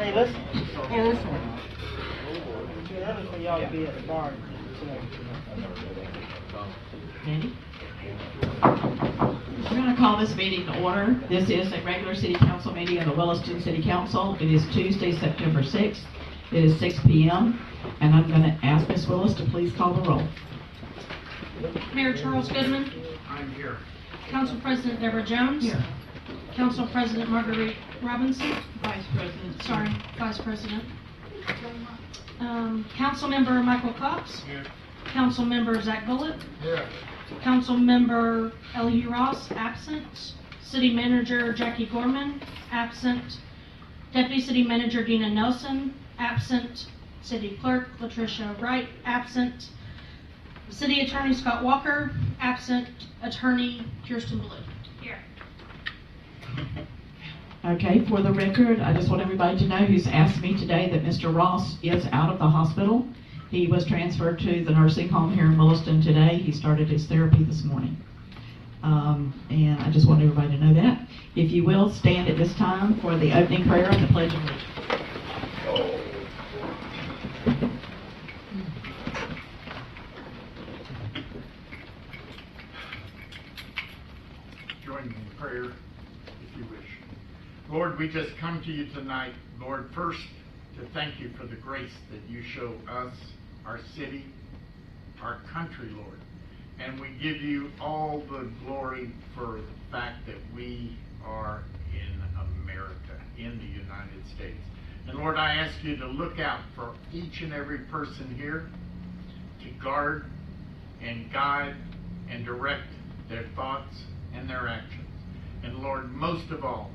Hey, listen. Hey, listen. That was for y'all to be at the bar tonight. Ready? We're going to call this meeting to order. This is a regular city council meeting of the Williston City Council. It is Tuesday, September 6th. It is 6 p.m. And I'm going to ask Ms. Willis to please call the roll. Mayor Charles Goodman. I'm here. Council President Deborah Jones. Here. Council President Marguerite Robinson. Vice President. Sorry, Vice President. Council Member Michael Cox. Here. Council Member Zach Bullock. Here. Council Member Ellie Ross, absent. City Manager Jackie Gorman, absent. Deputy City Manager Dina Nelson, absent. City Clerk Latricia Wright, absent. City Attorney Scott Walker, absent. Attorney Kirsten Blue. Here. Okay, for the record, I just want everybody to know who's asked me today that Mr. Ross is out of the hospital. He was transferred to the nursing home here in Williston today. He started his therapy this morning. And I just want everybody to know that. If you will, stand at this time for the opening prayer and the Pledge of Allegiance. Join me in prayer if you wish. Lord, we just come to you tonight, Lord, first to thank you for the grace that you show us, our city, our country, Lord. And we give you all the glory for the fact that we are in America, in the United States. And Lord, I ask you to look out for each and every person here, to guard and guide and direct their thoughts and their actions. And Lord, most of all,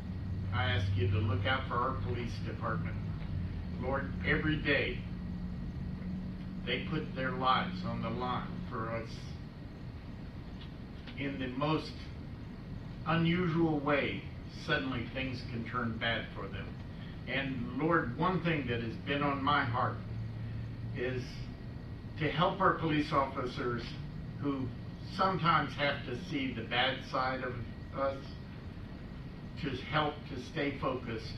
I ask you to look out for our police department. Lord, every day they put their lives on the line for us in the most unusual way. Suddenly things can turn bad for them. And Lord, one thing that has been on my heart is to help our police officers who sometimes have to see the bad side of us, to help to stay focused,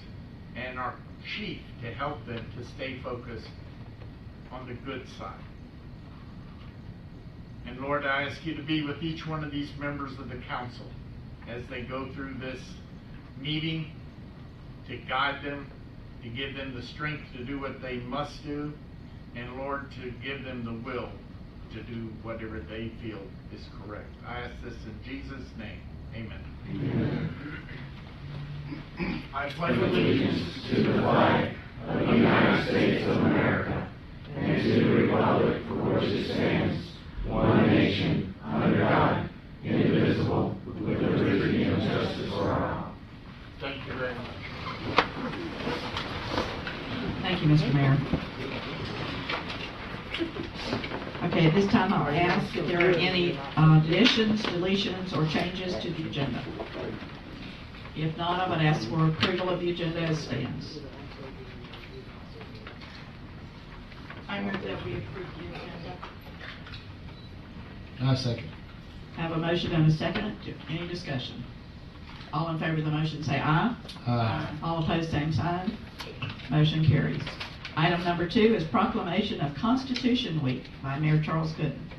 and our chief to help them to stay focused on the good side. And Lord, I ask you to be with each one of these members of the council as they go through this meeting, to guide them, to give them the strength to do what they must do, and Lord, to give them the will to do whatever they feel is correct. I ask this in Jesus' name. Amen. Amen. I pledge allegiance to the flag of the United States of America and to the republic for which it stands, one nation, under God, indivisible, with liberty and justice for all. Thank you very much. Thank you, Mr. Mayor. Okay, at this time I'll ask if there are any additions, deletions, or changes to the agenda. If not, I would ask for approval of the agenda as stands. I move that we approve the agenda. I second. I have a motion and a second. Any discussion? All in favor of the motion say aye. Aye. All opposed, same sign. Motion carries. Item number 2 is Proclamation of Constitution Week by Mayor Charles Goodman.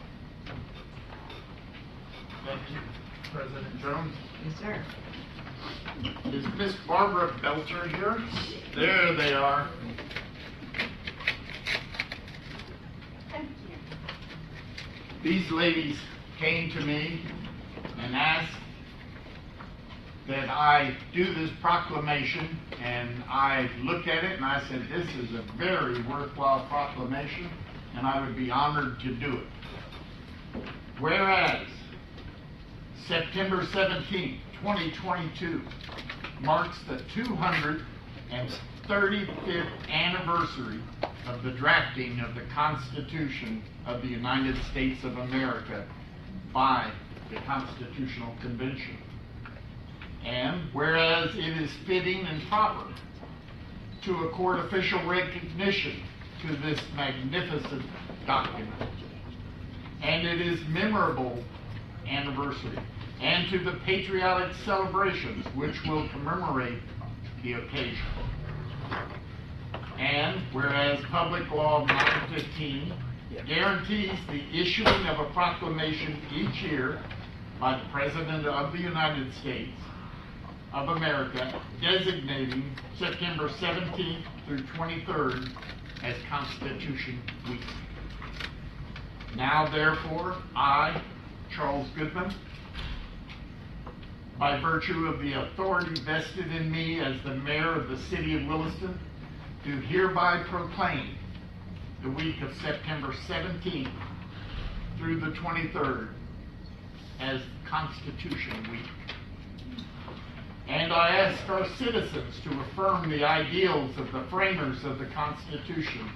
Thank you, President Jones. Yes, sir. Is Miss Barbara Belcher here? There they are. These ladies came to me and asked that I do this proclamation, and I looked at it and I said, this is a very worthwhile proclamation, and I would be honored to do it. Whereas September 17th, 2022 marks the 235th anniversary of the drafting of the Constitution of the United States of America by the Constitutional Convention. And whereas it is fitting and proper to accord official recognition to this magnificent document, and it is memorable anniversary, and to the patriotic celebrations which will commemorate the occasion. And whereas Public Law 915 guarantees the issuing of a proclamation each year by the President of the United States of America designating September 17th through 23rd as Constitution Week. Now therefore, I, Charles Goodman, by virtue of the authority vested in me as the mayor of the city of Williston, do hereby proclaim the week of September 17th through the 23rd as Constitution Week. And I ask our citizens to affirm the ideals of the framers of the Constitution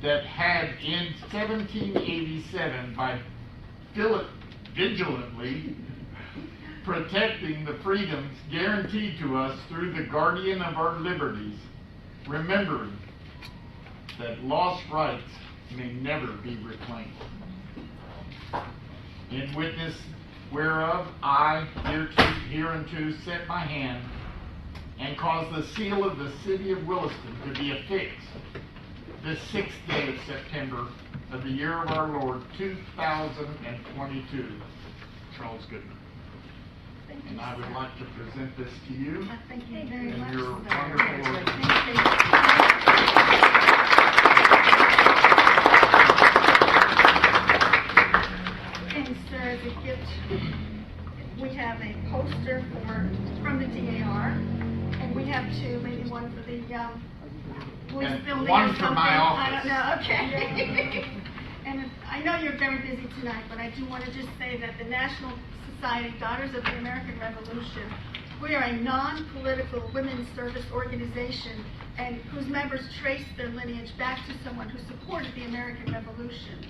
that had in 1787 by vigilantly protecting the freedoms guaranteed to us through the guardian of our liberties, remembering that lost rights may never be reclaimed. In witness whereof I hereunto set my hand and cause the seal of the city of Williston to be affixed this 6th day of September of the year of our Lord 2022. Charles Goodman. And I would like to present this to you. Thank you very And much. your sir. wonderful And sir, as a gift, we have a poster from the DAR, and we have two, maybe one for the police And building one or for something. my I office. don't know. Okay. And I know you're very busy tonight, but I do want to just say that the National Society Daughters of the American Revolution, we are a non-political women's service organization and whose members trace their lineage back to someone who supported the American Revolution.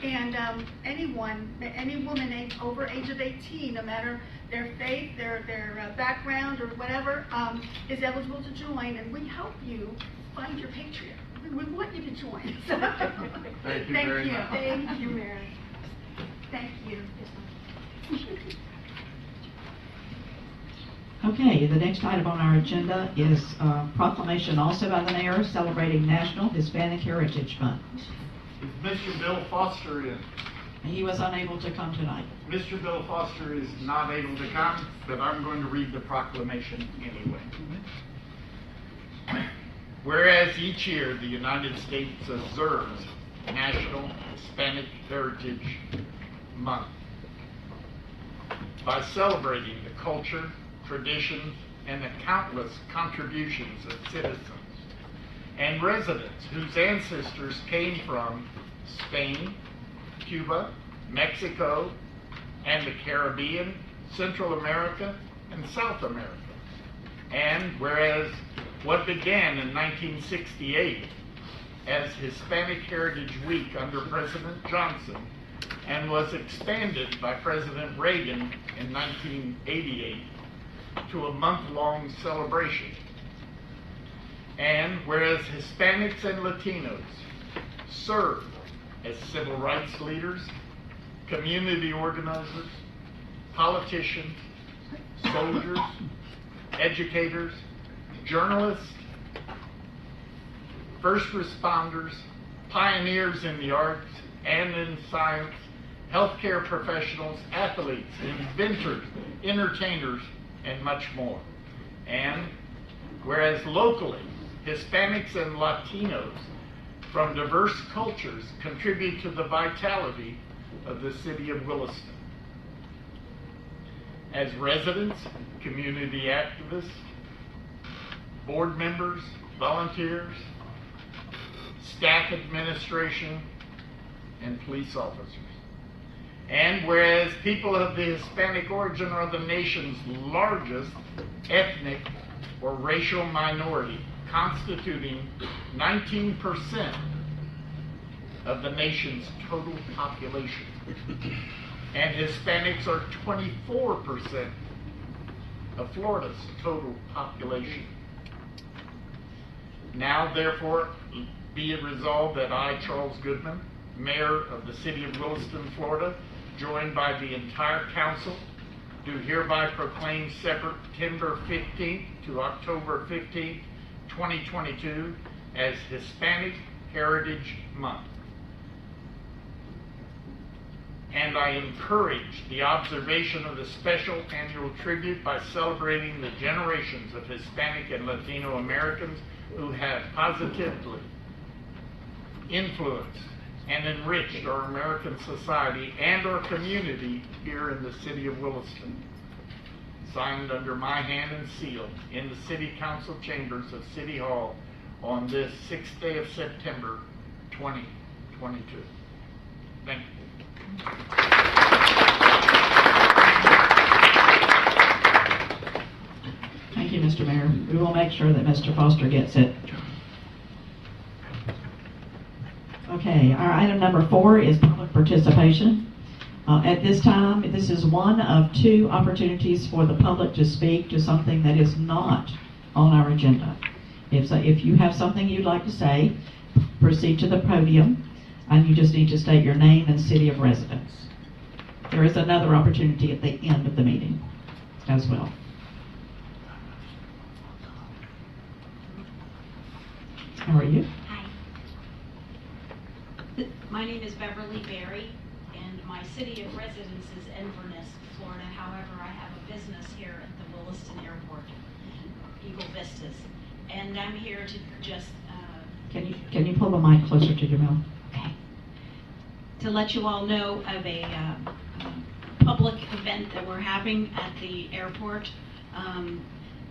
And any woman over age of 18, no matter their faith, their background or whatever, is eligible to join, and we help you find your patriot. We want you to join. So, Thank you very much. Thank you, Mary. Thank you. Okay, the next item on our agenda is proclamation also by the mayor celebrating National Hispanic Heritage Month. Is Mr. Bill Foster in? He was unable to come tonight. Mr. Bill Foster is not able to come, but I'm going to read the proclamation anyway. Whereas each year the United States observes National Hispanic Heritage Month by celebrating the culture, traditions, and the countless contributions of citizens and residents whose ancestors came from Spain, Cuba, Mexico, and the Caribbean, Central America, and South America. And whereas what began in 1968 as Hispanic Heritage Week under President Johnson and was expanded by President Reagan in 1988 to a month-long celebration. And whereas Hispanics and Latinos served as civil rights leaders, community organizers, politicians, soldiers, educators, journalists, first responders, pioneers in the arts and in science, healthcare professionals, athletes, inventors, entertainers, and much more. And whereas locally, Hispanics and Latinos from diverse cultures contribute to the vitality of the city of Williston. As residents, community activists, board members, volunteers, staff administration, and police officers. And whereas people of the Hispanic origin are the nation's largest ethnic or racial minority, constituting 19% of the nation's total population. And Hispanics are 24% of Florida's total population. Now, therefore, be it resolved that I, Charles Goodman, Mayor of the City of Williston, Florida, joined by the entire council, do hereby proclaim September 15th to October 15th, 2022 as Hispanic Heritage Month. And I encourage the observation of the special annual tribute by celebrating the generations of Hispanic and Latino Americans who have positively influenced and enriched our American society and our community here in the city of Williston. Signed under my hand and sealed in the City Council chambers of City Hall on this 6th day of September 2022. Thank you. Thank you, Mr. Mayor. We will make sure that Mr. Foster gets it. Okay, our item number 4 is public participation. At this time, this is one of 2 opportunities for the public to speak to something that is not on our agenda. If you have something you'd like to say, proceed to the podium, and you just need to state your name and city of residence. There is another opportunity at the end of the meeting as well. How are you? Hi. My name is Beverly Berry, and my city of residence is Inverness, Florida. However, I have a business here at the Williston Airport, Eagle Vistas, and I'm here to just Can you pull the mic closer to your mouth? okay, to let you all know of a public event that we're having at the airport.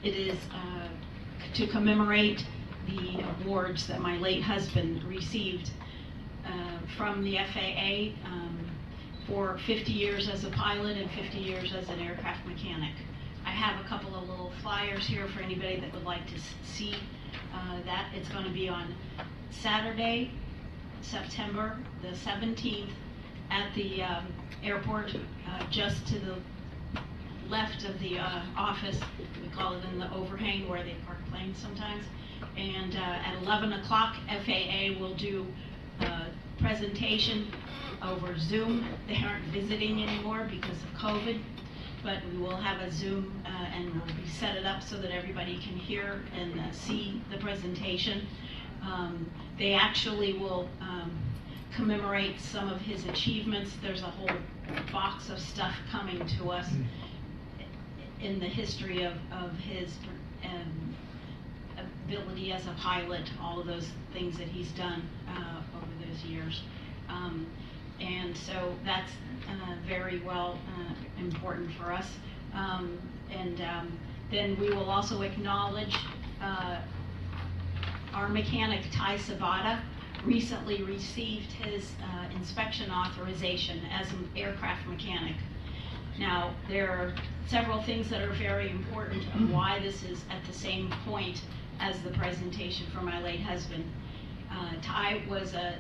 It is to commemorate the awards that my late husband received from the FAA for 50 years as a pilot and 50 years as an aircraft mechanic. I have a couple of little flyers here for anybody that would like to see that. It's going to be on Saturday, September the 17th at the airport, just to the left of the office. We call it in the overhang where they park planes sometimes. And at 11 o'clock, FAA will do a presentation over Zoom. They aren't visiting anymore because of COVID, but we will have a Zoom and we'll set it up so that everybody can hear and see the presentation. They actually will commemorate some of his achievements. There's a whole box of stuff coming to us in the history of his ability as a pilot, all of those things that he's done over those years. And so that's very well important for us. Then we will also acknowledge our mechanic, Ty Sabata, recently received his inspection authorization as an aircraft mechanic. Now, there are several things that are very important of why this is at the same point as the presentation for my late husband. Ty was an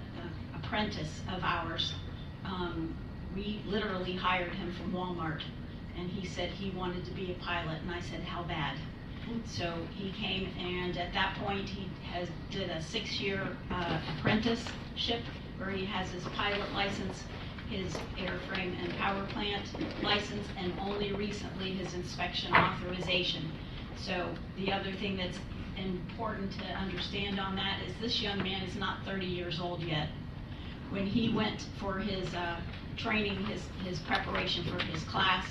apprentice of ours. We literally hired him from Walmart, and he said he wanted to be a pilot, and I said, how bad? So he came, and at that point he did a 6-year apprenticeship where he has his pilot license, his airframe and power plant license, and only recently his inspection authorization. So the other thing that's important to understand on that is this young man is not 30 years old yet. When he went for his training, his preparation for his class,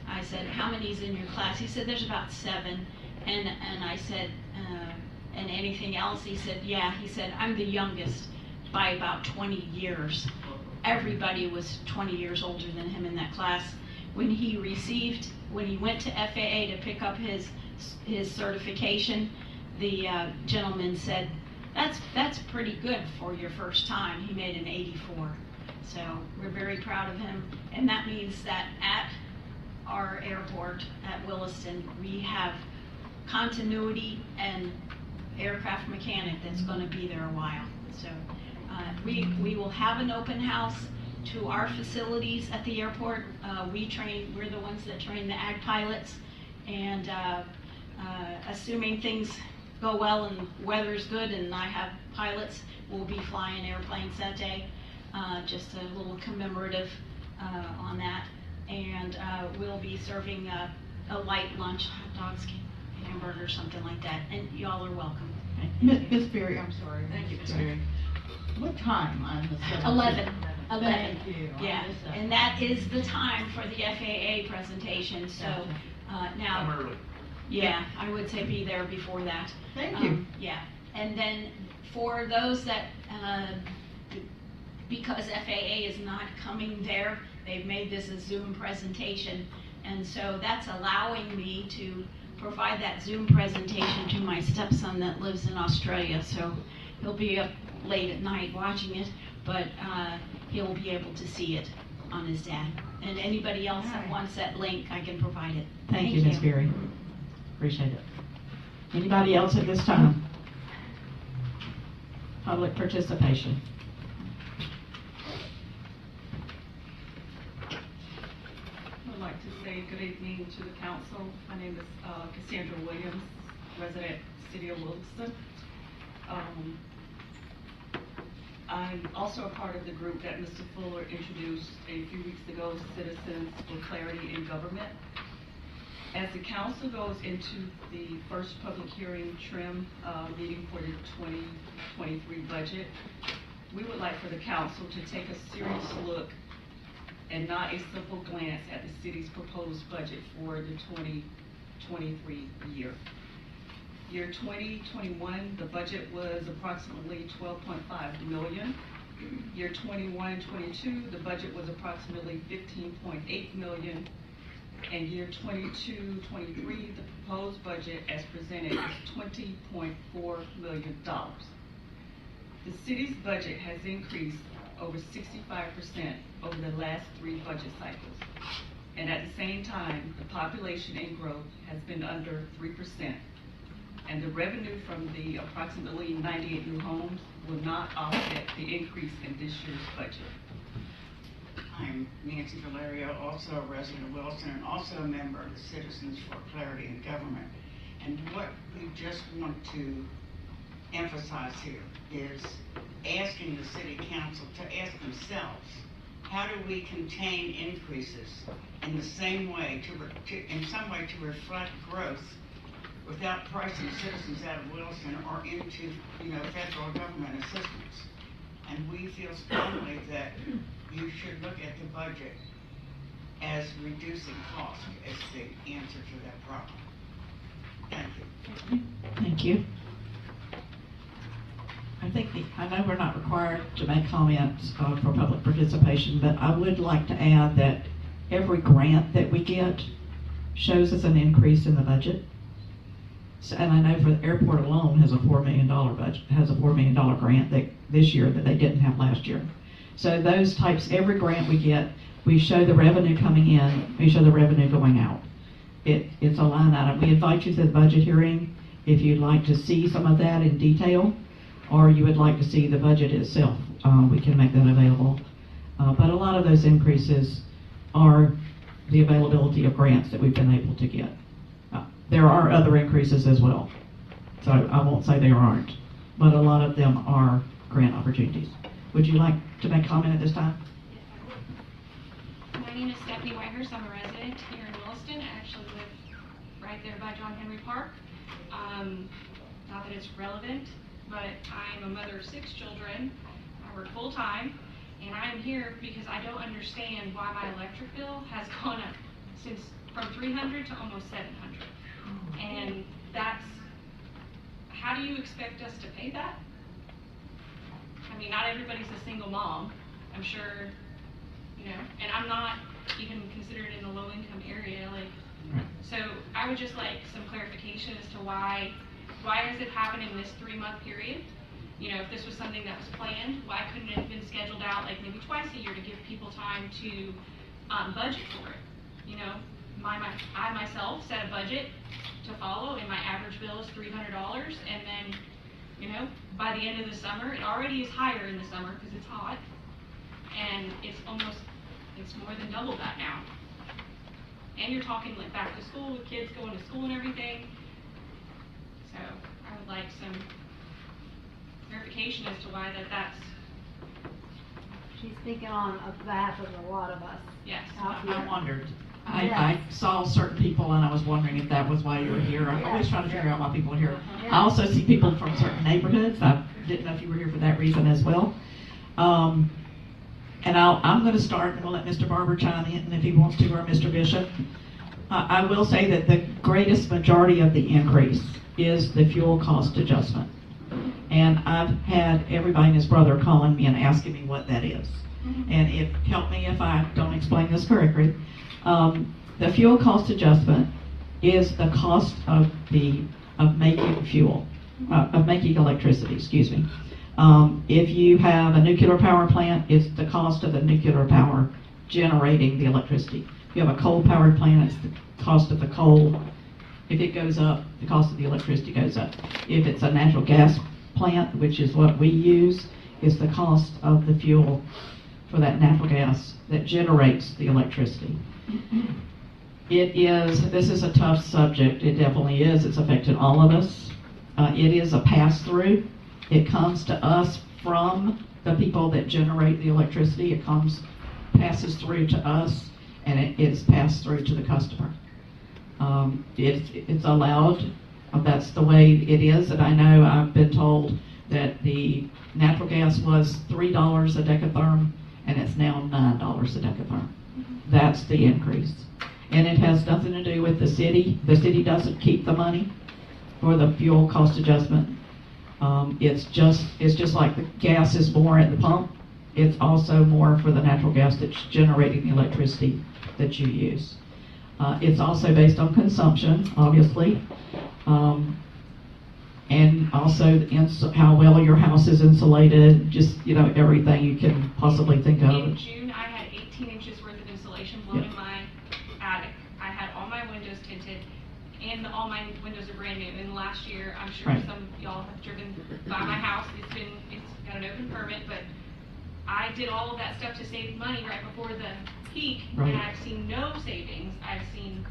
I said, how many's in your class? He said, there's about 7. And I said, and anything else? He said, yeah. He said, I'm the youngest by about 20 years. Everybody was 20 years older than him in that class. When he went to FAA to pick up his certification, the gentleman said, that's pretty good for your first time. He made an 84. So we're very proud of him. And that means that at our airport at Williston, we have continuity and aircraft mechanic that's going to be there a while. So we will have an open house to our facilities at the airport. We're the ones that train the ag pilots, and assuming things go well and weather's good and I have pilots, we'll be flying airplanes that day. Just a little commemorative on that. And we'll be serving a light lunch, hot dogs, hamburger, something like that. And y'all are welcome. Miss Berry, I'm sorry. Thank you, Ms. Berry. What time on the 17th? 11. Thank you. I Yeah, missed that. and that is the time for the FAA presentation, so, Come now, early. yeah, I would say be there before that. Thank you. Yeah, and then for those that, because FAA is not coming there, they've made this a Zoom presentation, and so that's allowing me to provide that Zoom presentation to my stepson that lives in Australia, so he'll be up late at night watching it, but he'll be able to see it on his dad. And anybody else that wants that link, I can provide it. Thank you, Ms. Berry. Appreciate it. Anybody else at this time? Public participation. I'd like to say good evening to the council. My name is Cassandra Williams, resident, City of Williston. I'm also a part of the group that Mr. Fuller introduced a few weeks ago, Citizens for Clarity in Government. As the council goes into the first public hearing trim meeting for the 2023 budget, we would like for the council to take a serious look and not a simple glance at the city's proposed budget for the 2023 year. Year 2021, the budget was approximately 12.5 million. Year 21-22, the budget was approximately 15.8 million. And year 22-23, the proposed budget as presented is $20.4 million. The city's budget has increased over 65% over the last 3 budget cycles. And at the same time, the population and growth has been under 3%. And the revenue from the approximately 98 new homes will not offset the increase in this year's budget. I'm Nancy Valerio, also a resident of Wilson and also a member of the Citizens for Clarity in Government. And what we just want to emphasize here is asking the City Council to ask themselves, how do we contain increases in the same way, in some way to reflect growth without pricing citizens out of Wilson or into, federal government assistance? And we feel strongly that you should look at the budget as reducing cost as the answer to that problem. Thank you. Thank you. I know we're not required to make comments for public participation, but I would like to add that every grant that we get shows us an increase in the budget. So, and I know for the airport alone has a $4 million budget, has a $4 million grant this year that they didn't have last year. So those types, every grant we get, we show the revenue coming in, we show the revenue going out. It's a line item. We invite you to the budget hearing if you'd like to see some of that in detail, or you would like to see the budget itself. We can make that available. But a lot of those increases are the availability of grants that we've been able to get. There are other increases as well, so I won't say there aren't, but a lot of them are grant opportunities. Would you like to make comment at this time? My name is Stephanie Whitehurst. I'm a resident here in Williston. I actually live right there by John Henry Park. Not that it's relevant, but I'm a mother of 6 children. I work full-time, and I'm here because I don't understand why my electric bill has gone up from $300 to almost $700. And that's, how do you expect us to pay that? I mean, not everybody's a single mom, I'm sure, and I'm not even considered in the low-income area, so I would just like some clarification as to why has it happened in this 3-month period? If this was something that was planned, why couldn't it have been scheduled out like maybe twice a year to give people time to budget for it? I myself set a budget to follow, and my average bill is $300, and then, by the end of the summer, it already is higher in the summer because it's hot, and it's more than double that now. And you're talking like back to school with kids going to school and everything. So I would like some clarification as to why that's. She's speaking on behalf of a lot of us. Yes. out here. I wondered. I saw certain people and I was wondering if that was why you were here. I'm always trying to figure out why people are here. I also see people from certain neighborhoods. I didn't know if you were here for that reason as well. And I'm going to start, and we'll let Mr. Barber chime in if he wants to, or Mr. Bishop. I will say that the greatest majority of the increase is the fuel cost adjustment. And I've had everybody and his brother calling me and asking me what that is. And help me if I don't explain this correctly. The fuel cost adjustment is the cost of making fuel, of making electricity, excuse me. If you have a nuclear power plant, it's the cost of the nuclear power generating the electricity. If you have a coal-powered plant, it's the cost of the coal. If it goes up, the cost of the electricity goes up. If it's a natural gas plant, which is what we use, it's the cost of the fuel for that natural gas that generates the electricity. This is a tough subject. It definitely is. It's affected all of us. It is a pass-through. It comes to us from the people that generate the electricity. It passes through to us, and it is passed through to the customer. It's allowed. That's the way it is. And I know I've been told that the natural gas was $3 a decatherm, and it's now $9 a decatherm. That's the increase. And it has nothing to do with the city. The city doesn't keep the money for the fuel cost adjustment. It's just like the gas is more at the pump. It's also more for the natural gas that's generating the electricity that you use. It's also based on consumption, obviously, and also how well your house is insulated. Just everything you can possibly think of. In June, I had 18 inches worth of insulation blown in my attic. I had all my windows tinted, and all my windows are brand new. And last year, I'm sure Right. some of y'all have driven by my house. It's got an open permit, but I did all of that stuff to save money right before the peak, Right. and I've seen no savings. I've seen,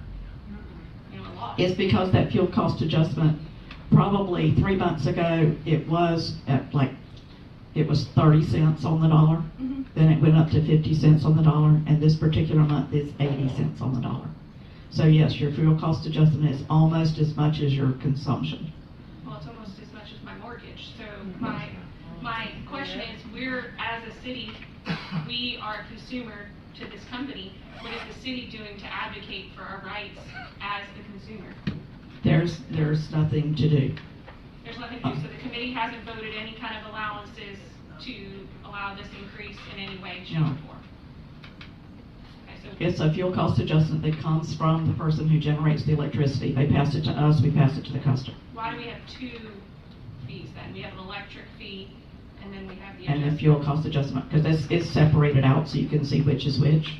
a loss. It's because that fuel cost adjustment, probably 3 months ago, it was at it was 30 cents on the dollar. Then it went up to 50 cents on the dollar, and this particular month is 80 cents on the dollar. So yes, your fuel cost adjustment is almost as much as your consumption. Well, it's almost as much as my mortgage. So my question is, we're, as a city, we are a consumer to this company. What is the city doing to advocate for our rights as the consumer? There's nothing to do. There's nothing to do. So the committee hasn't voted any kind of allowances to allow this increase in any way, shape, No. or form. Okay, so It's a fuel cost adjustment that comes from the person who generates the electricity. They pass it to us, we pass it to the customer. why do we have two fees then? We have an electric fee, and then we have the And the adjustment. fuel cost adjustment, because it's separated out so you can see which is which.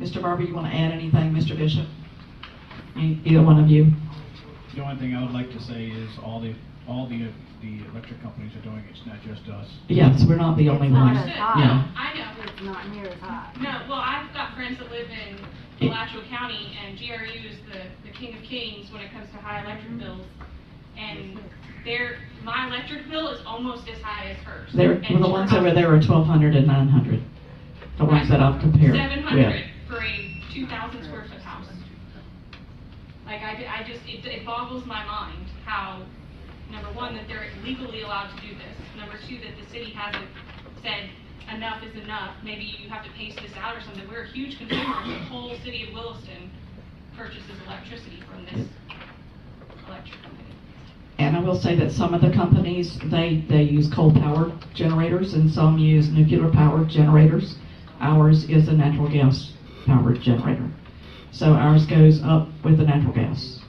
Mr. Barber, you want to add anything? Mr. Bishop? Either one of you? The only thing I would like to say is all the electric companies are doing it. It's not just us. Yes, we're not the only ones. Understood. Yeah. I know. It's not near as high. No, well, I've got friends that live in Alachua County, and GRU is the king of kings when it comes to high electric bills. And my electric bill is almost as high as hers. And The ones over there are 1,200 and 900. The ones that I've compared. 700 Yeah. for a 2,000 square foot house. Like, it boggles my mind how, number one, that they're legally allowed to do this. Number two, that the city hasn't said enough is enough. Maybe you have to pace this out or something. We're a huge consumer. The whole city of Williston purchases electricity from this electric company. And I will say that some of the companies, they use coal-powered generators and some use nuclear-powered generators. Ours is a natural gas-powered generator. So ours goes up with the natural gas.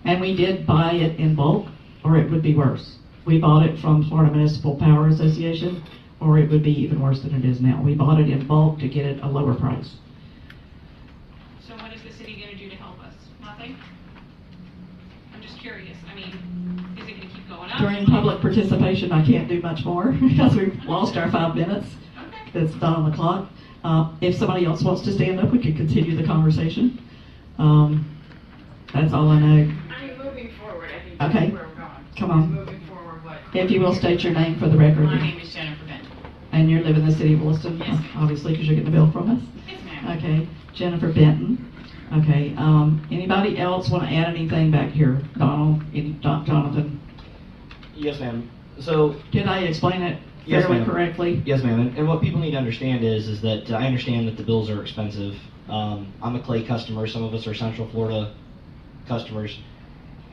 And we did buy it in bulk, or it would be worse. We bought it from Florida Municipal Power Association, or it would be even worse than it is now. We bought it in bulk to get it a lower price. So what is the city going to do to help us? Nothing? I'm just curious. I mean, is it going to keep going up? During public participation, I can't do much more because we've lost our 5 minutes. Okay. That's not on the clock. If somebody else wants to stand up, we could continue the conversation. That's all I know. I mean, moving forward, I think Okay. that's where we're going. Come on. Moving forward, what? If you will state your name for the record. My name is Jennifer Benton. And you live in the city of Williston, Yes, ma'am. obviously, because you're getting a bill from us. Yes, ma'am. Okay, Jennifer Benton. Okay, anybody else want to add anything back here? Donald, Jonathan? Yes, ma'am. So, Did I explain it Yes, fairly ma'am. correctly? yes, ma'am. And what people need to understand is that I understand that the bills are expensive. I'm a Clay customer. Some of us are Central Florida customers.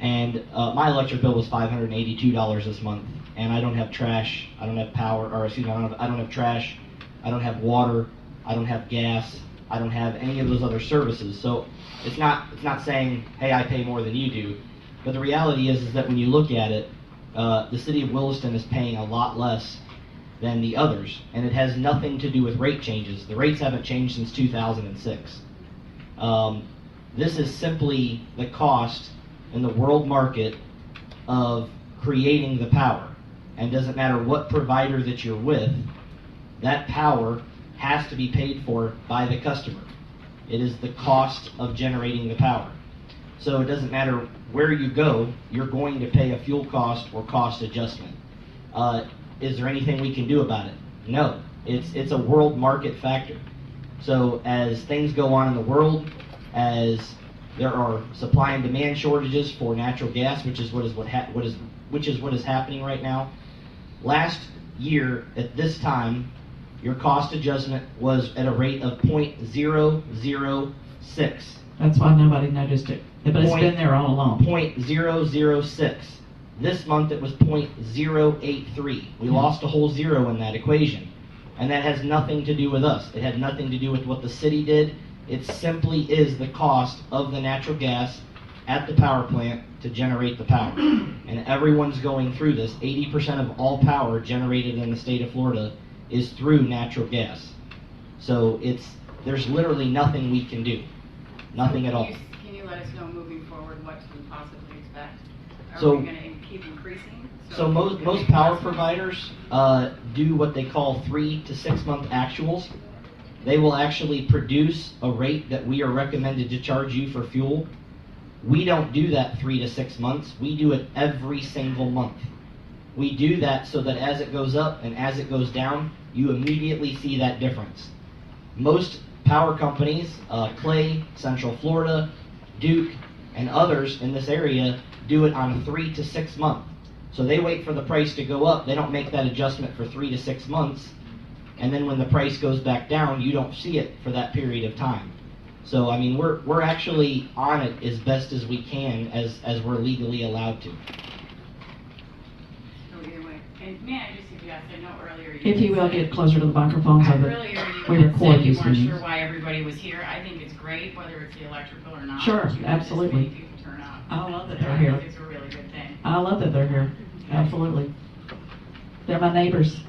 And my electric bill was $582 this month. And I don't have trash. I don't have power. Or excuse me, I don't have trash. I don't have water. I don't have gas. I don't have any of those other services. So it's not saying, hey, I pay more than you do. But the reality is that when you look at it, the city of Williston is paying a lot less than the others, and it has nothing to do with rate changes. The rates haven't changed since 2006. This is simply the cost in the world market of creating the power. And it doesn't matter what provider that you're with, that power has to be paid for by the customer. It is the cost of generating the power. So it doesn't matter where you go, you're going to pay a fuel cost or cost adjustment. Is there anything we can do about it? No. It's a world market factor. So as things go on in the world, as there are supply and demand shortages for natural gas, which is what is happening right now. Last year at this time, your cost adjustment was at a rate of 0.006. That's why nobody noticed it. But it's been there all along. 0.006. This month it was 0.083. We lost a whole zero in that equation. And that has nothing to do with us. It had nothing to do with what the city did. It simply is the cost of the natural gas at the power plant to generate the power. And everyone's going through this. 80% of all power generated in the state of Florida is through natural gas. So there's literally nothing we can do. Nothing at all. Can you let us know moving forward what to possibly expect? Are So- we going to keep increasing? So most power providers do what they call 3 to 6 month actuals. They will actually produce a rate that we are recommended to charge you for fuel. We don't do that 3 to 6 months. We do it every single month. We do that so that as it goes up and as it goes down, you immediately see that difference. Most power companies, Clay, Central Florida, Duke, and others in this area do it on a 3 to 6 month. So they wait for the price to go up. They don't make that adjustment for 3 to 6 months. And then when the price goes back down, you don't see it for that period of time. So, I mean, we're actually on it as best as we can as we're legally allowed to. So either way. And may I just suggest, I know earlier If you will said- get closer to the microphone so that Earlier we you had record said you these weren't meetings. sure why everybody was here. I think it's great, whether it's the electric bill or not. Sure, that you have this absolutely. many people turn out. I love that they're I here. think it's a really good thing. I love that they're here. Absolutely. They're my neighbors.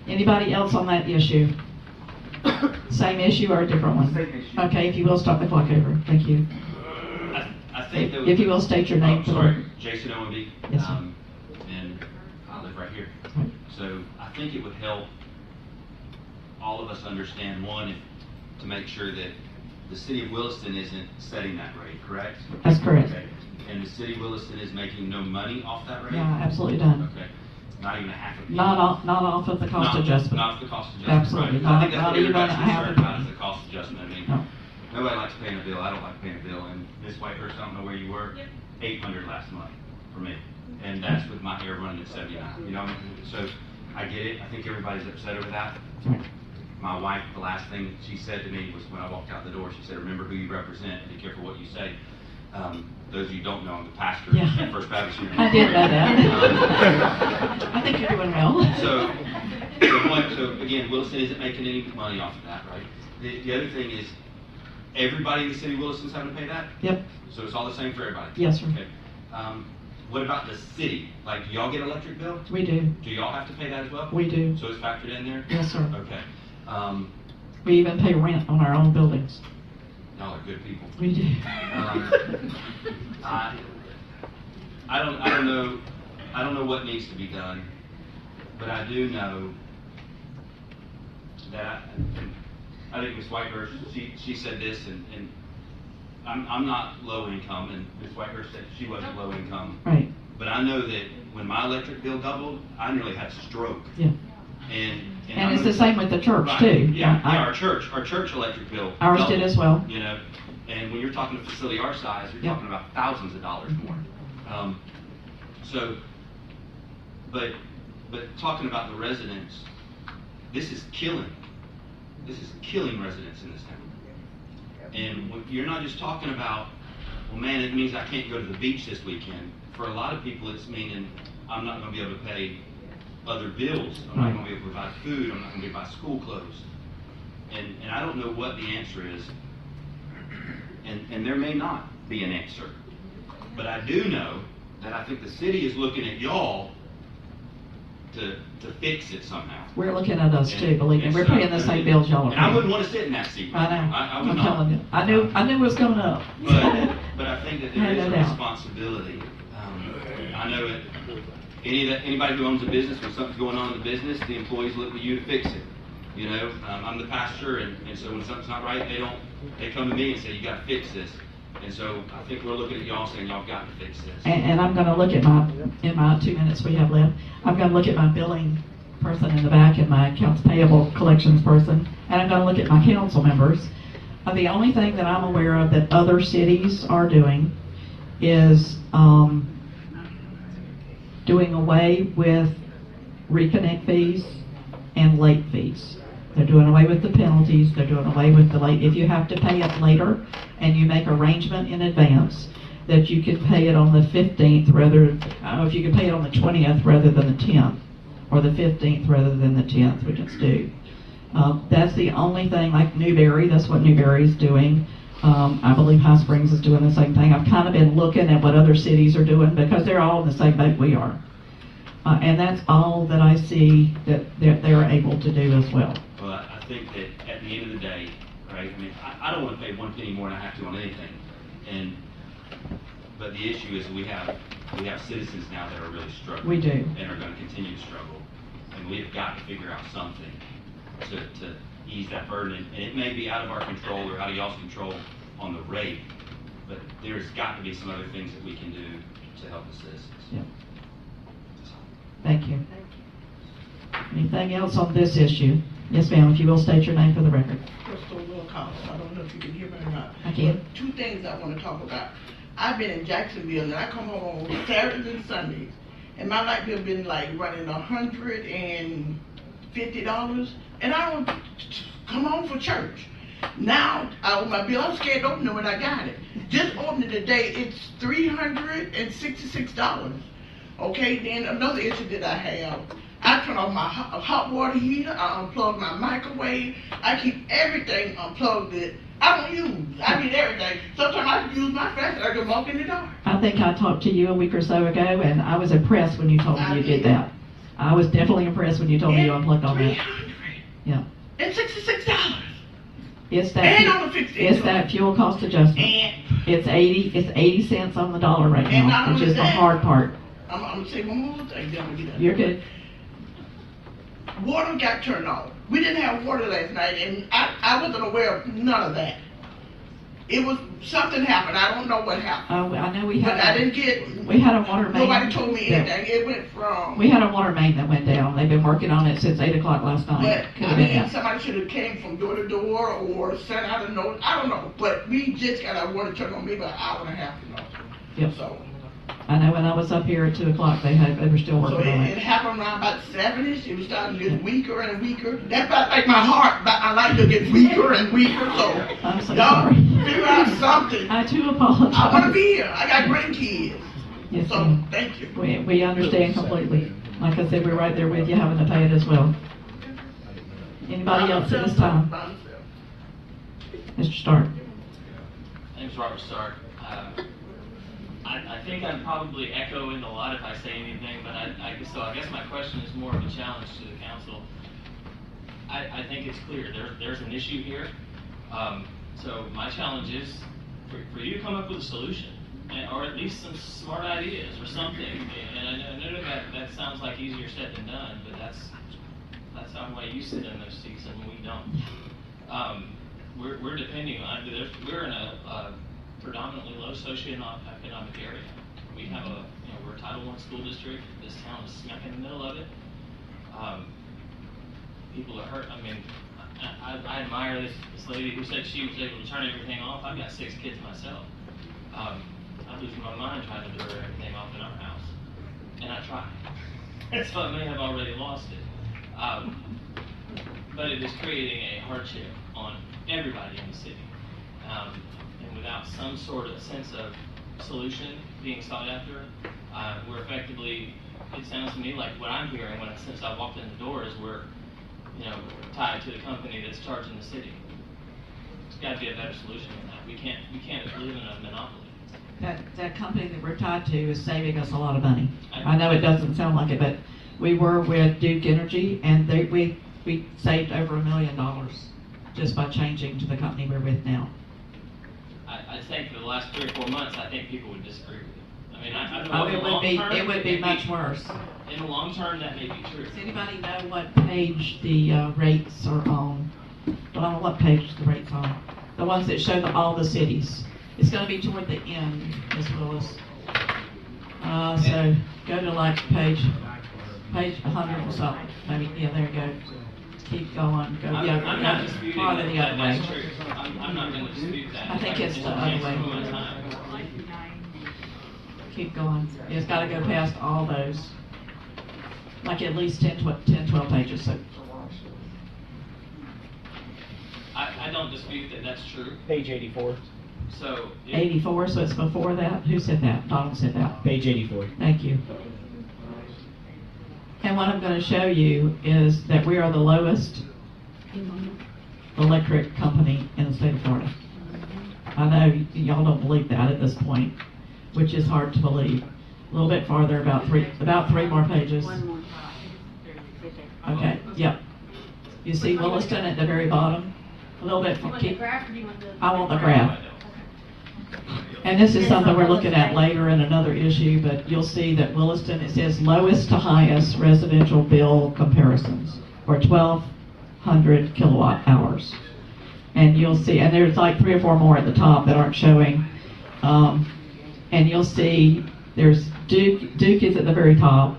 Anybody else on that issue? Same issue or a different one? Same issue. Okay, if you will start the clock over. Thank you. I think that If you will state your name. Oh, sorry, Jason Owenby. Yes, sir. And I live right here. Right. So I think it would help all of us understand, one, to make sure that the city of Williston isn't setting that rate, correct? That's correct. Okay. And the city of Williston is making no money off that rate? Yeah, absolutely done. Okay. Not even a half a penny? Not off of the cost adjustment. Not the cost adjustment. Absolutely. Right. I think that's Not what even everybody's a half a concerned about, penny. is the cost adjustment. I mean, No. nobody likes paying a bill. I don't like paying a bill. And Ms. Whitehurst, I don't know where you were, $800 last month for me. And that's with my air running at 79. You know, so I get it. I think everybody's upset over that. Right. My wife, the last thing she said to me was when I walked out the door, she said, remember who you represent and be careful what you say. Those of you who don't know, I'm the pastor Yeah. at First Baptist Union. I did know that. I think you're doing well. So again, Williston isn't making any money off of that, right? The other thing is, everybody in the city of Williston's having to pay that? Yep. So it's all the same for everybody? Yes, sir. Okay. What about the city? Like, do y'all get electric bill? We do. Do y'all have to pay that as well? We do. So it's factored in there? Yes, sir. Okay. We even pay rent on our own buildings. Y'all are good people. We do. I don't know what needs to be done, but I do know that I think Ms. Whitehurst, she said this, and I'm not low income, and Ms. Whitehurst said she wasn't low income. Right. But I know that when my electric bill doubled, I nearly had a stroke. Yeah. And it's the same with the church Right. too. Yeah, our church electric bill. Ours did doubled, as well. You know, and when you're talking a facility our size, you're Yep. talking about thousands of dollars more. But talking about the residents, this is killing residents in this town. And you're not just talking about, well, man, it means I can't go to the beach this weekend. For a lot of people, it's meaning I'm not going to be able to pay other bills. I'm not going to be able to provide food. I'm not going to be able to buy school clothes. And I don't know what the answer is. And there may not be an answer. But I do know that I think the city is looking at y'all to fix it somehow. We're looking at us too, believe me. And We're so- paying the same bills y'all are And I paying. wouldn't want to sit in that seat. I know. I would I'm not. telling you. I knew it was coming up. But I think that there I is know a that. responsibility. I know that anybody who owns a business, when something's going on in the business, the employees look to you to fix it. You know, I'm the pastor, and so when something's not right, they come to me and say, you got to fix this. And so I think we're looking at y'all saying, y'all got to fix this. And I'm going to look at in my 2 minutes we have left, I'm going to look at my billing person in the back and my accounts payable collections person, and I'm going to look at my council members. The only thing that I'm aware of that other cities are doing is doing away with reconnect fees and late fees. They're doing away with the penalties. They're doing away with the late. If you have to pay it later and you make arrangement in advance that you could pay it on the 15th if you could pay it on the 20th rather than the 10th, or the 15th rather than the 10th, which it's due. That's the only thing, like Newberry, that's what Newberry is doing. I believe High Springs is doing the same thing. I've kind of been looking at what other cities are doing because they're all in the same boat we are. And that's all that I see that they're able to do as well. Well, I think that at the end of the day, right, I mean, I don't want to pay one penny more than I have to on anything. But the issue is we have citizens now that are really struggling. We do. And are going to continue to struggle. And we've got to figure out something to ease that burden. And it may be out of our control or out of y'all's control on the rate, but there's got to be some other things that we can do to help the citizens. Yeah. Thank you. Anything else on this issue? Yes, ma'am, if you will state your name for the record. Crystal Wilcox, I don't know if you can hear me or not. I can. But 2 things I want to talk about. I've been in Jacksonville and I come home on Saturdays and Sundays, and my light bill been like running $150, and I don't come home for church. Now, I open my bill, I'm scared to open it when I got it. Just opening it today, it's $366. Okay, then another issue that I have, I turn off my hot water heater, I unplug my microwave, I keep everything unplugged that I don't use. I mean everything. Sometimes I use my flashlight, I can walk in the dark. I think I talked to you a week or so ago, and I was impressed when you told me you did that. I was definitely impressed when you told me you unplugged all that. Yeah. And $66. It's that. And on the fixed It's income. that fuel cost adjustment. And It's 80 cents on the dollar right And not now, which only is the that, hard part. I'm gonna say one more thing, then I'm gonna get out. You're good. Water got turned off. We didn't have water last night, and I wasn't aware of none of that. It was, something happened, I don't know what happened. I know we But I had. didn't get, We had a water main. nobody told me that- anything. It went from, We had a water main that went down. They've been working on it since 8 o'clock last but, night. Could I have been mean, that. somebody should have came from door to door or sent out a note, I don't know. But we just got our water turned on maybe an hour and a half ago. Yep. So, I know when I was up here at 2 o'clock, they were still so working on it it. happened around about 7-ish. It was starting to get weaker and weaker. That's about like my heart, but I like to get weaker and weaker. So, I'm so y'all sorry. figure out something. I too apologize. I want to be here. I got grandkids. Yes, So, ma'am. thank you. We understand completely. Like I said, we're right there with you, having to pay it as well. Anybody else at this time? Mr. Stark. My name's Robert Stark. I think I'm probably echoing a lot if I say anything, but I guess my question is more of a challenge to the council. I think it's clear there's an issue here. So my challenge is for you to come up with a solution, or at least some smart ideas or something. And I know that sounds like easier said than done, but that's how why you sit in those seats and we don't. We're depending on we're in a predominantly low socioeconomic area. We have we're a Title I school district. This town is smack in the middle of it. people are hurt. I mean, I admire this lady who said she was able to turn everything off. I've got 6 kids myself. I'm losing my mind trying to turn everything off in our house, and I try. So I may have already lost it. But it is creating a hardship on everybody in the city. And without some sort of sense of solution being sought after, we're effectively, it sounds to me like what I'm hearing since I walked in the door is we're, tied to the company that's charging the city. There's got to be a better solution than that. We can't live in a monopoly. That company that we're tied to is saving us a lot of money. I know it doesn't sound like it, but we were with Duke Energy, and we saved over $1 million just by changing to the company we're with now. I think for the last 3 or 4 months, I think people would disagree with you. I mean, it would be much worse. In the long term, that may be true. Does anybody know what page the rates are on? Donald, what page the rates on? The ones that show all the cities. It's going to be toward the end, Ms. Willis. So go to like page 100 or something. Maybe, yeah, there you go. Keep going. Go. I'm not disputing farther the other way. that's true. I'm not going to dispute that. I think it's the other way. Keep going. It's got to go past all those. Like at least 10, 12 pages. So. I don't dispute that that's true. Page 84. So 84, so it's before that? Who said that? Donald said that. Page 84. Thank you. And what I'm going to show you is that we are the lowest electric company in the state of Florida. I know y'all don't believe that at this point, which is hard to believe. A little bit farther, about three more pages. Okay, yep. You see Williston at the very bottom? A little bit. I want the graph. And this is something we're looking at later in another issue, but you'll see that Williston, it says lowest to highest residential bill comparisons, or 1,200 kilowatt hours. And you'll see, and there's like 3 or 4 more at the top that aren't showing. And you'll see there's Duke is at the very top.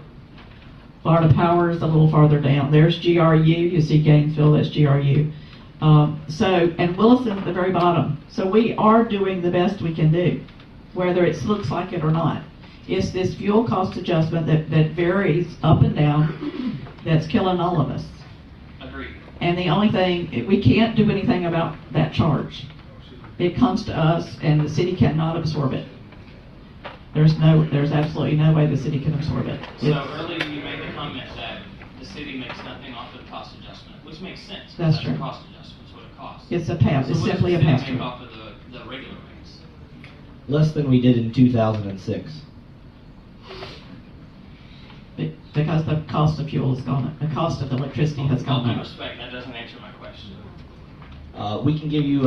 Florida Power is a little farther down. There's GRU, you see Gainesville, that's GRU. And Williston at the very bottom. So we are doing the best we can do, whether it looks like it or not. It's this fuel cost adjustment that varies up and down that's killing all of us. Agreed. And the only thing, we can't do anything about that charge. It comes to us and the city cannot absorb it. There's absolutely no way the city can absorb it. So earlier you made the comment that the city makes nothing off of the cost adjustment, which makes sense. That's true. Cost adjustment is what it costs. It's a pass. So It's what simply a does the pass city make through. off of the regular rates? Less than we did in 2006. Because the cost of fuel has gone up. The cost of electricity has All gone due up. respect, that doesn't answer my question. We can give you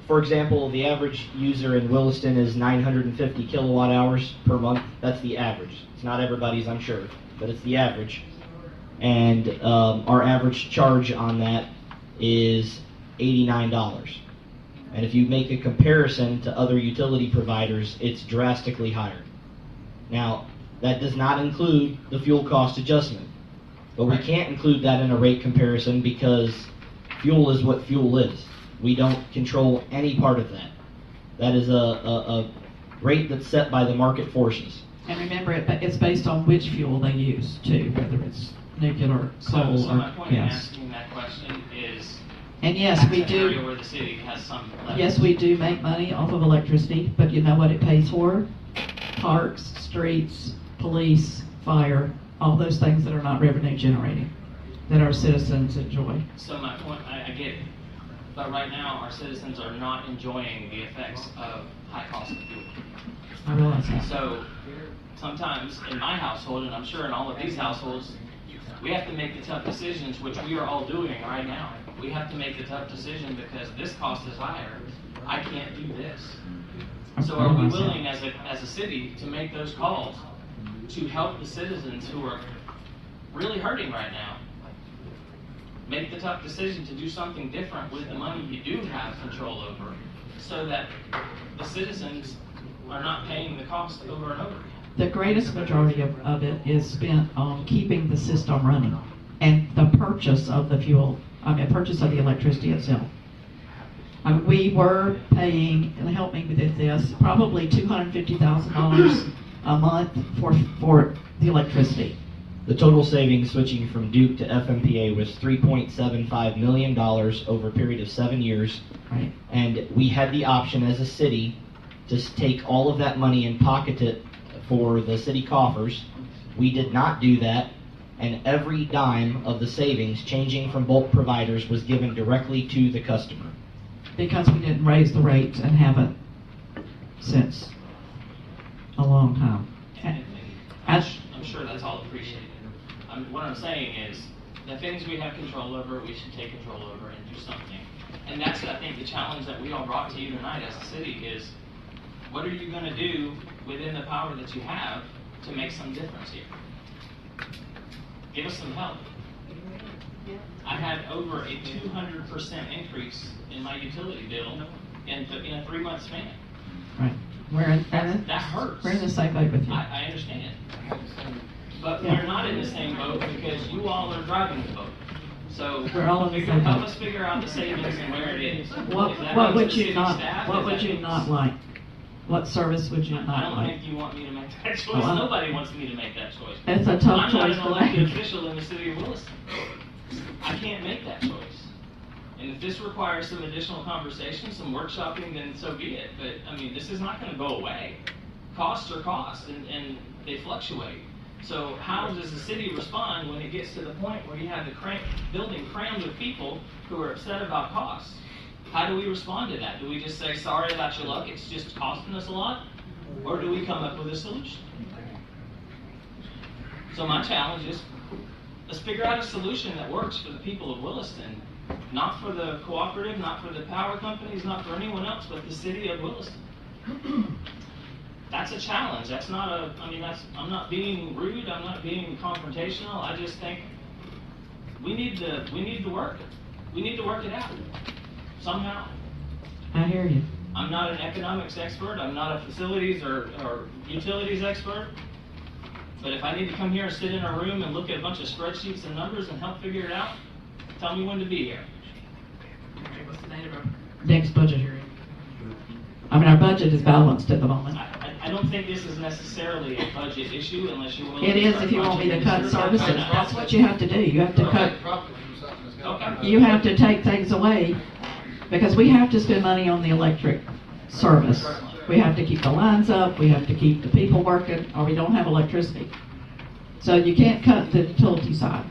for example, the average user in Williston is 950 kilowatt hours per month. That's the average. It's not everybody's, I'm sure, but it's the average. And our average charge on that is $89. And if you make a comparison to other utility providers, it's drastically higher. Now, that does not include the fuel cost adjustment. But we can't include that in a rate comparison because fuel is what fuel is. We don't control any part of that. That is a rate that's set by the market forces. And remember, it's based on which fuel they use, too, whether it's nuclear, coal, So or my point in gas. asking that question is, And yes, we that's an area do. where the city has some leverage. Yes, we do make money off of electricity, but you know what it pays for? Parks, streets, police, fire, all those things that are not revenue generating, that our citizens enjoy. So my point, I get it. But right now, our citizens are not enjoying the effects of high cost of fuel. I realize that. So sometimes in my household, and I'm sure in all of these households, we have to make the tough decisions, which we are all doing right now. We have to make the tough decision because this cost is higher. I can't do this. So are we willing as a city to make those calls to help the citizens who are really hurting right now? Make the tough decision to do something different with the money you do have control over so that the citizens are not paying the cost over and over again. The greatest majority of it is spent on keeping the system running. and the purchase of the fuel, purchase of the electricity itself. We were paying, and help me with this, probably $250,000 a month for the electricity. The total savings switching from Duke to FMPA was $3.75 million over a period of 7 years. Right. And we had the option as a city to take all of that money and pocket it for the city coffers. We did not do that, and every dime of the savings changing from bulk providers was given directly to the customer. Because we didn't raise the rates and haven't since a long time. I'm sure that's all appreciated. What I'm saying is, the things we have control over, we should take control over and do something. And that's, I think, the challenge that we all brought to you tonight as a city is, what are you going to do within the power that you have to make some difference here? Give us some help. I had over a 200% increase in my utility bill in a 3-month span. Right. That hurts. We're in the same boat with you. I understand. But Yeah. we're not in the same boat because you all are driving the boat. So We're all in the same help boat. us figure out the savings and where it is. What If that would means the you city not? staff, What if would that you means- not like? What service would you I not don't like? think you want me to make that choice. Well, Nobody wants me to make that choice. It's a tough I'm choice not to an elected make. official in the city of Williston. I can't make that choice. And if this requires some additional conversation, some workshopping, then so be it. But, I mean, this is not going to go away. Costs are costs, and they fluctuate. So how does the city respond when it gets to the point where you have the building crammed with people who are upset about costs? How do we respond to that? Do we just say, sorry about your luck, it's just costing us a lot? Or do we come up with a solution? So my challenge is, let's figure out a solution that works for the people of Williston, not for the cooperative, not for the power companies, not for anyone else, but the city of Williston. That's a challenge. That's not I'm not being rude, I'm not being confrontational. I just think we need to work it. We need to work it out somehow. I hear you. I'm not an economics expert, I'm not a facilities or utilities expert. But if I need to come here and sit in a room and look at a bunch of spreadsheets and numbers and help figure it out, tell me when to be here. What's the date of our next budget hearing? Our budget is balanced at the moment. I don't think this is necessarily a budget issue unless you're willing It to is start if you want me to budgeting cut certain services. items. That's what you have to do. You have to cut. Okay. You have to take things away because we have to spend money on the electric service. We have to keep the lines up. We have to keep the people working, or we don't have electricity. So you can't cut the utility side.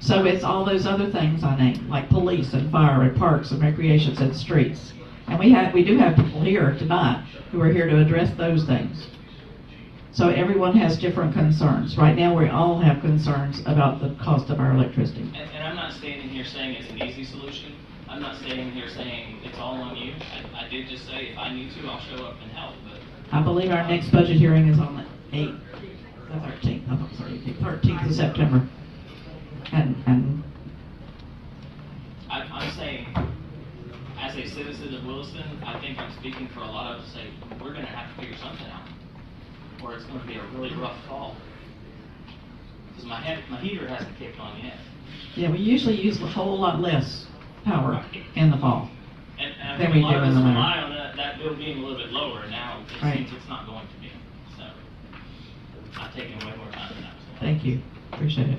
So it's all those other things I named, like police and fire and parks and recreations and streets. And we do have people here tonight who are here to address those things. So everyone has different concerns. Right now, we all have concerns about the cost of our electricity. And I'm not standing here saying it's an easy solution. I'm not standing here saying it's all on you. I did just say if I need to, I'll show up and help. But I believe our next budget hearing is on the 8th, the 13th, I'm sorry, the 13th of September. And I'm saying, as a citizen of Williston, I think I'm speaking for a lot of us, say, we're going to have to figure something out, or it's going to be a really rough fall. Because my heater hasn't kicked on yet. yeah, we usually use a whole lot less power in the fall. And I Than think we a lot do of in us the winter. rely on that bill being a little bit lower. Now it Right. seems it's not going to be. So I'm taking way more time than I was going. Thank you, appreciate it.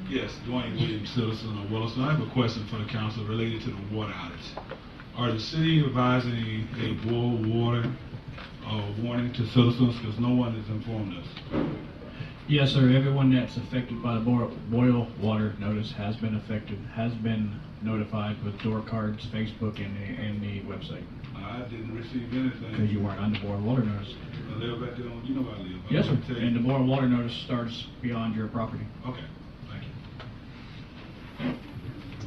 Yes, Dwayne Williams, citizen of Williston. I have a question for the council related to the water outage. Are the city advising a boil water warning to citizens because no one has informed us? Yes, sir. Everyone that's affected by the boil water notice has been notified with door cards, Facebook, and the website. I didn't receive anything. Because you weren't on the boil water notice. I live back there on, you know where I live. Yes, sir. Tell you. And the boil water notice starts beyond your property. Okay, thank you.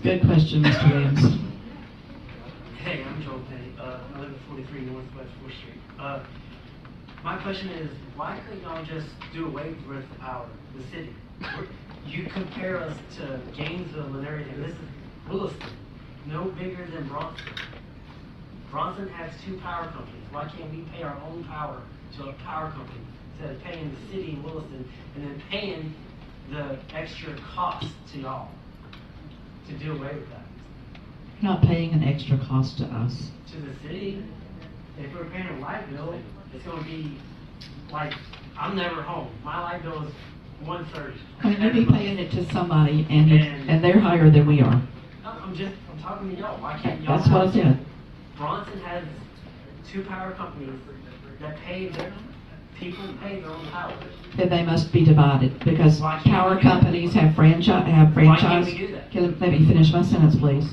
Good question, Mr. Williams. Hey, I'm Joel Petty. I live at 43 Northwest 4th Street. My question is, why couldn't y'all just do away with the city? You compare us to Gainesville and everything. This is Williston, no bigger than Bronson. Bronson has 2 power companies. Why can't we pay our own power to a power company? instead of paying the city in Williston and then paying the extra cost to y'all to do away with that. Not paying an extra cost to us. To the city, if we're paying a light bill, it's gonna be like, I'm never home. My light bill is $130. I mean, you'd be paying it to somebody, and they're higher than we are. I'm talking to y'all. Why can't y'all? That's what I said. Bronson has 2 power companies that pay their people pay their own power. Then they must be divided, because Why can't power we do that? companies have franchise. Why can't we do that? Let me finish my sentence, please.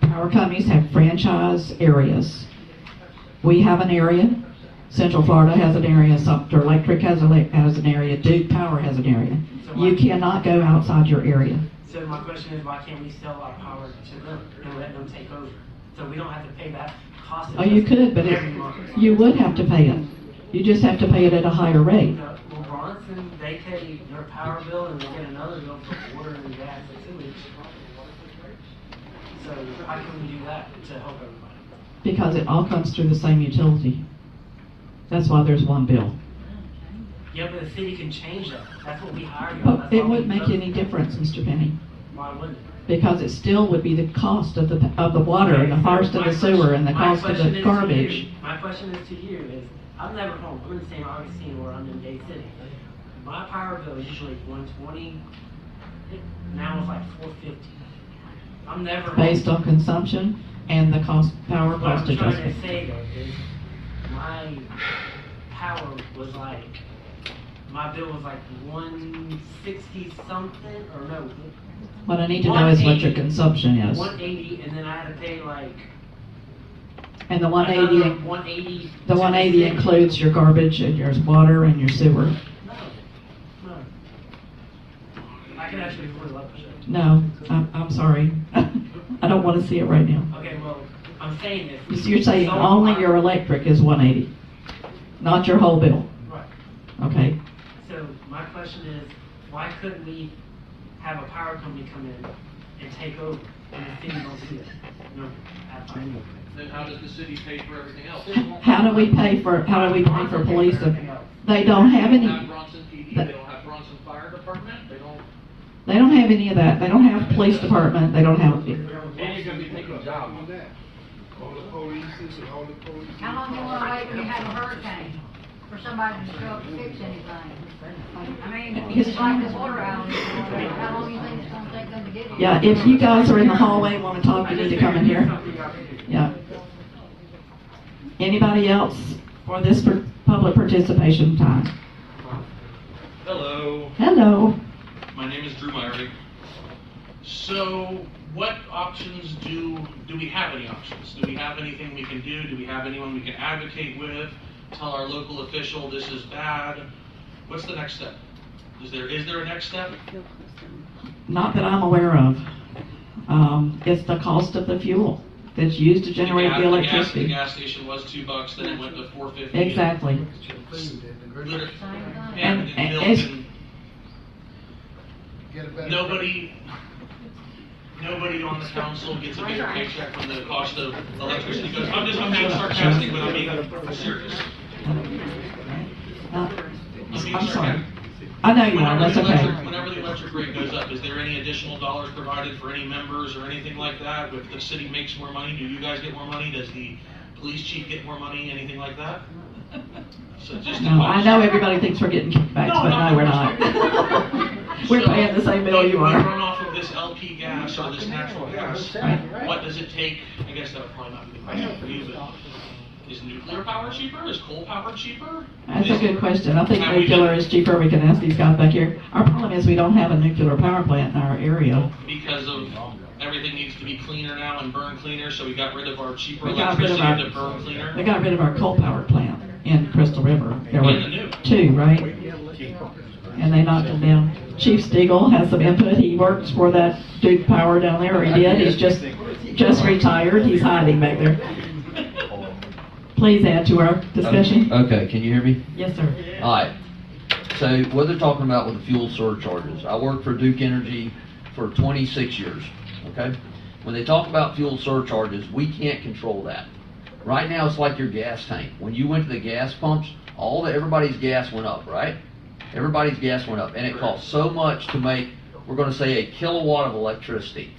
Power companies have franchise areas. We have an area. Central Florida has an area. Sumter Electric has an area. Duke Power has an area. So why- You cannot go outside your area. So my question is, why can't we sell our power to them and let them take over? So we don't have to pay that cost. Oh, you could, but every month. you would have to pay it. You just have to pay it at a higher rate. No, well, Bronson, they pay their power bill and they get another bill for water and gas and sewage. So how can we do that to help everybody? Because it all comes through the same utility. That's why there's one bill. Yeah, but the city can change that. That's what we hired you. But it wouldn't make any difference, Mr. Penny, Why wouldn't it? because it still would be the cost of the water and the cost of the sewer and the My cost of question the is garbage. to you- My question is to you is, I'm never home. I'm in St. Augustine or I'm in Bay City. My power bill is usually $120. Now it's like $450. I'm never home. Based on consumption and the power What I'm cost trying adjustment. to say though is, my power was like, my bill was like 160 something, or no. What I need to know is what your 180. consumption is. 180, and then I had to pay like And the another 180, 180. the to 180 city. includes your garbage and your water and your sewer. No, no. I can actually pull it up. No, I'm sorry. I don't want to see it right now. Okay, well, I'm saying this. You're saying only your electric is 180, not your whole bill. Right. Okay. So my question is, why couldn't we have a power company come in and take over, and the city don't do that? No, that's fine. Then how does the city pay for everything else? How do we pay for police? They don't have any. They don't have Bronson PD, they don't have Bronson Fire Department, They don't have any of that. They don't have police department. They don't have. and you're gonna be taking jobs. All the police and all the police. How long do you wanna wait when you have a hurricane for somebody to show up to fix anything? I mean, it's like this water outage, how long do you think it's gonna take them to get here? Yeah, if you guys are in the hallway and want to talk, you need to come in here. Yeah. Anybody else for this public participation time? Hello, Hello. my name is Drew Myrie. So, what options do we have any options? Do we have anything we can do? Do we have anyone we can advocate with? Tell our local official this is bad? What's the next step? Is there a next step? Not that I'm aware of. It's the cost of the fuel that's used to generate the The electricity. gas station was $2, then it went to $4.50. Exactly. Literally, And- and and- built and- and nobody on the council gets a bigger paycheck from the cost of electricity. Because I'm being sarcastic, but I'm being serious. I'm sorry. I know you are, that's okay. Whenever the electric rate goes up, is there any additional dollars provided for any members or anything like that? If the city makes more money, do you guys get more money? Does the police chief get more money, anything like that? So just No, I know everybody thinks we're getting kickbacks, but no, we're not. We're paying the same bill you We are. run off of this LP gas or this natural gas. What does it take? I guess that would probably not be the question for you, but is nuclear power cheaper? Is coal power cheaper? That's a good question. I think nuclear is cheaper. We can ask these guys back here. Our problem is we don't have a nuclear power plant in our area. Because of everything needs to be cleaner now and burn cleaner, so we got rid of our cheaper We got rid of electricity our, to burn cleaner. they got rid of our coal power plant in Crystal River. There were And the new. 2, right? And they knocked them down. Chief Stiegel has some input. He works for that Duke Power down there, or he did. He's just retired. He's hiding back there. Please add to our discussion. Okay, can you hear me? Yes, sir. All right. So what they're talking about with the fuel surcharges, I worked for Duke Energy for 26 years, okay? When they talk about fuel surcharges, we can't control that. Right now, it's like your gas tank. When you went to the gas pumps, everybody's gas went up, right? Everybody's gas went up, and it costs so much to make, we're going to say, a kilowatt of electricity.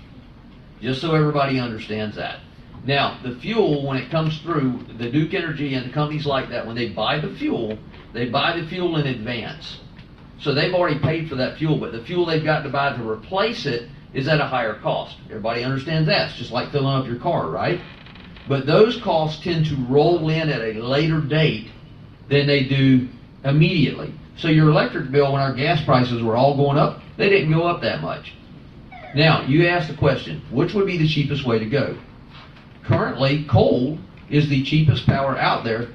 Just so everybody understands that. Now, the fuel, when it comes through, the Duke Energy and the companies like that, when they buy the fuel in advance. So they've already paid for that fuel, but the fuel they've got to buy to replace it is at a higher cost. Everybody understands that. It's just like filling up your car, right? But those costs tend to roll in at a later date than they do immediately. So your electric bill, when our gas prices were all going up, they didn't go up that much. Now, you asked the question, which would be the cheapest way to go? Currently, coal is the cheapest power out there,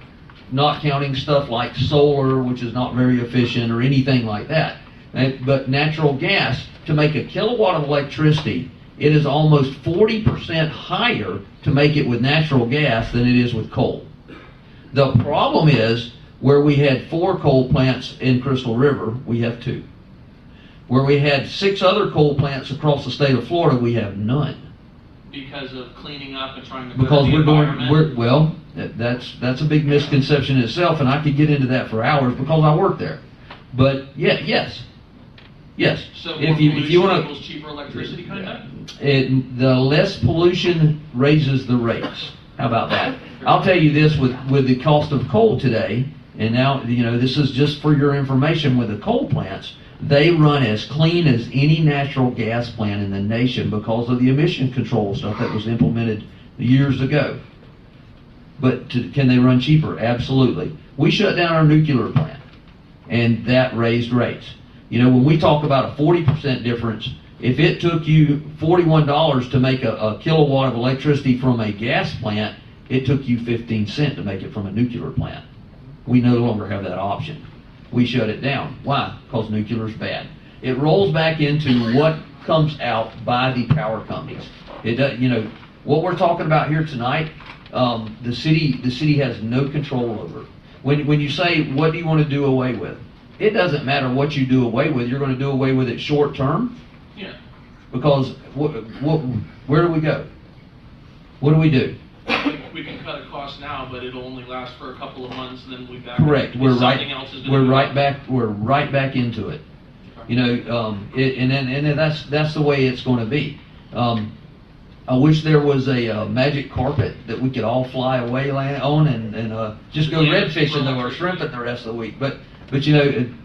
not counting stuff like solar, which is not very efficient, or anything like that. But natural gas, to make a kilowatt of electricity, it is almost 40% higher to make it with natural gas than it is with coal. The problem is, where we had 4 coal plants in Crystal River, we have 2. Where we had 6 other coal plants across the state of Florida, we have none. Because of cleaning up and trying to Because go to the environment? well, that's a big misconception in itself, and I could get into that for hours because I work there. But yes. So if you want equals cheaper electricity, kind of? the less pollution raises the rates. How about that? I'll tell you this, with the cost of coal today, and now, this is just for your information, with the coal plants, they run as clean as any natural gas plant in the nation because of the emission control stuff that was implemented years ago. But can they run cheaper? Absolutely. We shut down our nuclear plant, and that raised rates. When we talk about a 40% difference, if it took you $41 to make a kilowatt of electricity from a gas plant, it took you 15 cents to make it from a nuclear plant. We no longer have that option. We shut it down. Why? Because nuclear is bad. It rolls back into what comes out by the power companies. It does, what we're talking about here tonight, the city has no control over. When you say, what do you want to do away with? It doesn't matter what you do away with. You're going to do away with it short term. Yeah. Because where do we go? What do we do? We can cut a cost now, but it'll only last for a couple of months, and then we'll be back. Correct. We're right back. back into it. And that's the way it's going to be. I wish there was a magic carpet that we could all fly away on and just go red fishing or shrimping the rest of the week. But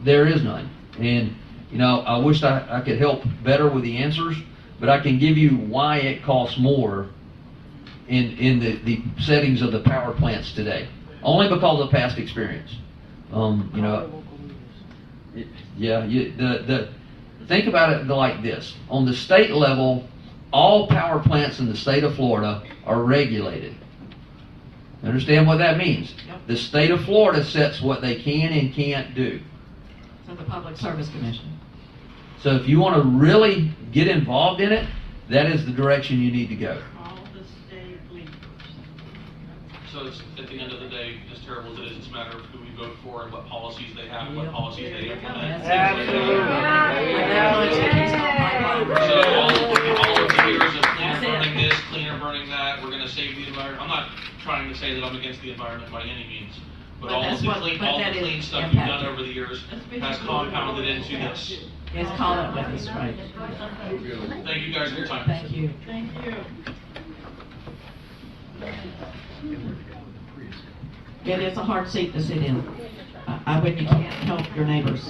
there is none. And I wish I could help better with the answers, but I can give you why it costs more in the settings of the power plants today, only because of past experience. Think about it like this. On the state level, all power plants in the state of Florida are regulated. Understand what that means? Yep. The state of Florida sets what they can and can't do. So the Public Service Commission. So if you want to really get involved in it, that is the direction you need to go. So it's, at the end of the day, as terrible as it is, it's a matter of who we vote for and what policies they have and what policies they implement. So all of the years of cleaner burning this, cleaner burning that, we're going to save the environment. I'm not trying to say that I'm against the environment by any means, but all the clean stuff we've done over the years has compounded into this. It's called up with us, right? Thank you guys for your time. Thank you. Thank you. It is a hard seat to sit in. When you can't help your neighbors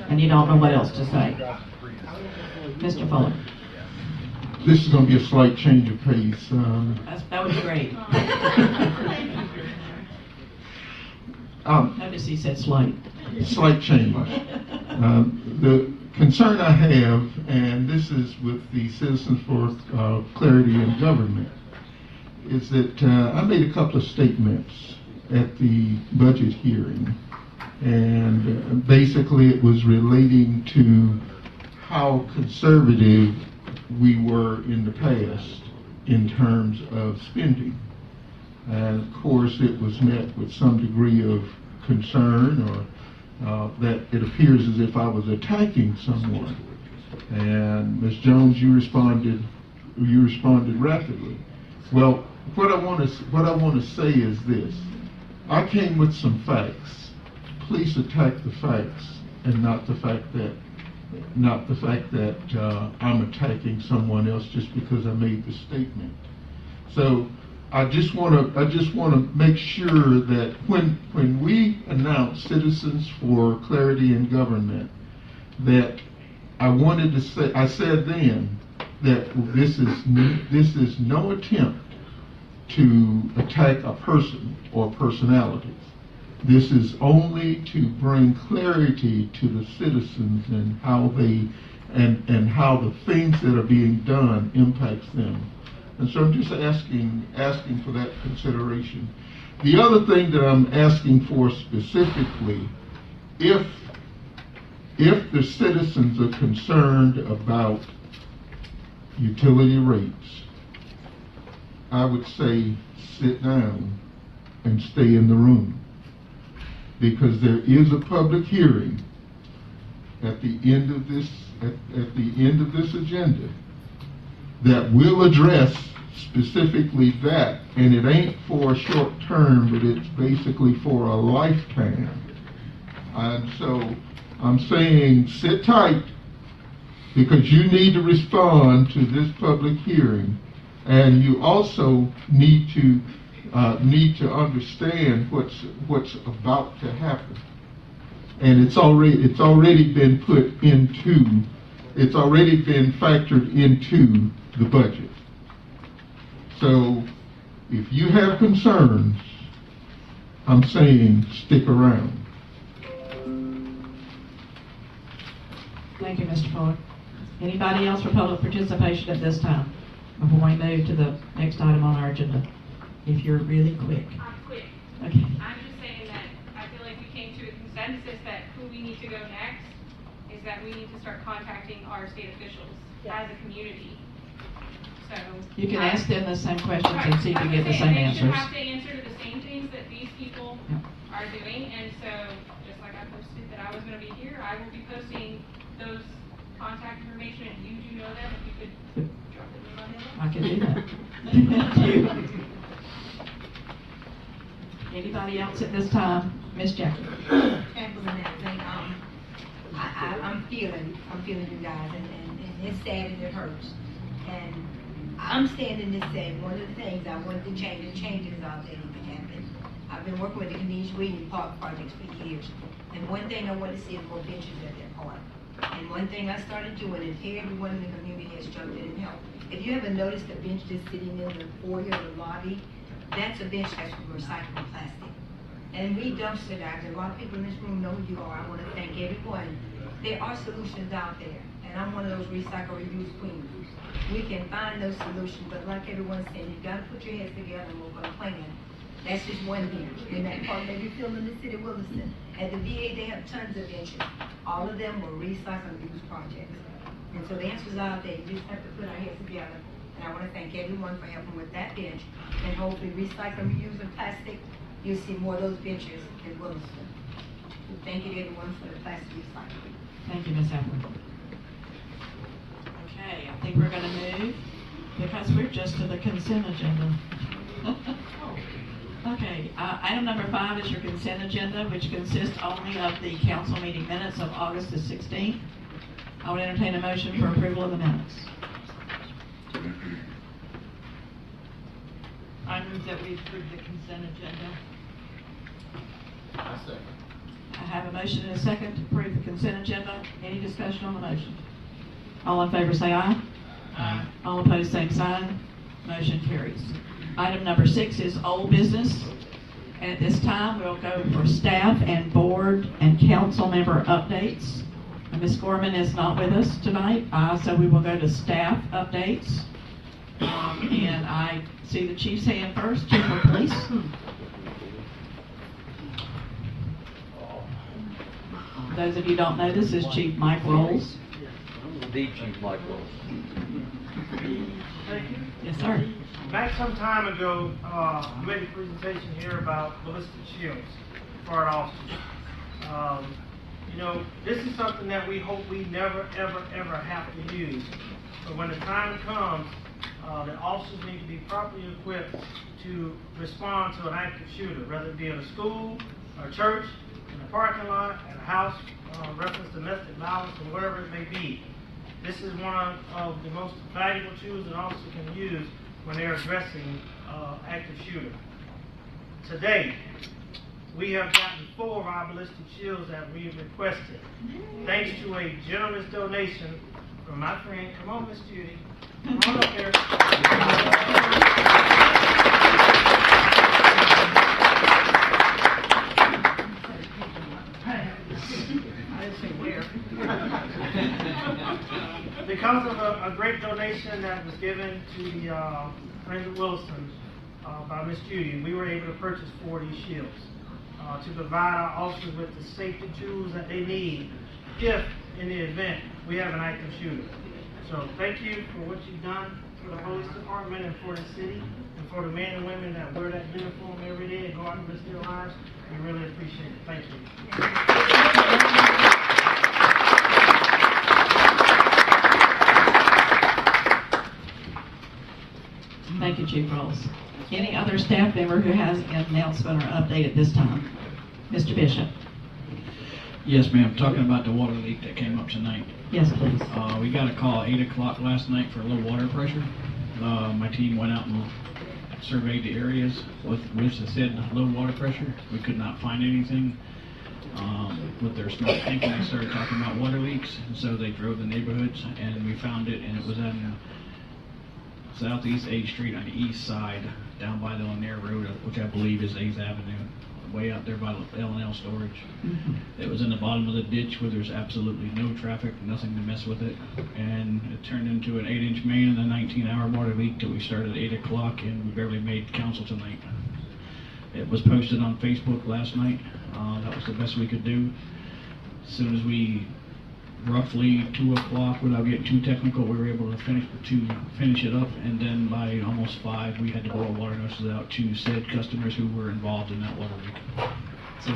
and you don't know what else to say. Mr. Fuller. This is going to be a slight change of pace. That would be great. Notice he said slight. Slight change. The concern I have, and this is with the Citizens for Clarity in Government, is that I made a couple of statements at the budget hearing, and basically it was relating to how conservative we were in the past in terms of spending. And of course it was met with some degree of concern, or that it appears as if I was attacking someone. And Ms. Jones, you responded rapidly. Well, what I want to say is this. I came with some facts. Please attack the facts and not the fact that I'm attacking someone else just because I made the statement. So I just want to make sure that when we announce Citizens for Clarity in Government, that I said then that this is no attempt to attack a person or personalities. This is only to bring clarity to the citizens and how how the things that are being done impacts them. And so I'm just asking for that consideration. The other thing that I'm asking for specifically, if the citizens are concerned about utility rates, I would say sit down and stay in the room, because there is a public hearing at the end of this agenda that will address specifically that, and it ain't for a short term, but it's basically for a lifetime. And so I'm saying sit tight, because you need to respond to this public hearing, and you also need to understand what's about to happen. And it's already been factored into the budget. So if you have concerns, I'm saying stick around. Thank you, Mr. Fuller. Anybody else for public participation at this time, before we move to the next item on our agenda? If you're really quick. I'm quick. Okay. I'm just saying that I feel like we came to a consensus that who we need to go next is that we need to start contacting our state officials as a community. So You can ask them the same questions and see if you Right. get the They same should answers. have to answer to the same things that these people are doing, and so just like I posted that I was going to be here, I will be posting those contact information, and you do know them. If you could drop it in my mail. I can do that. Thank you. Anybody else at this time? Miss Jackie. Echoing that thing, I'm feeling you guys, and it's sad and it hurts. And I'm standing to say, one of the things I wanted to change, and changes out there need to happen. I've been working with the Kenese Reading Park projects for years, and one thing I want to see is more benches at that park. And one thing I started doing, and everyone in the community has jumped in and helped. If you ever noticed the bench that's sitting in the foyer, the lobby, that's a bench that's from recycled plastic. And we dumpster divers. A lot of people in this room know who you are. I want to thank everyone. There are solutions out there, and I'm one of those recycle reuse queens. We can find those solutions, but like everyone's saying, you've got to put your heads together and work on a plan. That's just one bench. In that park, maybe field in the city of Williston. At the VA, they have tons of benches. All of them were recycle and reuse projects. And so the answer's out there. You just have to put our heads together. And I want to thank everyone for helping with that bench. And hopefully recycle and reuse of plastic, you'll see more of those benches in Williston. Thank you to everyone for the plastic recycling. Thank you, Ms. Apple. Okay, I think we're going to move, because we're just to the consent agenda. Okay, item number 5 is your consent agenda, which consists only of the council meeting minutes of August the 16th. I would entertain a motion for approval of the minutes. I move that we approve the consent agenda. I have a motion and a second to approve the consent agenda. Any discussion on the motion? All in favor say aye. Aye. All opposed, same sign. Motion carries. Item number 6 is old business. And at this time, we'll go for staff and board and council member updates. Ms. Gorman is not with us tonight, so we will go to staff updates. And I see the chief's hand first. Chief of Police. Those of you who don't know, this is Chief Mike Rolls. The Chief Mike Rolls. Yes, sir. Back some time ago, I made a presentation here about ballistic shields for our officers. You know, this is something that we hope we never, ever, ever have to use. But when the time comes, that officers need to be properly equipped to respond to an active shooter, whether it be in a school, a church, in a parking lot, in a house, reference domestic violence, or wherever it may be. This is one of the most valuable tools an officer can use when they're addressing active shooter. Today, we have gotten 4 of our ballistic shields that we requested, thanks to a generous donation from my friend. Come on, Miss Judy. Come on up here. Because of a great donation that was given to the Friends of Wilson by Miss Judy, we were able to purchase 40 shields to provide our officers with the safety tools that they need if, in the event, we have an active shooter. So thank you for what you've done for the police department and for the city, and for the men and women that wear that uniform every day and go out and risk their lives. We really appreciate it. Thank you. Thank you, Chief Rolls. Any other staff member who has an announcement or update at this time? Mr. Bishop. Yes, ma'am. Talking about the water leak that came up tonight. Yes, please. We got a call at 8 o'clock last night for low water pressure. My team went out and surveyed the areas with the said low water pressure. We could not find anything. With their smart thinking, they started talking about water leaks, and so they drove the neighborhoods, and we found it, and it was in Southeast 8th Street on the east side, down by the Lanier Road, which I believe is 8th Avenue, way out there by the L&L storage. It was in the bottom of the ditch where there's absolutely no traffic, nothing to mess with it, and it turned into an 8-inch main and a 19-hour water leak till we started at 8 o'clock, and we barely made council tonight. It was posted on Facebook last night. That was the best we could do. As soon as we, roughly 2 o'clock, without getting too technical, we were able to finish it up, and then by almost 5, we had to blow water notices out to said customers who were involved in that water leak. So,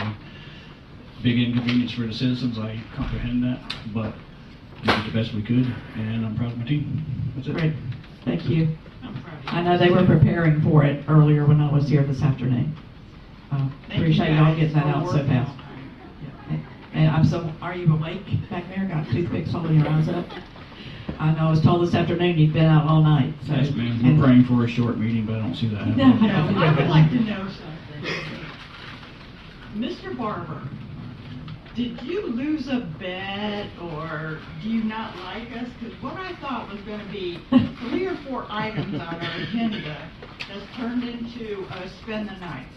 big inconvenience for the citizens, I comprehend that, but we did the best we could, and I'm proud of my team. That's it. Great. Thank you. I know they were preparing for it earlier when I was here this afternoon. Appreciate y'all getting that out so fast. And are you awake back there? Got toothpicks holding your eyes up? I know I was told this afternoon you've been out all night. So, yes, ma'am. We're praying for a short meeting, but I don't see that happening. No, I would like to know something. Mr. Barber, did you lose a bet, or do you not like us? Because what I thought was going to be 3 or 4 items on our agenda has turned into a spend the night.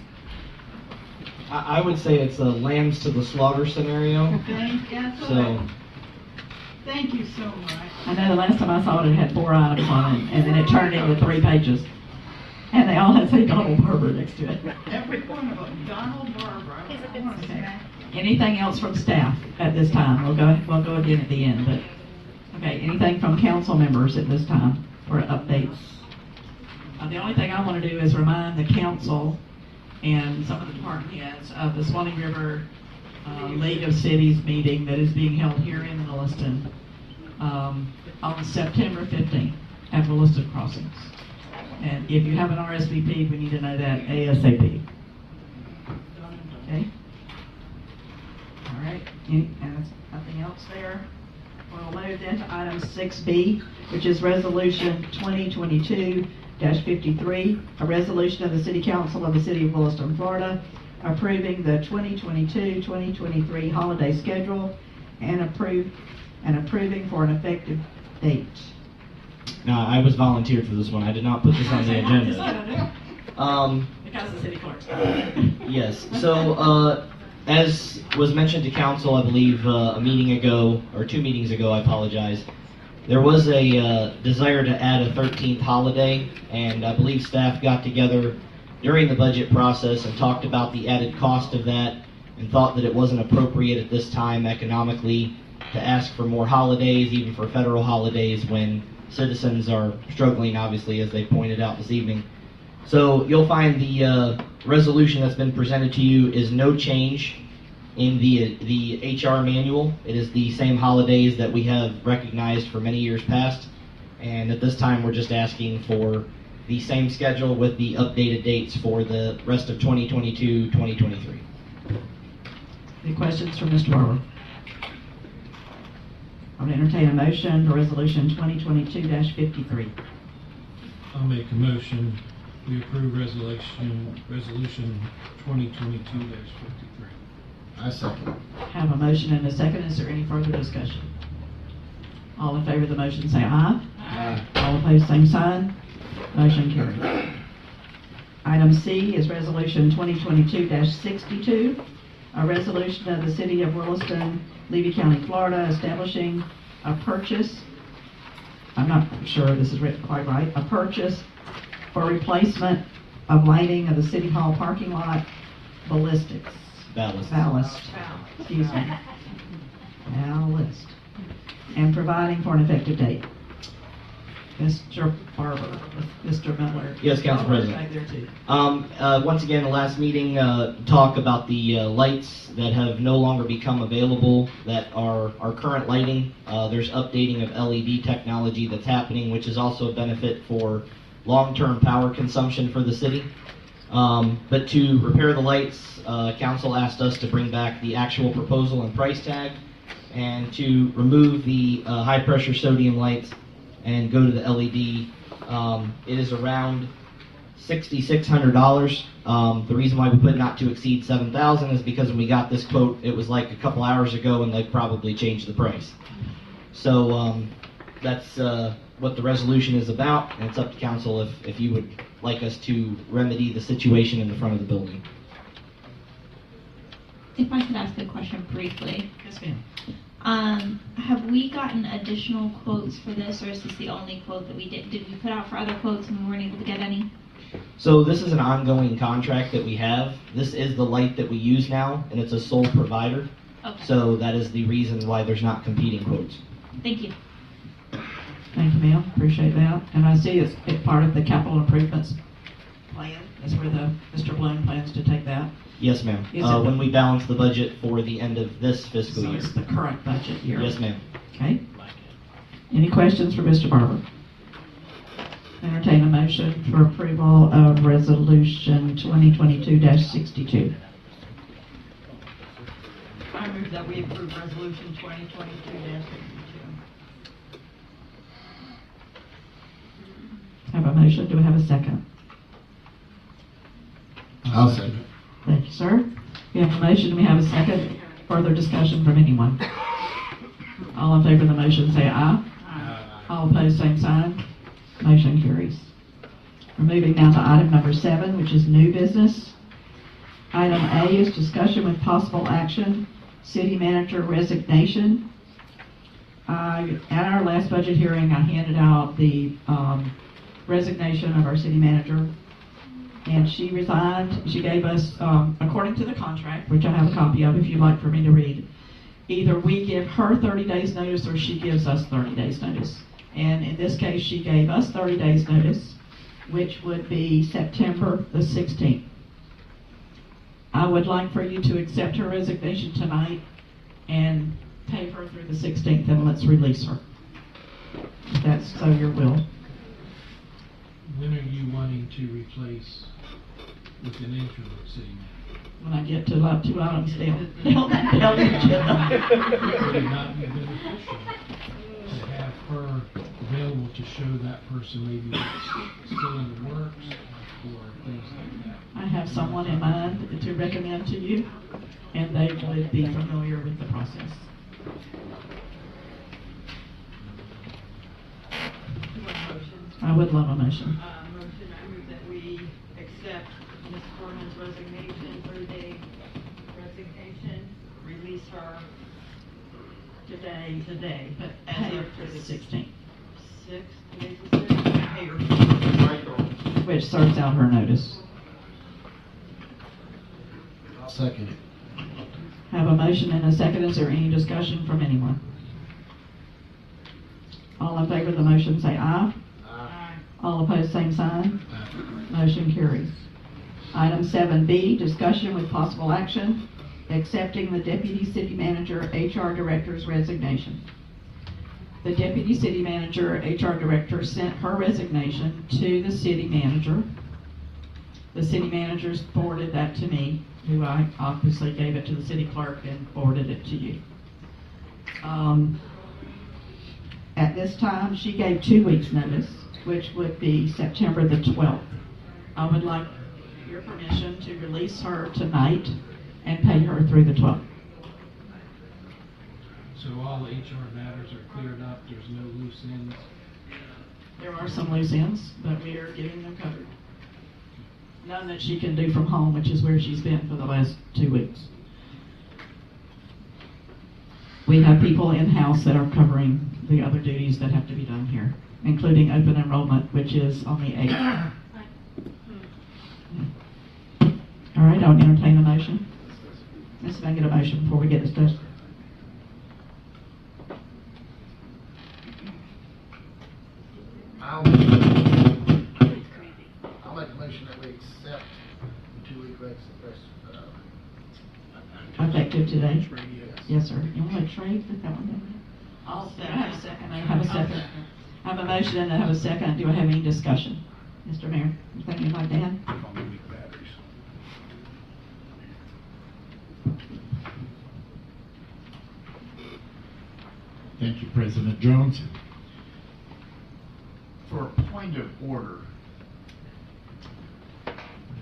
I would say it's a lambs to the slaughter scenario. Thank you so much. I know the last time I saw it, it had 4 items on it, and then it turned into 3 pages. And they all had say Donald Barber next to it. Every one of them. Donald Barber. I want to say. Anything else from staff at this time? We'll go again at the end. But okay, anything from council members at this time for updates? The only thing I want to do is remind the council and some of the department heads of the Swanee River League of Cities meeting that is being held here in Williston on September 15th at Williston Crossings. And if you have an RSVP, we need to know that ASAP. Okay? All right. And nothing else there. We'll move then to item 6B, which is Resolution 2022-53, a resolution of the City Council of the City of Williston, Florida, approving the 2022-2023 holiday schedule and approving for an effective date. Now, I was volunteered for this one. I did not put this on the agenda. Because the city clerk's Yes. So, as was mentioned to council, I believe a meeting ago, or 2 meetings ago, I apologize, there was a desire to add a 13th holiday, and I believe staff got together during the budget process and talked about the added cost of that, and thought that it wasn't appropriate at this time economically to ask for more holidays, even for federal holidays, when citizens are struggling, obviously, as they pointed out this evening. So you'll find the resolution that's been presented to you is no change in the HR manual. It is the same holidays that we have recognized for many years past, And at this time, we're just asking for the same schedule with the updated dates for the rest of 2022, 2023. Any questions for Mr. Barber? I would entertain a motion for resolution 2022-53. I'll make a motion, we approve resolution 2022-53. I second. Have a motion and a second. Is there any further discussion? All in favor of the motion say aye. Aye. All opposed, same sign. Motion carried. Item C is resolution 2022-62, a resolution of the City of Williston, Levy County, Florida, establishing a purchase, I'm not sure this is written quite right, a purchase for replacement of lighting of the City Hall parking lot ballistics. Ballast. Excuse me. Ballast. And providing for an effective date. Mr. Barber, Mr. Miller. Yes, Council President. Right there too. Once again, the last meeting talk about the lights that have no longer become available that are our current lighting. There's updating of LED technology that's happening, which is also a benefit for long-term power consumption for the city. But to repair the lights, council asked us to bring back the actual proposal and price tag, and to remove the high-pressure sodium lights and go to the LED. It is around $6,600. The reason why we put not to exceed $7,000 is because when we got this quote, it was like a couple hours ago, and they probably changed the price. So that's what the resolution is about, and it's up to council if you would like us to remedy the situation in the front of the building. If I could ask a question briefly. Yes, ma'am. Have we gotten additional quotes for this, or is this the only quote that we did? Did we put out for other quotes and we weren't able to get any? So this is an ongoing contract that we have. This is the light that we use now, and it's a sole provider. Okay. So that is the reason why there's not competing quotes. Thank you. Thank you, ma'am. Appreciate that. And I see it's part of the capital improvements plan. That's where Mr. Bloom plans to take that. Yes, ma'am. Is it When we balance the budget for the end of this fiscal So year. it's the current budget year. Yes, ma'am. Okay. Any questions for Mr. Barber? Entertain a motion for approval of resolution 2022-62. I move that we approve resolution 2022-62. Have a motion. Do we have a second? I'll second. Thank you, sir. We have a motion. Do we have a second? Further discussion from anyone? All in favor of the motion say aye. All opposed, same sign. Motion carries. We're moving now to item number 7, which is new business. Item A is discussion with possible action, city manager resignation. At our last budget hearing, I handed out the resignation of our city manager, and she resigned. She gave us, according to the contract, which I have a copy of if you'd like for me to read, either we give her 30 days notice or she gives us 30 days notice. And in this case, she gave us 30 days notice, which would be September the 16th. I would like for you to accept her resignation tonight and pay her through the 16th, and let's release her. If that's so your will. When are you wanting to replace with an interim city manager? When I get to about 2 items down the agenda. Would it not be beneficial to have her available to show that person maybe what's still in the works or things like that? I have someone in mind to recommend to you, and they would be familiar with the process. I would love a motion. I move that we accept Ms. Foreman's resignation, 30-day resignation, release her today, But as pay her of through the 16th, 6 pay her. which serves out her notice. I'll second it. Have a motion and a second. Is there any discussion from anyone? All in favor of the motion say aye. Aye. All opposed, same sign. Motion carries. Item 7B, discussion with possible action, accepting the Deputy City Manager, HR Director's resignation. The deputy city manager, HR director, sent her resignation to the city manager. The city manager forwarded that to me, who I obviously gave it to the city clerk and forwarded it to you. At this time, she gave 2 weeks' notice, which would be September the 12th. I would like your permission to release her tonight and pay her through the 12th. So all the HR matters are cleared up, there's no loose ends? There are some loose ends, but we are getting them covered. None that she can do from home, which is where she's been for the last 2 weeks. We have people in-house that are covering the other duties that have to be done here, including open enrollment, which is on the 8th. All right, I'll entertain a motion. Let's make it a motion before we get discussed. I'll make a motion that we accept the 2 week resignation. Effective today? Yes, sir. You want to trade with that one? I'll have a second. I have a second. I have a motion and I have a second. Do I have any discussion? Mr. Mayor, anything you'd like to add? Thank you, President Jones. For a point of order,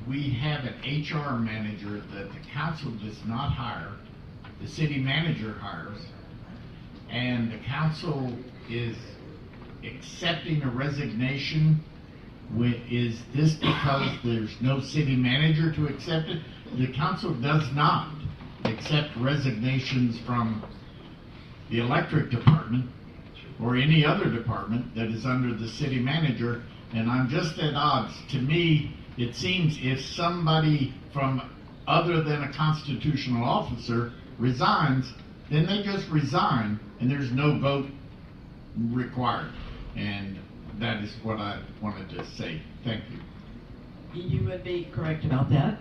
we have an HR manager that the council does not hire, the city manager hires, and the council is accepting a resignation. Is this because there's no city manager to accept it? The council does not accept resignations from the electric department or any other department that is under the city manager, and I'm just at odds. To me, it seems if somebody from other than a constitutional officer resigns, then they just resign and there's no vote required. And that is what I wanted to say. Thank you. You would be correct about that.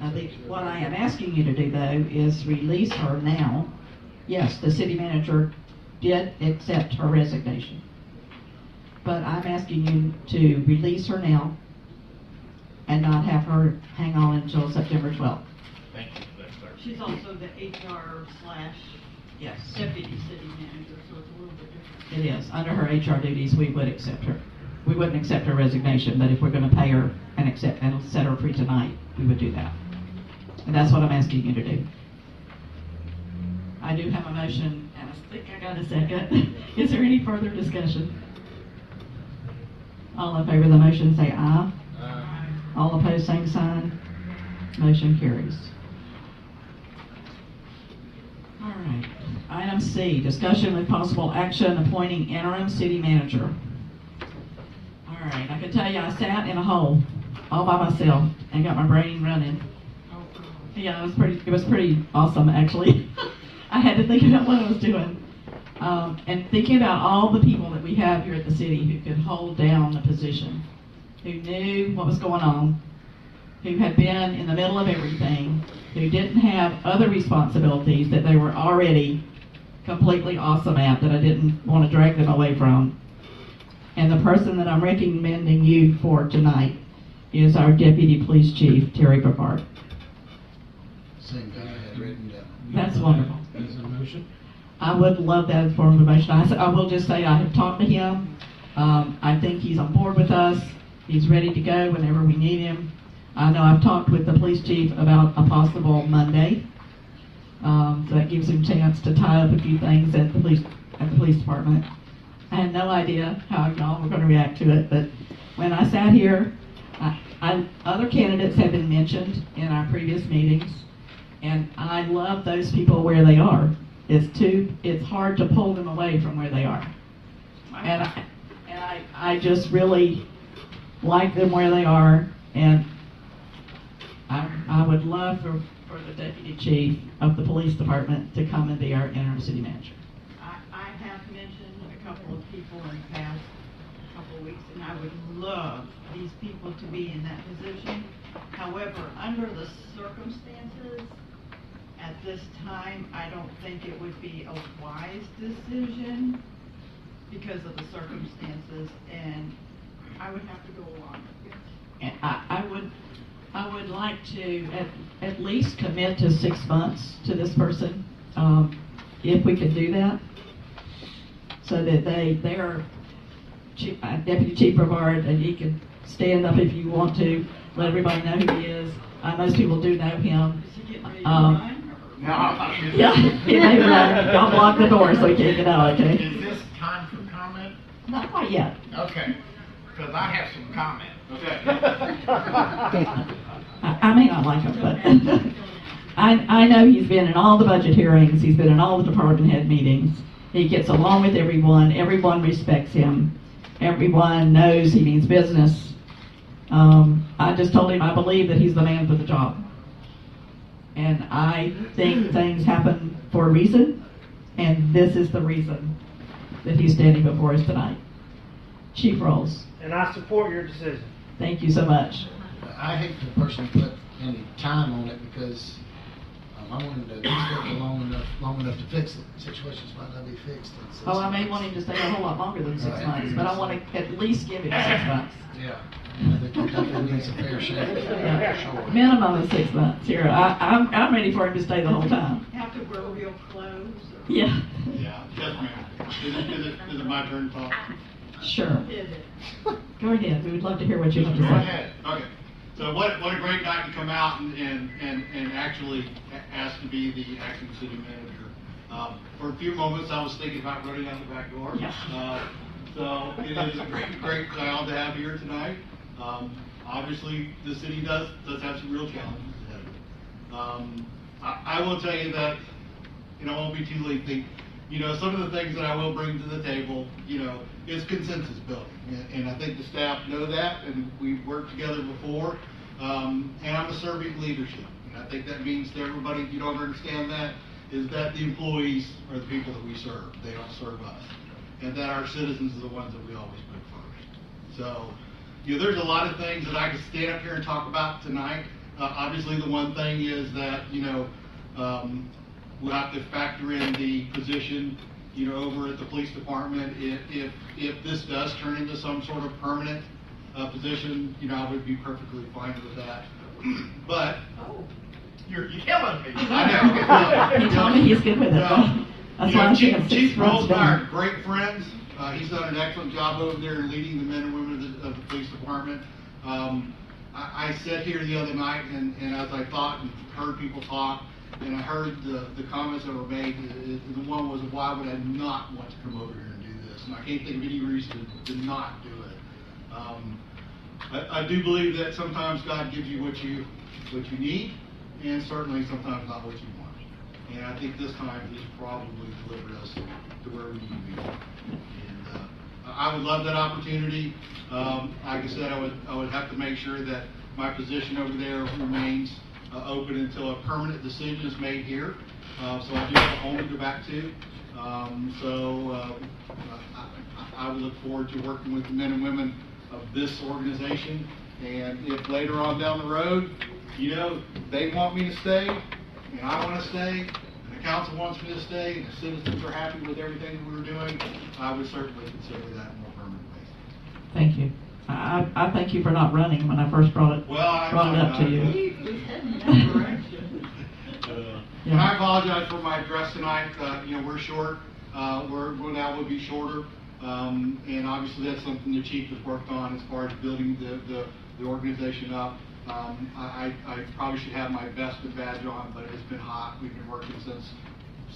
I think what I am asking you to do, though, is release her now. Yes, the city manager did accept her resignation, but I'm asking you to release her now and not have her hang on until September 12th. Thank you for that clarification. She's also the HR Yes. / deputy city manager, so it's a little bit different. It is. Under her HR duties, we would accept her. We wouldn't accept her resignation, but if we're going to pay her and set her free tonight, we would do that. And that's what I'm asking you to do. I do have a motion, and I think I got a second. Is there any further discussion? All in favor of the motion say aye. Aye. All opposed, same sign. Motion carries. All right. Item C, discussion with possible action appointing interim city manager. All right, I can tell you I sat in a hole all by myself and got my brain running. Yeah, it was pretty awesome, actually. I had to think about what I was doing. And thinking about all the people that we have here at the city who could hold down the position, who knew what was going on, who had been in the middle of everything, who didn't have other responsibilities that they were already completely awesome at that I didn't want to drag them away from. And the person that I'm recommending you for tonight is our Deputy Police Chief, Terry Brevard. Same thing I had written down. That's wonderful. As a motion? I would love that as form of motion. I will just say I have talked to him. I think he's on board with us. He's ready to go whenever we need him. I know I've talked with the police chief about a possible Monday. So that gives him a chance to tie up a few things at the police department. I had no idea how y'all were going to react to it, but when I sat here, other candidates have been mentioned in our previous meetings, and I love those people where they are. It's hard to pull them away from where they are. And I just really like them where they are, and I would love for the deputy chief of the police department to come and be our interim city manager. I have mentioned a couple of people in the past couple of weeks, and I would love these people to be in that position. However, under the circumstances, at this time, I don't think it would be a wise decision because of the circumstances, and I would have to go along with it. And I would like to at least commit to 6 months to this person, if we could do that, so that they are Deputy Chief Brevard, and he can stand up if you want to, let everybody know who he is. Most people do know him. Is he getting ready to run? Yeah, he may run. I'll block the door so he can't get out, okay? Is this time for comment? Not quite yet. Okay, because I have some comment. Okay. I may not like him, but I know he's been in all the budget hearings, he's been in all the department head meetings. He gets along with everyone respects him, everyone knows he means business. I just told him I believe that he's the man for the job. And I think things happen for a reason, and this is the reason that he's standing before us tonight. Chief Rolls. And I support your decision. Thank you so much. I hate to personally put any time on it because I wanted to stay long enough to fix it. Situations might not be fixed in 6 Oh, I may months. want him to stay a whole lot longer than 6 Right. months, but I want to at least give him 6 months. Yeah, I think he definitely needs a fair shake, for sure. Minimum of 6 months here. I'm ready for him to stay the whole time. Have to wear real clothes? Or Yeah. Yeah, yes, ma'am. Is it my turn to talk? Sure. Is it? Go ahead. We would love to hear what you have to Go say. ahead. Okay. So what a great night to come out and actually ask to be the acting city manager. For a few moments, I was thinking about running out the back door. Yeah. So it is a great crowd to have here tonight. Obviously, the city does have some real challenges ahead of it. I will tell you that, I won't be too lengthy. Some of the things that I will bring to the table, is consensus building. And I think the staff know that, and we've worked together before. And I'm a servant leadership. And I think that means to everybody, if you don't understand that, is that the employees are the people that we serve. They don't serve us. And that our citizens are the ones that we always put first. So, there's a lot of things that I could stand up here and talk about tonight. Obviously, the one thing is that, we'll have to factor in the position, over at the police department. If this does turn into some sort of permanent position, I would be perfectly fine with that. But you're killing me. I know. He told me he's good with it. That's why I'm Chief thinking 6 Rolls months and I are down. great friends. He's done an excellent job over there in leading the men and women of the police department. I sat here the other night, and as I thought and heard people talk, and I heard the comments that were made, the one was, why would I not want to come over here and do this? And I can't think of any reason to not do it. I do believe that sometimes God gives you what you need, and certainly sometimes not what you want. And I think this time He's probably delivered us to where we need to be. And I would love that opportunity. Like I said, I would have to make sure that my position over there remains open until a permanent decision is made here. So I do have a home to go back to. I would look forward to working with the men and women of this organization. And if later on down the road, they want me to stay, and I want to stay, and the council wants me to stay, and the citizens are happy with everything that we're doing, I would certainly consider that a more permanent basis. Thank you. I thank you for not running when I first brought it up to you. And I apologize for my address tonight. We're short. We'll be shorter. And obviously that's something the chief has worked on as far as building the organization up. I probably should have my vest and badge on, but it's been hot. We've been working since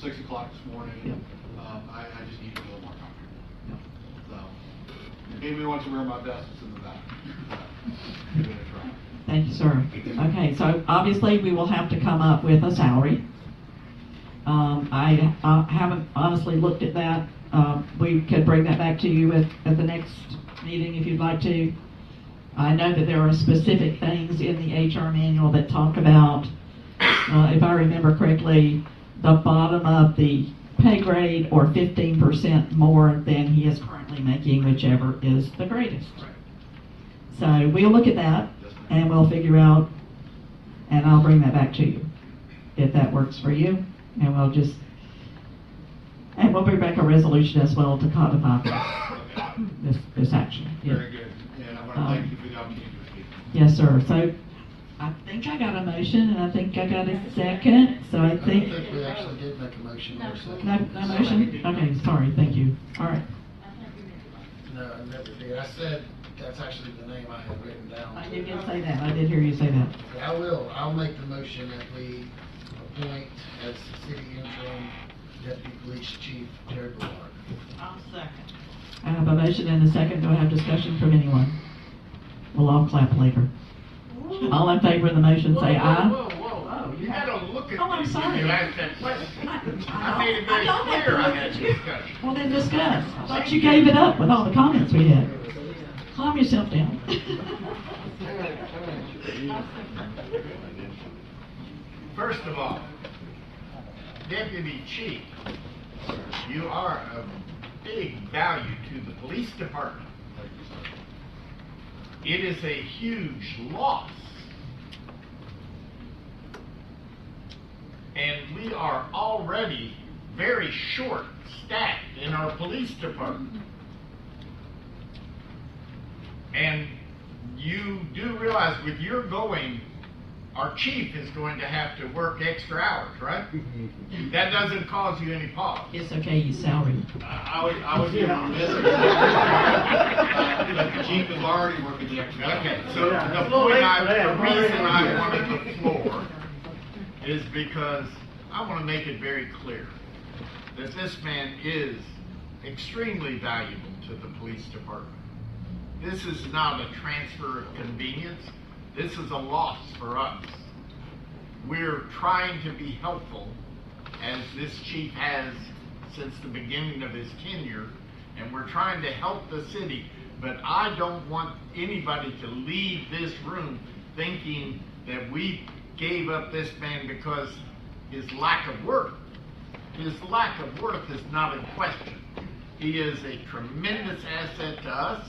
6 o'clock this morning. I just need to feel more comfortable. So, if anybody wants to wear my vest, it's in the back. Give it a try. Thank you, sir. Okay, so obviously we will have to come up with a salary. I haven't honestly looked at that. We could bring that back to you at the next meeting if you'd like to. I know that there are specific things in the HR manual that talk about, if I remember correctly, the bottom of the pay grade or 15% more than he is currently making, whichever is the greatest. So we'll look at that and we'll figure out, and I'll bring that back to you if that works for you. And we'll just And we'll bring back a resolution as well to codify this action. Yeah. Very good. And I want to thank you for the opportunity to speak. Yes, sir. So I think I got a motion and I think I got a second. So I think. I think we actually did make a motion or second. No motion? Okay, sorry. Thank you. All right. No, I never did. I said, that's actually the name I had written down. You did say that. I did hear you say that. I will. I'll make the motion that we appoint as city interim deputy police chief Terry Ballard. I'll second. I have a motion and a second. Do I have discussion from anyone? We'll all clap later. All in favor of the motion say aye. Whoa. You had to look at Oh, I'm me sorry. when you asked that question. I made it very clear I had discussion. Well, then discuss. I thought you gave it up with all the comments we had. Calm yourself down. First of all, Deputy Chief, you are of big value to the police department. It is a huge loss. And we are already very short-staffed in our police department. And you do realize with your going, our chief is going to have to work extra hours, right? That doesn't cause you any pause. It's okay, you salary. I was here on this. But the chief is already working the extra. Okay, so the reason I wanted the floor is because I want to make it very clear that this man is extremely valuable to the police department. This is not a transfer of convenience. This is a loss for us. We're trying to be helpful, as this chief has since the beginning of his tenure, and we're trying to help the city, but I don't want anybody to leave this room thinking that we gave up this man because his lack of worth. His lack of worth is not in question. He is a tremendous asset to us,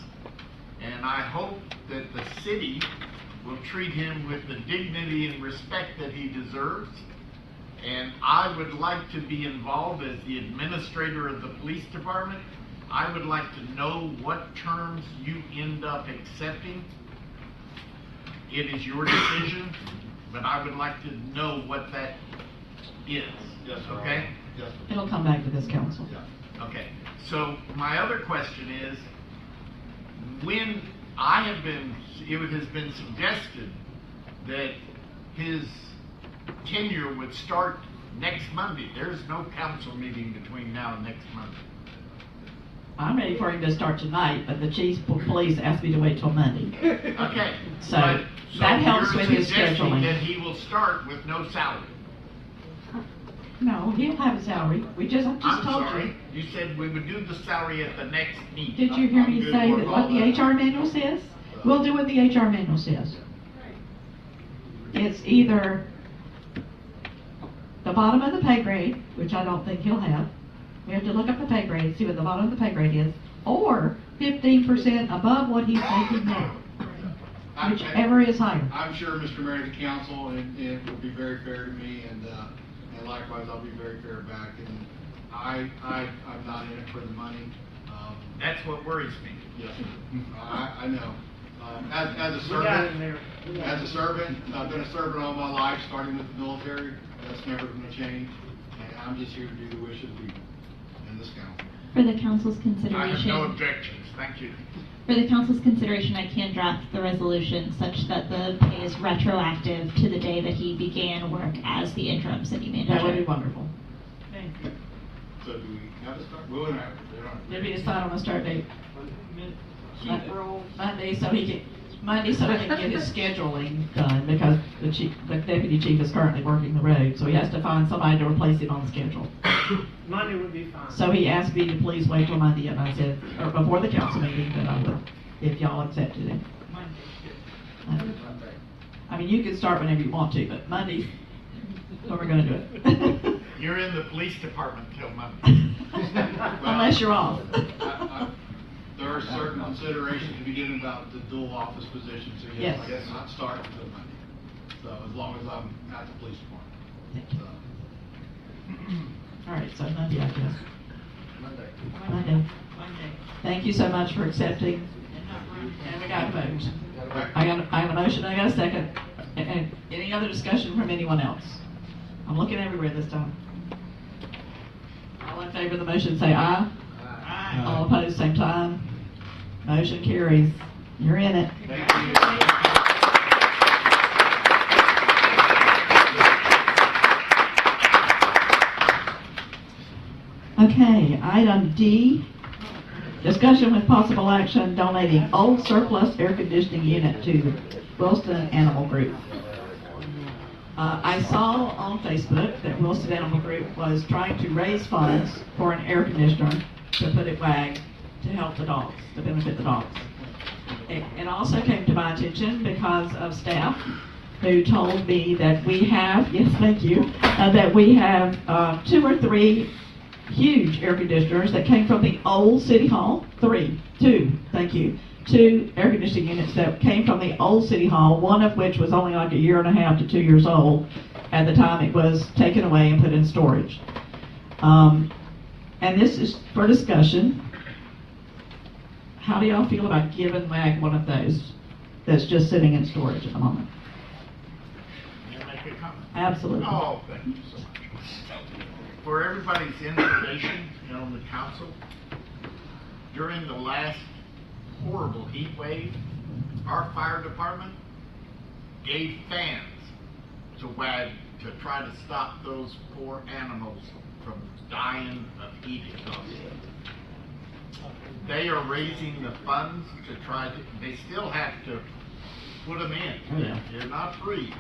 and I hope that the city will treat him with the dignity and respect that he deserves. And I would like to be involved as the administrator of the police department. I would like to know what terms you end up accepting. It is your decision, but I would like to know what that is. Yes, sir. Okay? Yes, sir. It'll come back to this council. Yeah. Okay. So my other question is, when it has been suggested that his tenure would start next Monday. There's no council meeting between now and next Monday. I'm ready for him to start tonight, but the chief of police asked me to wait till Monday. Okay. So that helps with his You're suggesting scheduling. that he will start with no salary. No, he'll have a salary. I just I'm told sorry. You said we would do the salary at the next meeting. Did you hear I'm me good say with that all what the that. HR manual says? We'll do what the HR manual says. It's either the bottom of the pay grade, which I don't think he'll have. We have to look up the pay grade, see what the bottom of the pay grade is, or 15% above what he's making now, whichever is higher. I'm sure Mr. Mayor and the council, and it will be very fair to me, and likewise, I'll be very fair back. And I'm not in it for the money. That's what worries me. Yes, I know. As a servant, I've been a servant all my life, starting with the military. That's never going to change. And I'm just here to do the wish of the people in this council. For the council's I have consideration. no objections. Thank you. For the council's consideration, I can draft the resolution such that the pay is retroactive to the day that he began work as the interim city manager. That would be wonderful. Thank you. So do we have to start? We'll have to. Did we decide on a start date? Chief roll. Monday, so he can get his scheduling done, because the deputy chief is currently working the road, so he has to find somebody to replace him on the schedule. Monday would be fine. So he asked me to please wait till Monday, and I said, or before the council meeting, that I would, if y'all accepted it. I mean, you can start whenever you want to, but Monday's when we're gonna do it. You're in the police department till Monday. Unless you're off. There are certain considerations to be given about the dual office position, so yes, I Yes. guess not start until Monday. So as long as I'm at the police department. Thank you. All right, so Monday, I guess. Monday. Monday. Thank you so much for accepting. And we got a vote. I have a motion, I got a second. And any other discussion from anyone else? I'm looking everywhere this time. All in favor of the motion say aye. Aye. All opposed, same sign. Motion carries. You're in it. Okay, item D, discussion with possible action donating old surplus air conditioning unit to the Wilson Animal Group. I saw on Facebook that Wilson Animal Group was trying to raise funds for an air conditioner to put at WAG to help the dogs, to benefit the dogs. It also came to my attention because of staff who told me that we have, yes, thank you, that we have 2 or 3 huge air conditioners that came from the old City Hall. 2, thank you. 2 air conditioning units that came from the old City Hall, one of which was only like 1.5 to 2 years old at the time it was taken away and put in storage. And this is for discussion. How do y'all feel about giving WAG one of those that's just sitting in storage at the moment? May I make a comment? Absolutely. Oh, thank you so much. For everybody's information on the council, during the last horrible heat wave, our fire department gave fans to WAG to try to stop those poor animals from dying of heat exhaustion. They are raising the funds to try to, they still have to put them in. Yeah. They're not free,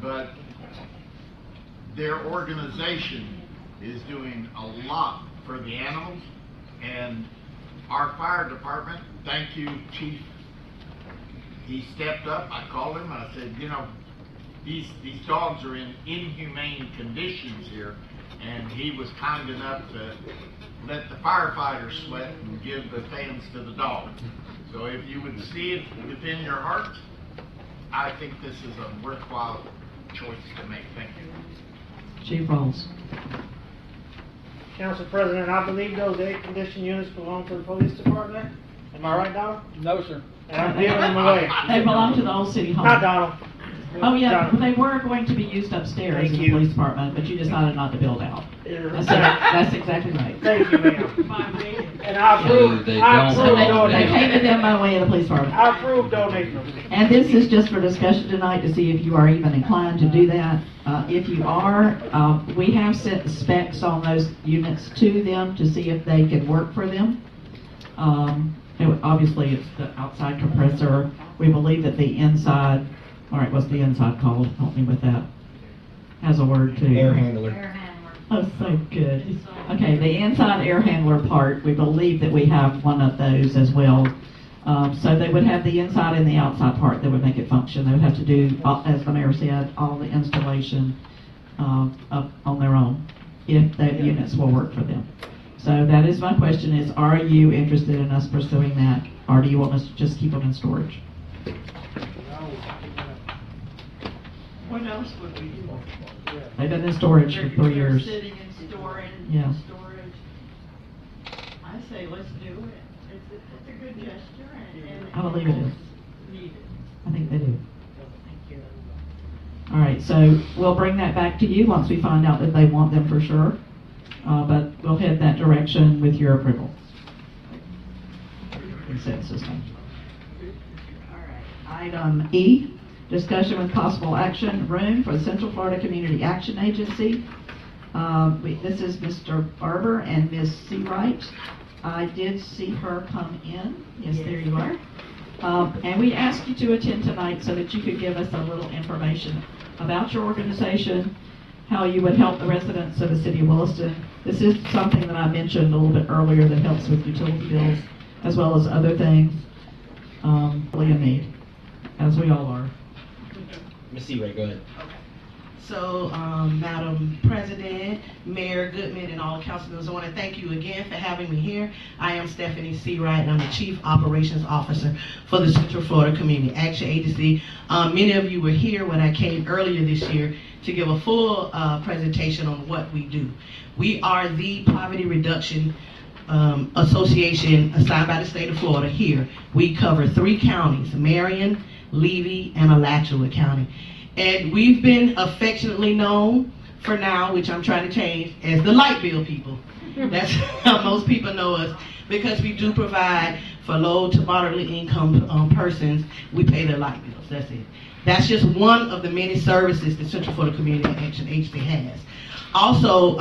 but their organization is doing a lot for the animals, and our fire department, thank you, Chief. He stepped up. I called him and I said, you know, these dogs are in inhumane conditions here, and he was kind enough to let the firefighters sweat and give the fans to the dogs. So if you would see it within your heart, I think this is a worthwhile choice to make. Thank you. Chief Rolls. Council President, I believe those air conditioning units belong to the police department. Am I right, Donald? No, sir. And I'm giving them away. They belong to the old City Hall. Not Donald. Oh, yeah, Donald. they were going to be used upstairs Thank in the you. police department, but you decided not to build out. Yeah. That's exactly right. Thank you, ma'am. And I approve, They I don't So approve they donating. came to them by way of the police department. I approve donating them. And this is just for discussion tonight to see if you are even inclined to do that. If you are, we have sent the specs on those units to them to see if they can work for them. Obviously, it's the outside compressor. We believe that the inside, all right, what's the inside called? Help me with that. Has a word too. Air handler. Air handler. Oh, so good. Okay, the inside air handler part, we believe that we have one of those as well. So they would have the inside and the outside part that would make it function. They would have to do, as the mayor said, all the installation on their own, if the units will work for them. So that is my question is, are you interested in us pursuing that, or do you want us to just keep them in storage? What else would we do? They've been in storage for 3 years. They're sitting and storing, Yeah. storage. I say, let's do it. It's a good gesture and. I believe it is. Needed. I think they do. All right, so we'll bring that back to you once we find out that they want them for sure. But we'll head that direction with your approval. Consensus. All right. Item E, discussion with possible action, room for the Central Florida Community Action Agency. This is Mr. Barber and Ms. Seawright. I did see her come in. Yes, there you are. And we asked you to attend tonight so that you could give us a little information about your organization, how you would help the residents of the city of Williston. This is something that I mentioned a little bit earlier that helps with utility bills as well as other things. Really in need, as we all are. Ms. Seawright, go ahead. So, Madam President, Mayor Goodman, and all council members, I want to thank you again for having me here. I am Stephanie Seawright, and I'm the Chief Operations Officer for the Central Florida Community Action Agency. Many of you were here when I came earlier this year to give a full presentation on what we do. We are the poverty reduction association assigned by the state of Florida here. We cover 3 counties, Marion, Levy, and Alachua County. And we've been affectionately known for now, which I'm trying to change, as the light bill people. That's how most people know us, because we do provide for low to moderately income persons. We pay their light bills. That's it. That's just one of the many services the Central Florida Community Action Agency has. Also,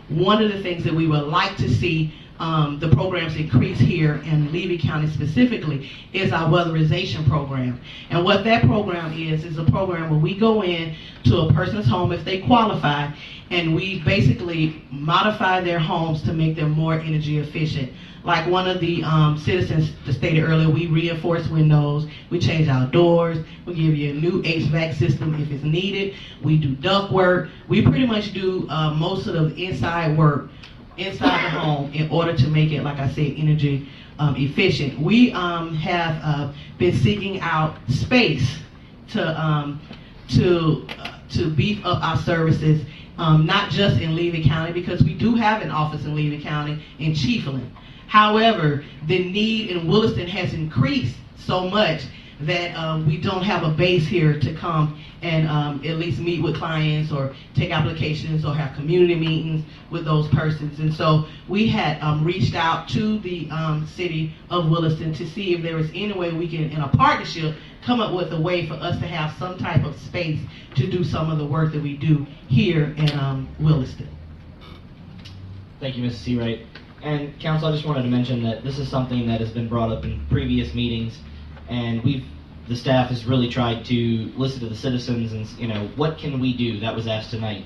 one of the things that we would like to see the programs increase here in Levy County specifically is our Weatherization Program. And what that program is a program where we go in to a person's home if they qualify, and we basically modify their homes to make them more energy efficient. Like one of the citizens stated earlier, we reinforce windows, we change our doors, we give you a new HVAC system if it's needed, we do duct work, we pretty much do most of the inside work inside the home in order to make it, like I said, energy efficient. We have been seeking out space to beef up our services, not just in Levy County, because we do have an office in Levy County in Chiefland. However, the need in Williston has increased so much that we don't have a base here to come and at least meet with clients or take applications or have community meetings with those persons. And so we had reached out to the city of Williston to see if there was any way we can, in a partnership, come up with a way for us to have some type of space to do some of the work that we do here in Williston. Thank you, Mrs. Seawright. And Council, I just wanted to mention that this is something that has been brought up in previous meetings, and the staff has really tried to listen to the citizens and, what can we do, that was asked tonight,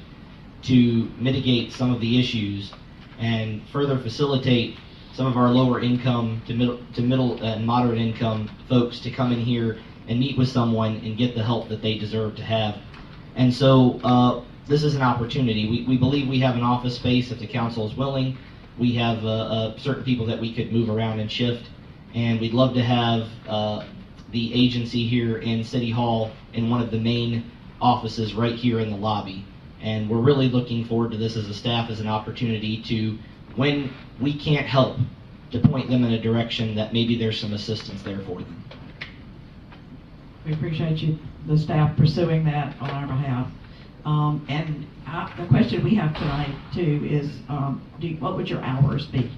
to mitigate some of the issues and further facilitate some of our lower income to middle and moderate income folks to come in here and meet with someone and get the help that they deserve to have. And so this is an opportunity. We believe we have an office space if the council is willing. We have certain people that we could move around and shift, and we'd love to have the agency here in City Hall in one of the main offices right here in the lobby. And we're really looking forward to this as a staff, as an opportunity to, when we can't help, to point them in a direction that maybe there's some assistance there for them. We appreciate you, the staff, pursuing that on our behalf. The question we have tonight, too, is what would your hours be?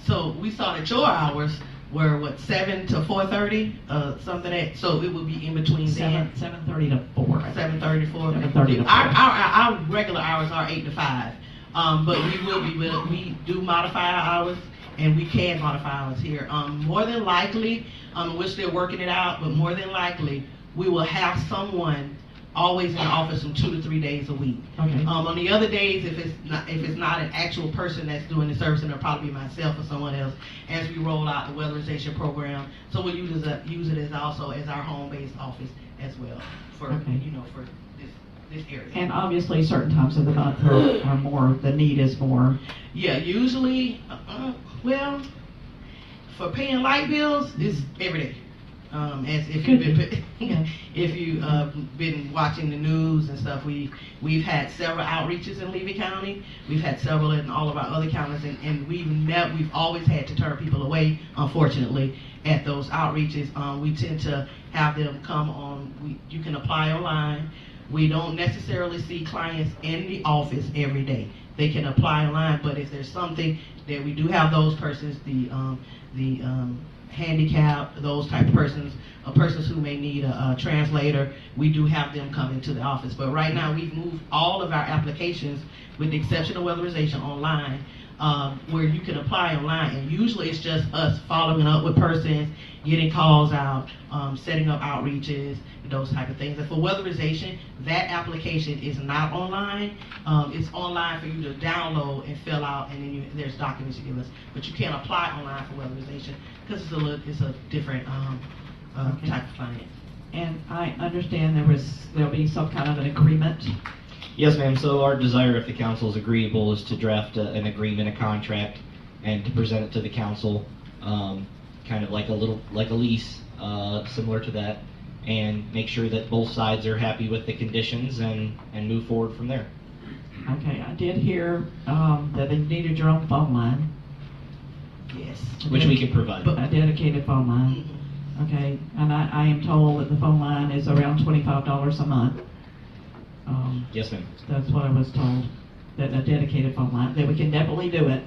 So we saw that your hours were, 7 to 4:30, something that, so it would be in between 7:30 to 4. 7:30 to 4. 7:30 to 4. Our regular hours are 8 to 5, but we do modify our hours, and we can modify ours here. More than likely, we're still working it out, but more than likely, we will have someone always in the office from 2 to 3 days a week. Okay. On the other days, if it's not an actual person that's doing the service, and it'll probably be myself or someone else, as we roll out the Weatherization Program. So we'll use it as also as our home-based office as well for for this area. And obviously, certain times of the month are more. The need is more. Yeah, usually, for paying light bills, it's every day. As if you've been watching the news and stuff, we've had several outreaches in Levy County. We've had several in all of our other counties, and we've always had to turn people away, unfortunately, at those outreaches. We tend to have them come on. You can apply online. We don't necessarily see clients in the office every day. They can apply online, but if there's something that we do have those persons, the handicapped, those type of persons who may need a translator, we do have them come into the office. But right now, we've moved all of our applications, with the exception of Weatherization, online, where you can apply online. And usually it's just us following up with persons, getting calls out, setting up outreaches, those type of things. And for Weatherization, that application is not online. It's online for you to download and fill out, and then there's documents you give us. But you can't apply online for Weatherization because it's a different type of finance. And I understand there'll be some kind of an agreement. Yes, ma'am. So our desire, if the council is agreeable, is to draft an agreement, a contract, and to present it to the council, kind of like a lease, similar to that, and make sure that both sides are happy with the conditions and move forward from there. Okay, I did hear that they needed your own phone line. Yes. which we can provide. A dedicated phone line. Okay, and I am told that the phone line is around $25 a month. Yes, ma'am. That's what I was told, that a dedicated phone line, that we can definitely do it,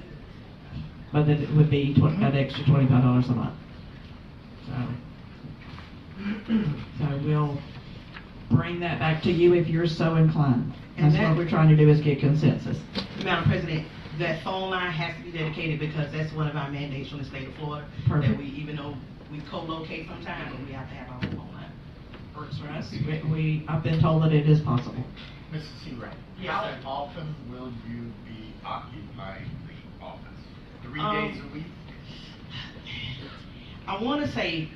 but that it would be an extra $25 a month. So we'll bring that back to you if you're so inclined. And That's that- what we're trying to do, is get consensus. Madam President, that phone line has to be dedicated because that's one of our mandates from the state of Florida. Perfect. That we, even though we co-locate sometimes, but we have to have our own phone line. Works for us. I've been told that it is possible. Mrs. Seawright, how often will you be occupying the office? 3 days a week? I want to say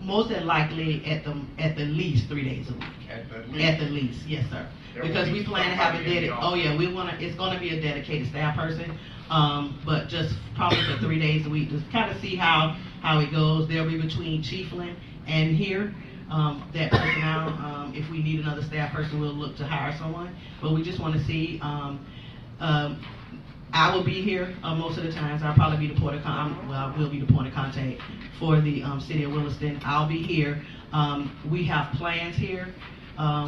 most than likely at the least 3 days a week. At the least, yes, sir. There will Because be we plan to have a somebody in the dedicated. Oh yeah, it's gonna be a dedicated staff person. But just probably for 3 days a week, just kind of see how it goes. They'll be between Chiefland and here. That personnel. If we need another staff person, we'll look to hire someone. But we just want to see. I will be here most of the times. I'll probably be the point of I will be the point of contact for the city of Williston. I'll be here. We have plans here.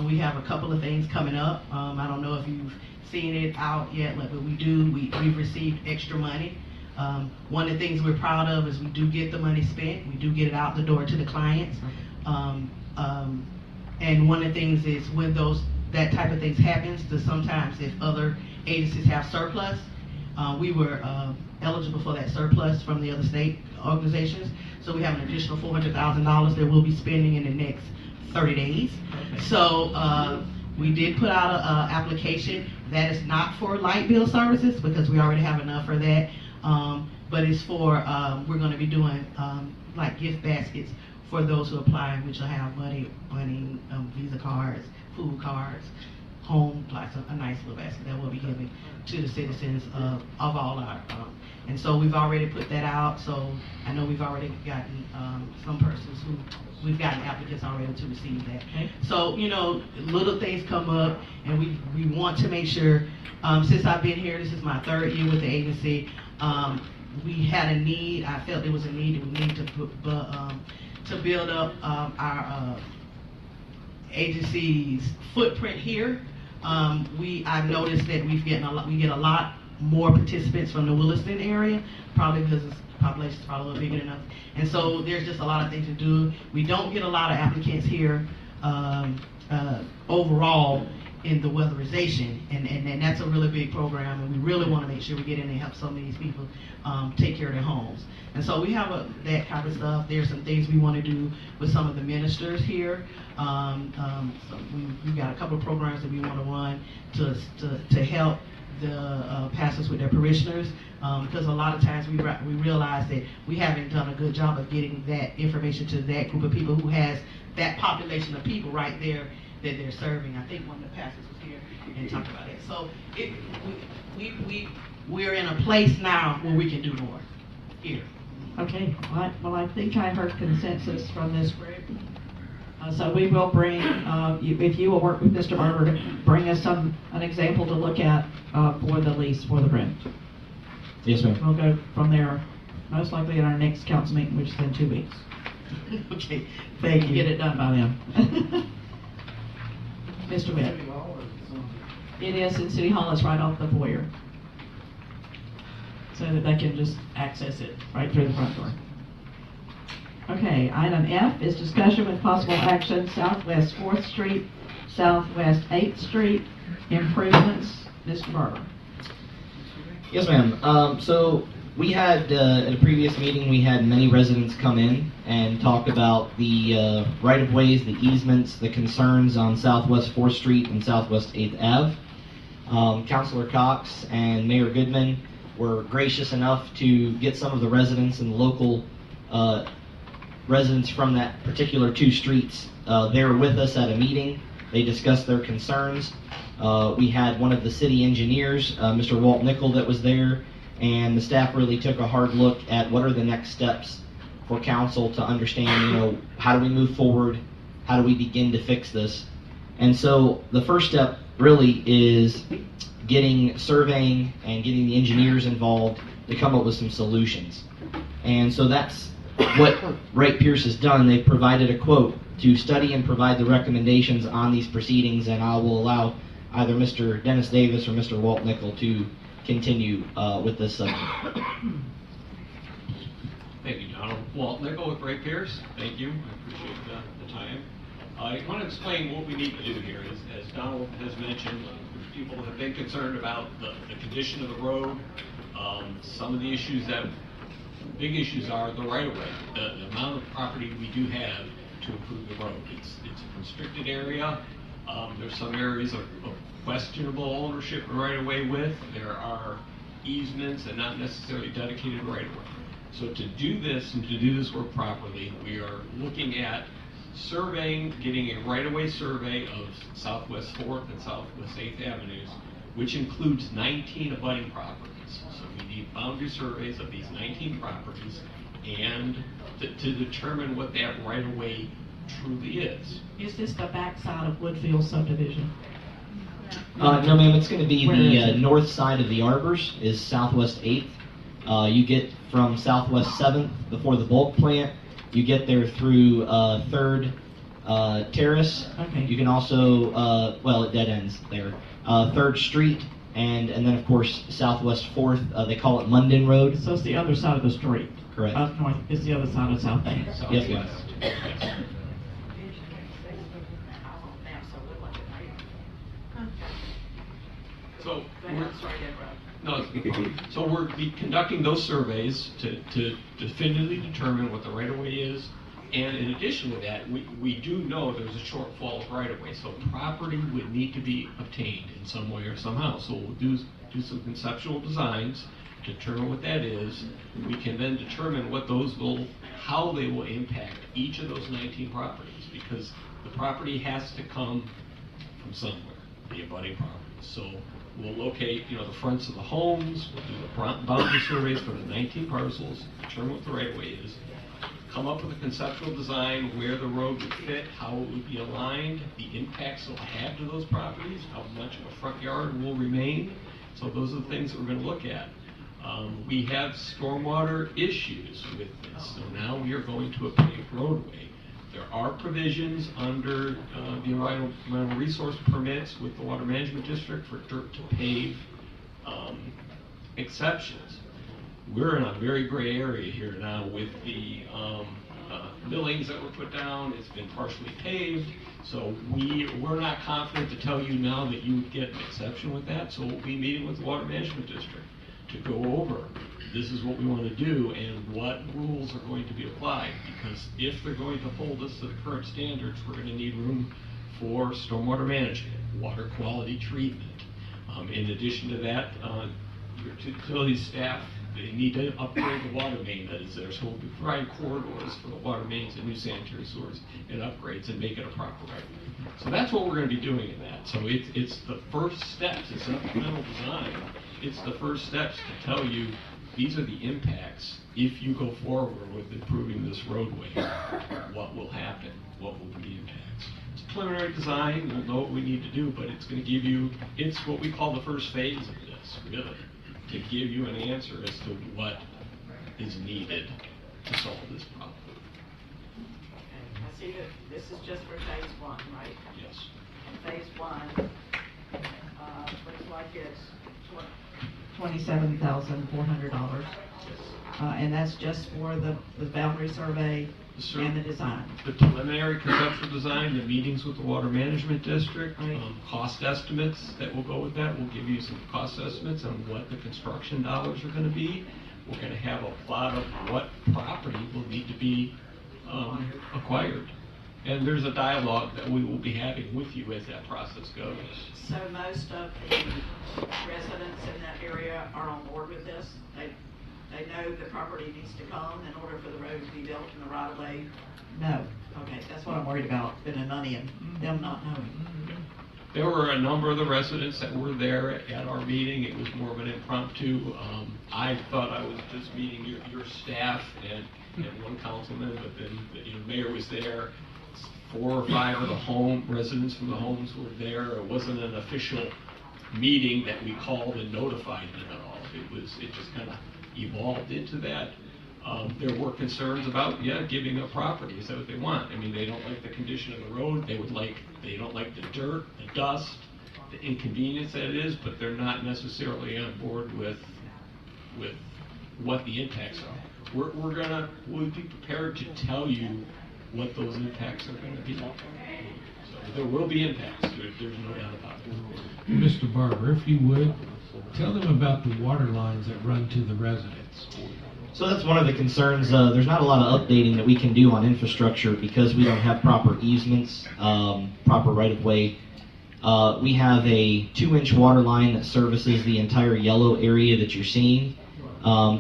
We have a couple of things coming up. I don't know if you've seen it out yet, but we do. We've received extra money. One of the things we're proud of is we do get the money spent. We do get it out the door to the clients. And one of the things is when that type of things happens, that sometimes if other agencies have surplus, we were eligible for that surplus from the other state organizations. So we have an additional $400,000 that we'll be spending in the next 30 days. Okay. So we did put out an application that is not for light bill services because we already have enough for that. But it's for, we're going to be doing like gift baskets for those who apply, which will have money, Visa cards, food cards, home, like a nice little basket that we'll be giving to the citizens of all our, and so we've already put that out. So I know we've already gotten some persons who, we've gotten applicants already to receive that. Okay. So, little things come up, and we want to make sure, since I've been here, this is my 3rd year with the agency, we had a need, I felt there was a need, we need to build up our agency's footprint here. I've noticed that we get a lot more participants from the Williston area, probably because the population is probably a little bigger enough. And so there's just a lot of things to do. We don't get a lot of applicants here overall in the weatherization, and that's a really big program, and we really want to make sure we get in and help some of these people take care of their homes. And so we have that kind of stuff. There's some things we want to do with some of the ministers here. So we've got a couple of programs that we want to run to help the pastors with their parishioners, because a lot of times we realize that we haven't done a good job of getting that information to that group of people who has that population of people right there that they're serving. I think one of the pastors was here and talked about it. So we're in a place now where we can do more here. Okay, well, I think I heard consensus from this group. So we will bring, if you will work with Mr. Barber to bring us an example to look at for the lease for the rent. Yes, ma'am. We'll go from there, most likely in our next council meeting, which is in 2 weeks. Okay, thank you. Get it done by then. Mr. Mitt. It is in City Hall. It's right off the foyer, so that they can just access it right through the front door. Okay, item F is discussion with possible action, Southwest 4th Street, Southwest 8th Street, improvements. Mr. Barber. Yes, ma'am. So we had, at a previous meeting, we had many residents come in and talk about the right-of-ways, the easements, the concerns on Southwest 4th Street and Southwest 8th Ave. Councilor Cox and Mayor Goodman were gracious enough to get some of the residents and local residents from that particular 2 streets. They were with us at a meeting. They discussed their concerns. We had one of the city engineers, Mr. Walt Nickel, that was there, and the staff really took a hard look at what are the next steps for council to understand, how do we move forward? How do we begin to fix this? And so the first step really is getting surveying and getting the engineers involved to come up with some solutions. And so that's what Wright Pierce has done. They've provided a quote to study and provide the recommendations on these proceedings, and I will allow either Mr. Dennis Davis or Mr. Walt Nickel to continue with this subject. Thank you, Donald. Walt Nickel with Wright Pierce. Thank you. I appreciate the time. I want to explain what we need to do here. As Donald has mentioned, people have been concerned about the condition of the road. Some of the issues big issues are the right-of-way, the amount of property we do have to improve the road. It's a constricted area. There's some areas of questionable ownership and right-of-way with. There are easements and not necessarily dedicated right-of-way. So to do this and to do this work properly, we are looking at surveying, getting a right-of-way survey of Southwest 4th and Southwest 8th Avenues, which includes 19 abutting properties. So we need boundary surveys of these 19 properties and to determine what that right-of-way truly is. Is this the backside of Woodfield subdivision? No, ma'am, it's going to be Where the is it? north side of the Arbors is Southwest 8th. You get from Southwest 7th before the bulk plant. You get there through 3rd Terrace. Okay. You can also, well, it dead ends there. 3rd Street, and then of course Southwest 4th. They call it Munden Road. So it's the other side of the street. Correct. Up north is the other side of South End. Yes, ma'am. So we're be conducting those surveys to definitively determine what the right-of-way is, and in addition to that, we do know there's a shortfall of right-of-way, so property would need to be obtained in some way or somehow. So we'll do some conceptual designs, determine what that is. We can then determine how they will impact each of those 19 properties, because the property has to come from somewhere, the abutting property. So we'll locate, the fronts of the homes, we'll do the boundary surveys for the 19 parcels, determine what the right-of-way is, come up with a conceptual design where the road would fit, how it would be aligned, the impacts it'll have to those properties, how much of a front yard will remain. So those are the things that we're going to look at. We have stormwater issues with this, so now we are going to a paved roadway. There are provisions under the environmental resource permits with the Water Management District for dirt to pave exceptions. We're in a very gray area here now with the millings that were put down. It's been partially paved, so we're not confident to tell you now that you would get an exception with that. So we'll be meeting with the Water Management District to go over this is what we want to do and what rules are going to be applied, because if they're going to hold us to the current standards, we're going to need room for stormwater management, water quality treatment. In addition to that, your utility staff, they need to upgrade the water main that is there, so we'll be providing corridors for the water mains and new sanitary sewers and upgrades and make it a proper right. So that's what we're going to be doing in that. So it's the first steps, it's supplemental design. It's the first steps to tell you these are the impacts if you go forward with improving this roadway. What will happen? What will be the impacts? It's preliminary design, we'll know what we need to do, but it's going to give you, it's what we call the first phase of this, really, to give you an answer as to what is needed to solve this problem. I see that this is just for phase 1, right? Yes. And phase 1 looks like it's $27,400. And that's just for the boundary survey and the design. The preliminary conceptual design, the meetings with the Water Management District, Right. Cost estimates that will go with that. We'll give you some cost estimates on what the construction dollars are going to be. We're going to have a plot of what property will need to be acquired. And there's a dialogue that we will be having with you as that process goes. So most of the residents in that area are on board with this? They know the property needs to come in order for the road to be built in the right of way? No. Okay, that's what I'm worried about, spending money and them not knowing. There were a number of the residents that were there at our meeting. It was more of an impromptu. I thought I was just meeting your staff and one councilman, but then the mayor was there. 4 or 5 of the residents from the homes were there. It wasn't an official meeting that we called and notified them at all. It just kind of evolved into that. There were concerns about, giving up property. Is that what they want? I mean, they don't like the condition of the road. They don't like the dirt, the dust, the inconvenience that it is, but they're not necessarily on board with what the impacts are. We'll be prepared to tell you what those impacts are going to be. So there will be impacts. There's no doubt about it. Mr. Barber, if you would, tell them about the water lines that run to the residents. So that's one of the concerns. There's not a lot of updating that we can do on infrastructure because we don't have proper easements, proper right-of-way. We have a 2-inch water line that services the entire yellow area that you're seeing.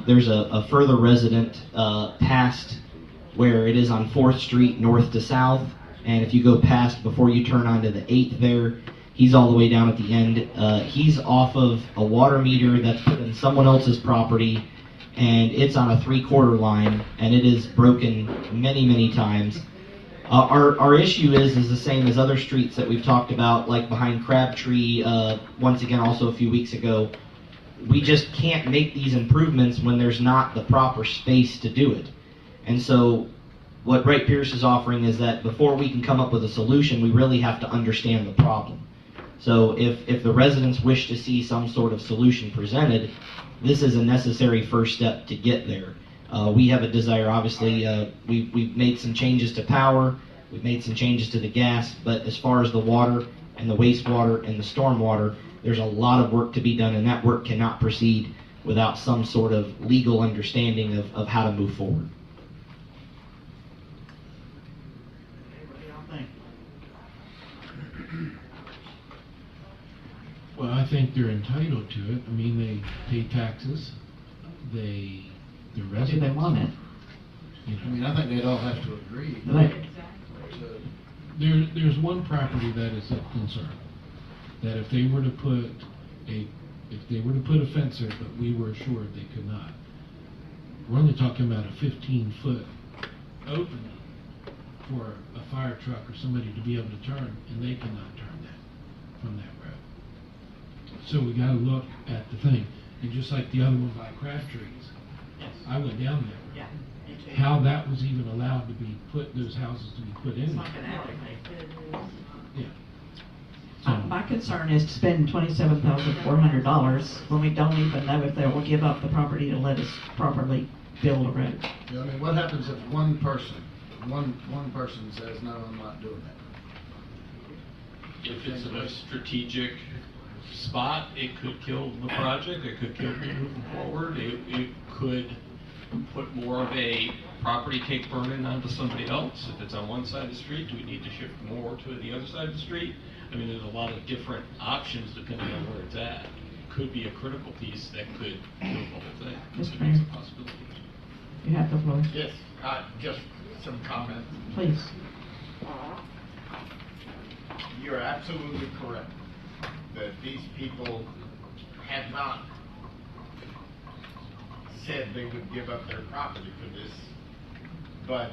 There's a further resident past where it is on 4th Street north to south, and if you go past before you turn onto the 8th there, he's all the way down at the end. He's off of a water meter that's put in someone else's property, and it's on a 3/4 line, and it is broken many, many times. Our issue is the same as other streets that we've talked about, like behind Crabtree, once again also a few weeks ago. We just can't make these improvements when there's not the proper space to do it. And so what Wright Pierce is offering is that before we can come up with a solution, we really have to understand the problem. So if the residents wish to see some sort of solution presented, this is a necessary first step to get there. We have a desire, obviously, we've made some changes to power, we've made some changes to the gas, but as far as the water and the wastewater and the stormwater, there's a lot of work to be done, and that work cannot proceed without some sort of legal understanding of how to move forward. Well, I think they're entitled to it. I mean, they pay taxes. The residents. Do they want it? You know. I mean, I think they'd all have to agree. Right. There's one property that is a concern. That if they were to put a fence there, but we were assured they could not. We're only talking about a 15-foot opening for a fire truck or somebody to be able to turn, and they cannot turn that from that road. So we got to look at the thing, and just like the other one by Crabtree's, I went down there. Yeah. How that was even allowed to be put, those houses to be put in. It's like an alleyway. Yeah. My concern is to spend $27,400 when we don't even know if they will give up the property to let us properly build a road. Yeah, I mean, what happens if one person says, no, I'm not doing that? If it's in a strategic spot, it could kill the project, it could kill it moving forward, it could put more of a property take burden onto somebody else. If it's on one side of the street, do we need to shift more to the other side of the street? I mean, there's a lot of different options depending on where it's at. It could be a critical piece that could kill the whole thing. Mr. So it's Mayor. a possibility. You have the floor. Yes, just some comments. Please. You're absolutely correct that these people have not said they would give up their property for this, but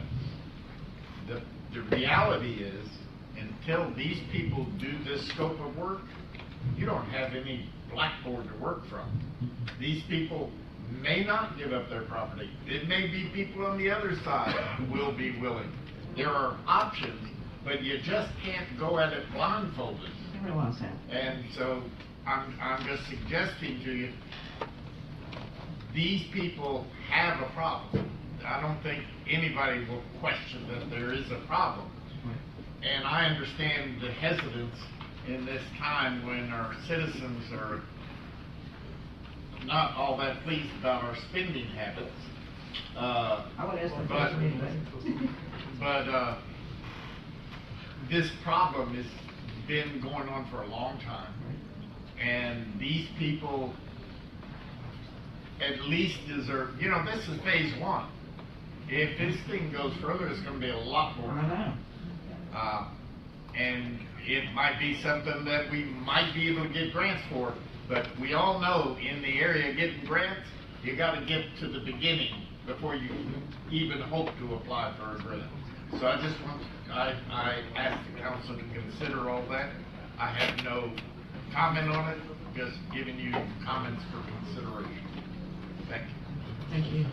the reality is, until these people do this scope of work, you don't have any blackboard to work from. These people may not give up their property. It may be people on the other side who will be willing. There are options, but you just can't go at it blindfolded. I realize that. And so I'm just suggesting to you, these people have a problem. I don't think anybody will question that there is a problem. And I understand the hesitance in this time when our citizens are not all that pleased about our spending habits. I would ask the question anyway. But this problem has been going on for a long time. And these people at least deserve, this is phase one. If this thing goes further, it's going to be a lot more. I know. And it might be something that we might be able to get grants for, but we all know in the area getting grants, you got to get to the beginning before you even hope to apply for a grant. So I ask the council to consider all that. I have no comment on it, just giving you comments for consideration. Thank you. Thank you.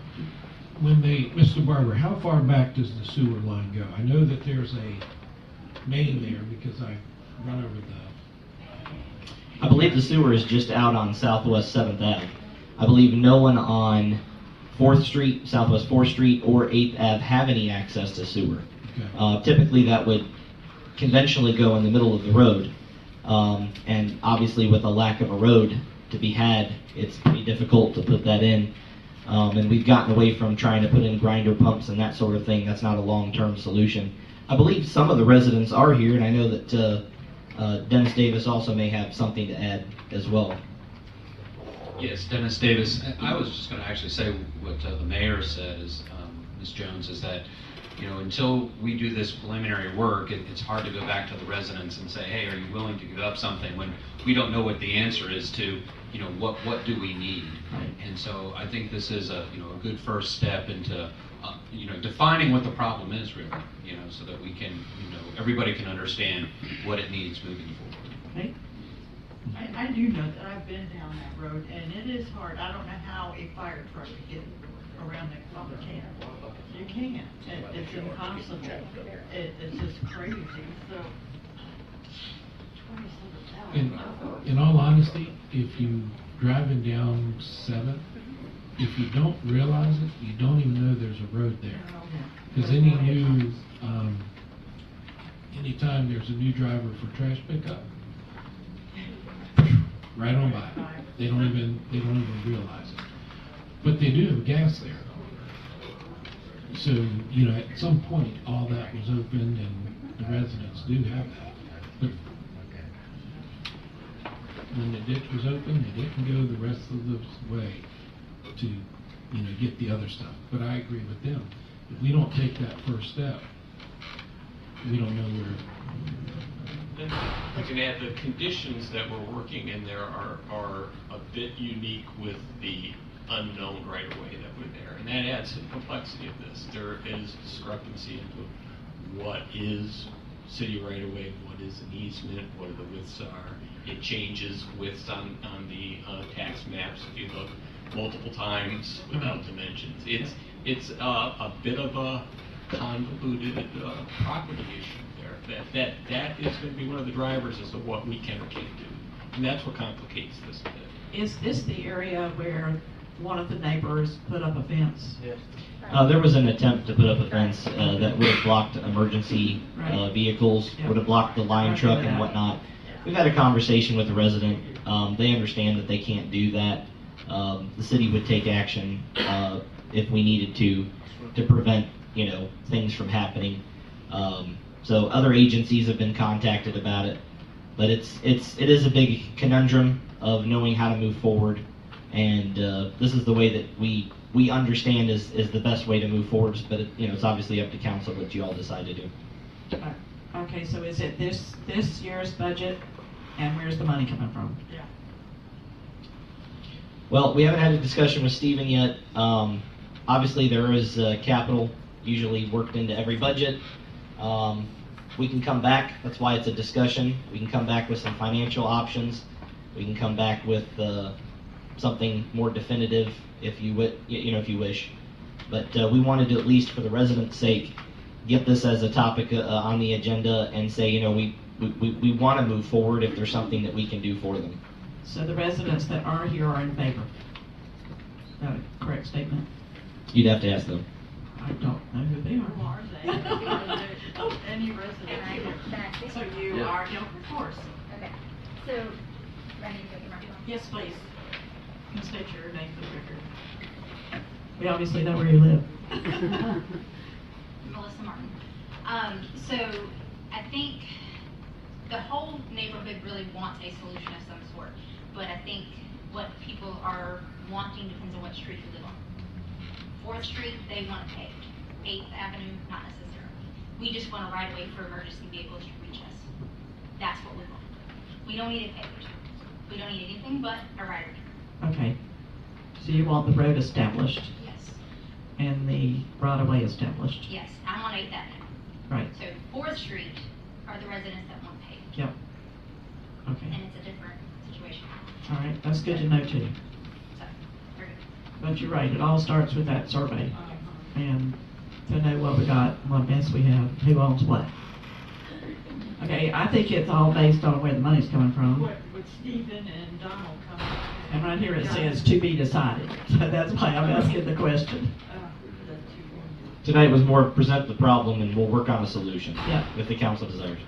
Mr. Barber, how far back does the sewer line go? I know that there's a main there because I run over I believe the sewer is just out on Southwest 7th Ave. I believe no one on 4th Street, Southwest 4th Street, or 8th Ave have any access to sewer. Okay. Typically, that would conventionally go in the middle of the road. And obviously, with a lack of a road to be had, it's pretty difficult to put that in. And we've gotten away from trying to put in grinder pumps and that sort of thing. That's not a long-term solution. I believe some of the residents are here, and I know that Dennis Davis also may have something to add as well. Yes, Dennis Davis. I was just going to actually say what the mayor said, is Ms. Jones, is that, you know, until we do this preliminary work, it's hard to go back to the residents and say, hey, are you willing to give up something, when we don't know what the answer is to, you know, what do we need? And so I think this is a good first step into defining what the problem is, really, so that we can, everybody can understand what it needs moving forward. Okay. I do know that I've been down that road, and it is hard. I don't know how a fire truck could get around that bumper can. You can't. It's impossible. It's just crazy. So, in all honesty, if you driving down 7th, if you don't realize it, you don't even know there's a road there. Because anytime there's a new driver for trash pickup, right on by. They don't even realize it. But they do have gas there. So, at some point, all that was opened and the residents do have that. But when the ditch was open, they didn't go the rest of the way to, get the other stuff. But I agree with them. If we don't take that first step, we don't know where. I can add, the conditions that we're working in there are a bit unique with the unknown right-of-way that we're there, and that adds to the complexity of this. There is discrepancy into what is city right-of-way, what is an easement, what the widths are. It changes widths on the tax maps if you look multiple times without dimensions. It's a bit of a convoluted property issue there. That is going to be one of the drivers as to what we can or can't do, and that's what complicates this a bit. Is this the area where one of the neighbors put up a fence? Yes. There was an attempt to put up a fence that would have blocked emergency vehicles, would have blocked the line truck and whatnot. We've had a conversation with the resident. They understand that they can't do that. The city would take action if we needed to prevent, things from happening. So other agencies have been contacted about it, but it is a big conundrum of knowing how to move forward. And this is the way that we understand is the best way to move forward. But it's obviously up to council what you all decide to do. Okay, so is it this year's budget, and where's the money coming from? Yeah. Well, we haven't had a discussion with Stephen yet. Obviously, there is capital usually worked into every budget. We can come back. That's why it's a discussion. We can come back with some financial options. We can come back with something more definitive if you wish. But we wanted to, at least for the residents' sake, get this as a topic on the agenda and say, we want to move forward if there's something that we can do for them. So the residents that are here are in favor. Is that a correct statement? You'd have to ask them. I don't know who they are. Who are they? Oh, any resident. So you are, of course. Okay. So, ready to take your microphone? Yes, please. You can state your name for the record. We obviously know where you live. Melissa Martin. So, I think the whole neighborhood really wants a solution of some sort, but I think what people are wanting depends on what street you live on. 4th Street, they want it paved. 8th Avenue, not necessarily. We just want a right of way for emergency vehicles to reach us. That's what we want. We don't need it paved. We don't need anything but a right of way. Okay. So you want the road established? Yes. And the right-of-way established? Yes, I'm on 8th Avenue. Right. So 4th Street are the residents that want paved. Yep. Okay. And it's a different situation. All right, that's good to know too. But you're right, it all starts with that survey. And to know what we got, what mess we have, who owns what. Okay, I think it's all based on where the money's coming from. What, with Stephen and Donald coming? And right here it says to be decided. So that's why I'm asking the question. Tonight was more present the problem and we'll work on a solution. Yeah. If the council desires.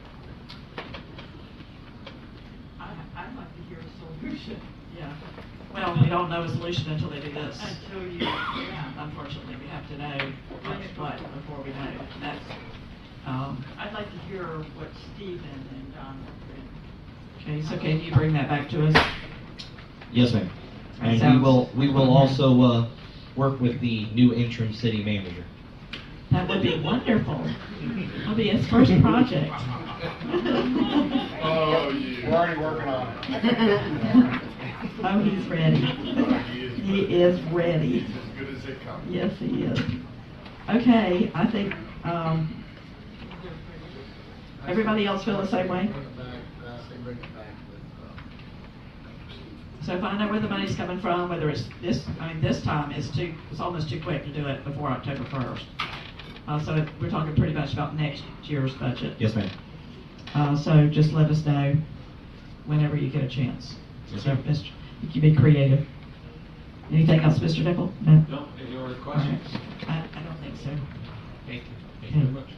I'd like to hear a solution. Yeah. Well, we don't know a solution until they do this. Until you, yeah. Unfortunately, we have to know what's what before we know. That's, I'd like to hear what Stephen and Donald think. okay, so can you bring that back to us? Yes, ma'am. And Sounds- we will also work with the new interim city manager. That would be wonderful. That'll be his first project. Oh, yeah. We're already working on it. Oh, he's ready. He is ready. As good as it comes. Yes, he is. Okay, I think, everybody else feel the same way? So if I know where the money's coming from, whether it's this, this time it's almost too quick to do it before October 1st. So we're talking pretty much about next year's budget. Yes, ma'am. So just let us know whenever you get a chance. Yes, So, ma'am. you can be creative. Anything else, Mr. Nickel? No? No, any other All questions? right. I don't think so. Thank you. Thank you very much.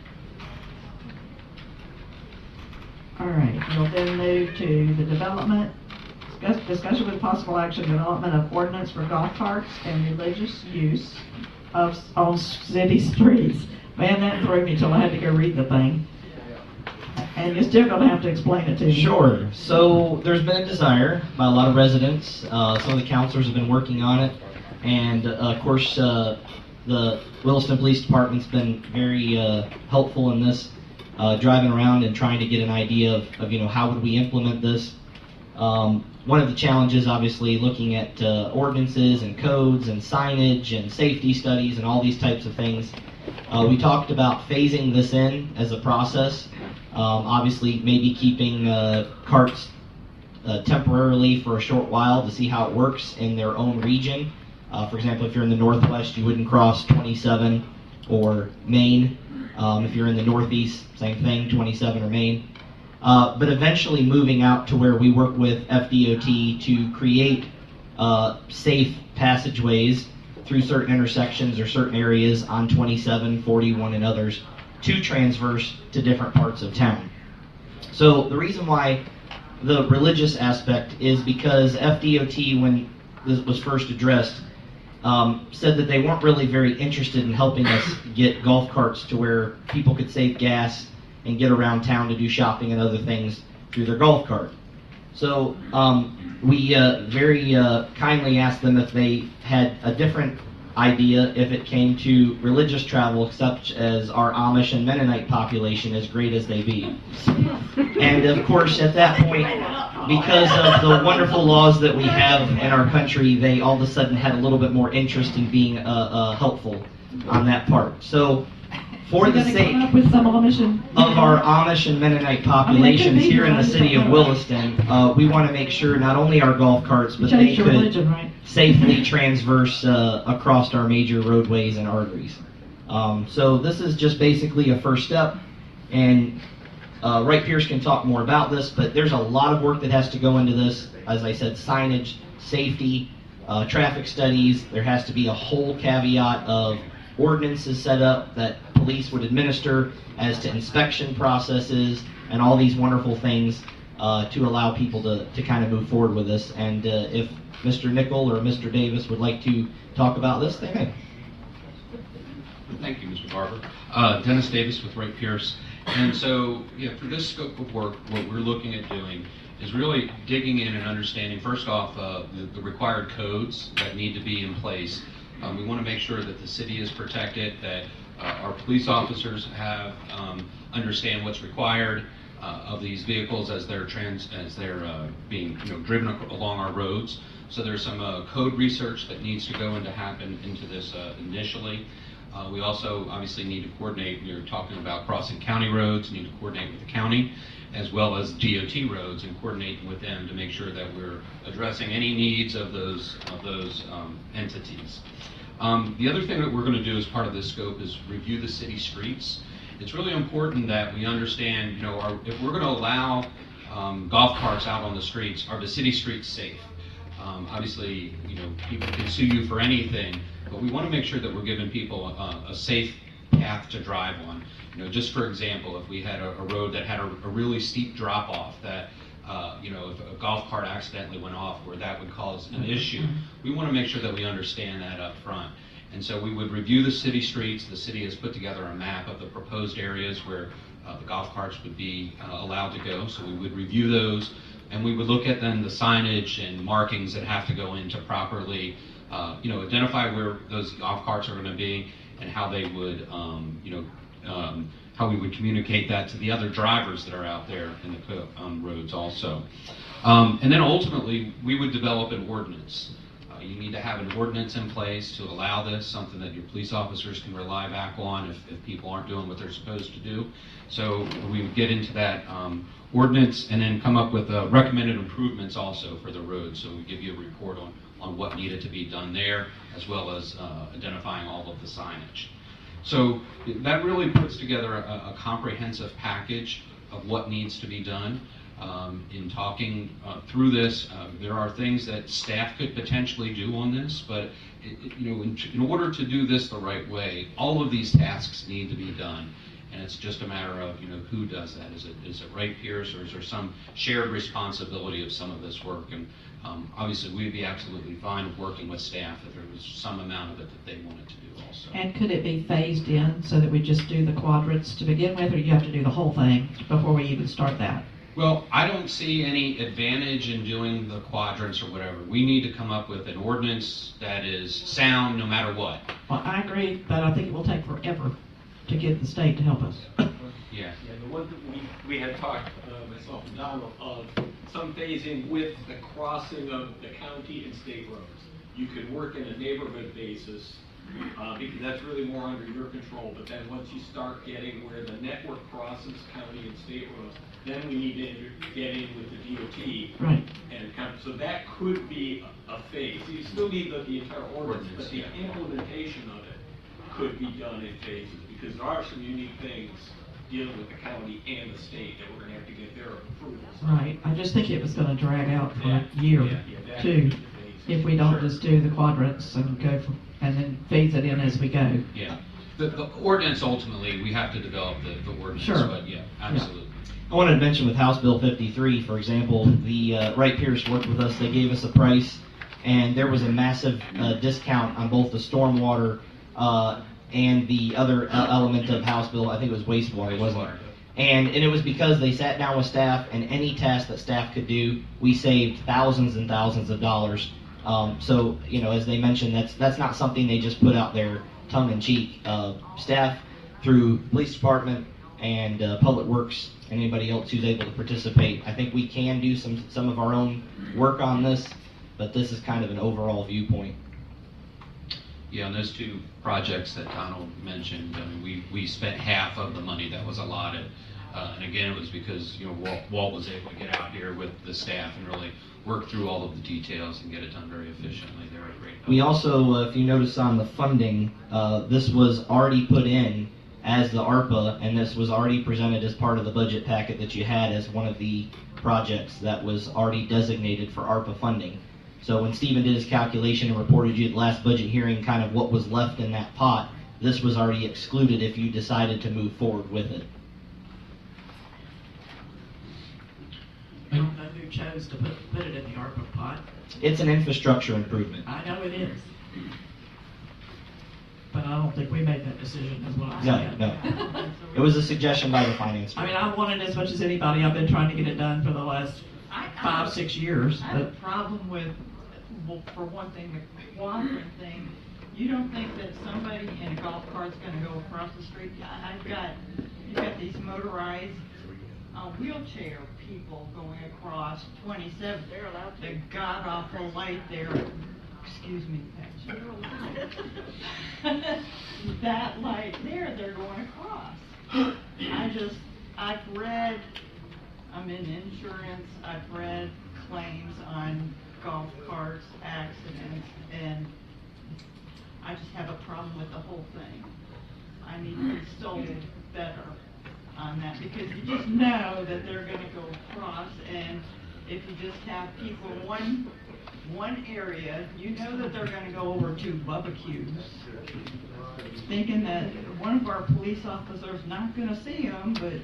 All right, we'll then move to the development, discussion with possible action, development of ordinance for golf carts and religious use on city streets. Man, that threw me till I had to go read the thing. And you're still gonna have to explain it to me. Sure. So there's been a desire by a lot of residents. Some of the councilors have been working on it, and of course, the Williston Police Department's been very helpful in this, driving around and trying to get an idea of how would we implement this. One of the challenges, obviously, looking at ordinances and codes and signage and safety studies and all these types of things. We talked about phasing this in as a process. Obviously, maybe keeping carts temporarily for a short while to see how it works in their own region. For example, if you're in the Northwest, you wouldn't cross 27 or Main. If you're in the Northeast, same thing, 27 or Main. But eventually moving out to where we work with FDOT to create safe passageways through certain intersections or certain areas on 27, 41, and others to transverse to different parts of town. So the reason why the religious aspect is because FDOT, when this was first addressed, said that they weren't really very interested in helping us get golf carts to where people could save gas and get around town to do shopping and other things through their golf cart. So we very kindly asked them if they had a different idea if it came to religious travel, such as our Amish and Mennonite population, as great as they be. And of course, at that point, because of the wonderful laws that we have in our country, they all of a sudden had a little bit more interest in being helpful on that part. So, for the sake up with some Amish and of our Amish and Mennonite populations here in the city of Williston, we want to make sure not only our golf carts, but they could religion, right? safely transverse across our major roadways and arteries. So this is just basically a first step, and Wright Pierce can talk more about this, but there's a lot of work that has to go into this. As I said, signage, safety, traffic studies. There has to be a whole caveat of ordinances set up that police would administer as to inspection processes and all these wonderful things to allow people to kind of move forward with this. And if Mr. Nickel or Mr. Davis would like to talk about this, they may. Thank you, Mr. Barber. Dennis Davis with Wright Pierce. And so, for this scope of work, what we're looking at doing is really digging in and understanding, first off, the required codes that need to be in place. We want to make sure that the city is protected, that our police officers understand what's required of these vehicles as they're being driven along our roads. So there's some code research that needs to happen into this initially. We also obviously need to coordinate. You're talking about crossing county roads, need to coordinate with the county, as well as DOT roads, and coordinate with them to make sure that we're addressing any needs of those entities. The other thing that we're going to do as part of this scope is review the city streets. It's really important that we understand, if we're going to allow golf carts out on the streets, are the city streets safe? Obviously, people can sue you for anything, but we want to make sure that we're giving people a safe path to drive on. Just for example, if we had a road that had a really steep drop off that, if a golf cart accidentally went off where that would cause an issue, we want to make sure that we understand that up front. And so we would review the city streets. The city has put together a map of the proposed areas where the golf carts would be allowed to go. So we would review those, and we would look at then the signage and markings that have to go in to properly, identify where those golf carts are going to be and how they would, how we would communicate that to the other drivers that are out there in the roads also. And then ultimately, we would develop an ordinance. You need to have an ordinance in place to allow this, something that your police officers can rely back on if people aren't doing what they're supposed to do. So we would get into that ordinance and then come up with recommended improvements also for the road. So we give you a report on what needed to be done there, as well as identifying all of the signage. So that really puts together a comprehensive package of what needs to be done. In talking through this, there are things that staff could potentially do on this, but in order to do this the right way, all of these tasks need to be done, and it's just a matter of who does that. Is it ratepayers, or is there some shared responsibility of some of this work? And obviously, we'd be absolutely fine working with staff if there was some amount of it that they wanted to do also. And could it be phased in so that we just do the quadrants to begin with, or you have to do the whole thing before we even start that? Well, I don't see any advantage in doing the quadrants or whatever. We need to come up with an ordinance that is sound no matter what. Well, I agree, but I think it will take forever to get the state to help us. Yeah. Yeah, the one thing we had talked, myself and Donald, of some phasing with the crossing of the county and state roads. You could work in a neighborhood basis, because that's really more under your control, but then once you start getting where the network crosses county and state roads, then we need to get in with the DOT. Right. And so that could be a phase. You still need the entire ordinance, but the implementation of it could be done in phases, because there are some unique things dealing with the county and the state that we're going to have to get their approvals. Right. I just think it was going to drag out for a year, too, if we don't just do the quadrants and go and then phase it in as we go. Yeah. The ordinance, ultimately, we have to develop the ordinance, Sure. But yeah, absolutely. I wanted to mention with House Bill 53, for example, the Wright Pierce worked with us. They gave us a price, and there was a massive discount on both the stormwater and the other element of House Bill. I think it was wastewater, wasn't it? And it was because they sat down with staff, and any task that staff could do, we saved thousands and thousands of dollars. So, as they mentioned, that's not something they just put out there tongue-in-cheek. Staff, through police department and public works, and anybody else who's able to participate, I think we can do some of our own work on this, but this is kind of an overall viewpoint. Yeah, on those two projects that Donald mentioned, I mean, we spent half of the money that was allotted. And again, it was because Walt was able to get out here with the staff and really work through all of the details and get it done very efficiently. They were a great help. We also, if you notice on the funding, this was already put in as the ARPA, and this was already presented as part of the budget packet that you had as one of the projects that was already designated for ARPA funding. So when Stephen did his calculation and reported you at the last budget hearing kind of what was left in that pot, this was already excluded if you decided to move forward with it. I don't know who chose to put it in the ARPA pot. It's an infrastructure improvement. I know it is. But I don't think we made that decision, is what I'm No, saying. no. It was a suggestion by the finance I director. mean, I want it as much as anybody. I've been trying to get it done for the last 5-6 years. I have a problem with, well, for one thing, the quadrant thing. You don't think that somebody in a golf cart's gonna go across the street? You've got these motorized wheelchair people going across 27. They're allowed to. The god-awful light there excuse me, that light there, they're going across. I've read, I'm in insurance, I've read claims on golf carts, accidents, and I just have a problem with the whole thing. I need to be sold better on that, because you just know that they're gonna go across, and if you just have people in one area, you know that they're gonna go over to barbecues, thinking that one of our police officers not gonna see them, but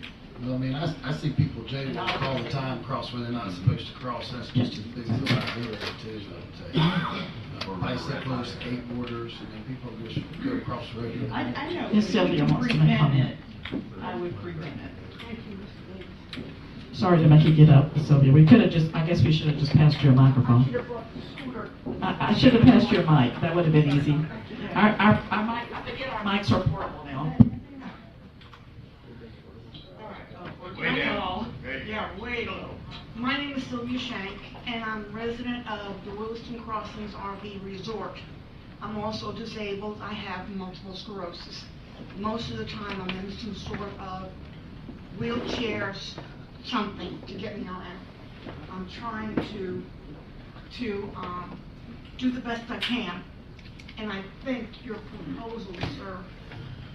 Well, I mean, I see people jaywalk all the time, cross where they're not supposed to cross. That's just as big a liability too, I would say. Bicyclists, skateboarders, I mean, people just go across the road. I know, Yes, Sylvia wants to make a comment. I would prevent it. Sorry to make you get up, Sylvia. We could have just, I guess we should have just passed you a microphone. I should have passed you a mic. That would have been easy. Our mic, I forget our mics are portable now. Way down. Yeah, way low. My name is Sylvia Shank, and I'm resident of the Williston Crossings RV Resort. I'm also disabled. I have multiple sclerosis. Most of the time I'm in some sort of wheelchairs, something to get me around. I'm trying to do the best I can, and I think your proposal, sir,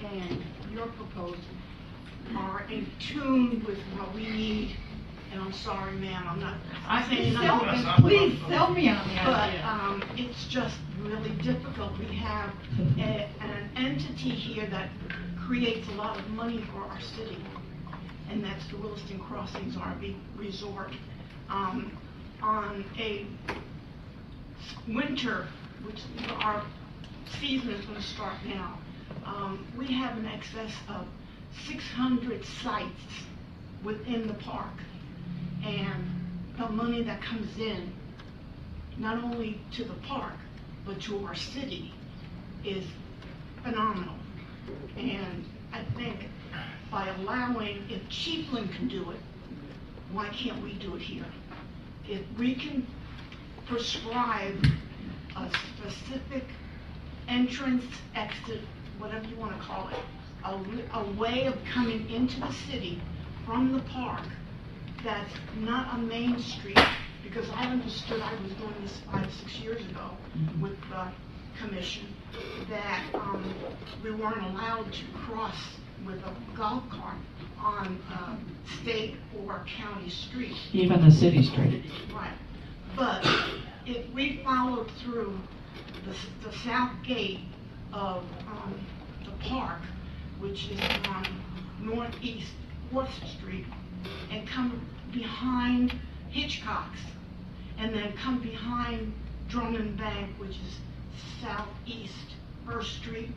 and your proposal are in tune with what we need. And I'm sorry, ma'am, I'm not saying nothing. Please sell me on the idea. But it's just really difficult. We have an entity here that creates a lot of money for our city, and that's the Williston Crossings RV Resort. On a winter, which our season is going to start now, we have an excess of 600 sites within the park, and the money that comes in, not only to the park, but to our city, is phenomenal. And I think by allowing, if Chiefland can do it, why can't we do it here? If we can prescribe a specific entrance, exit, whatever you want to call it, a way of coming into the city from the park that's not a main street, because I understood, I was doing this 5-6 years ago with the commission, that we weren't allowed to cross with a golf cart on state or county street. Even the city street. Right. But if we followed through the south gate of the park, which is on northeast 4th Street, and come behind Hitchcock's, and then come behind Drummond Bank, which is southeast 1st Street,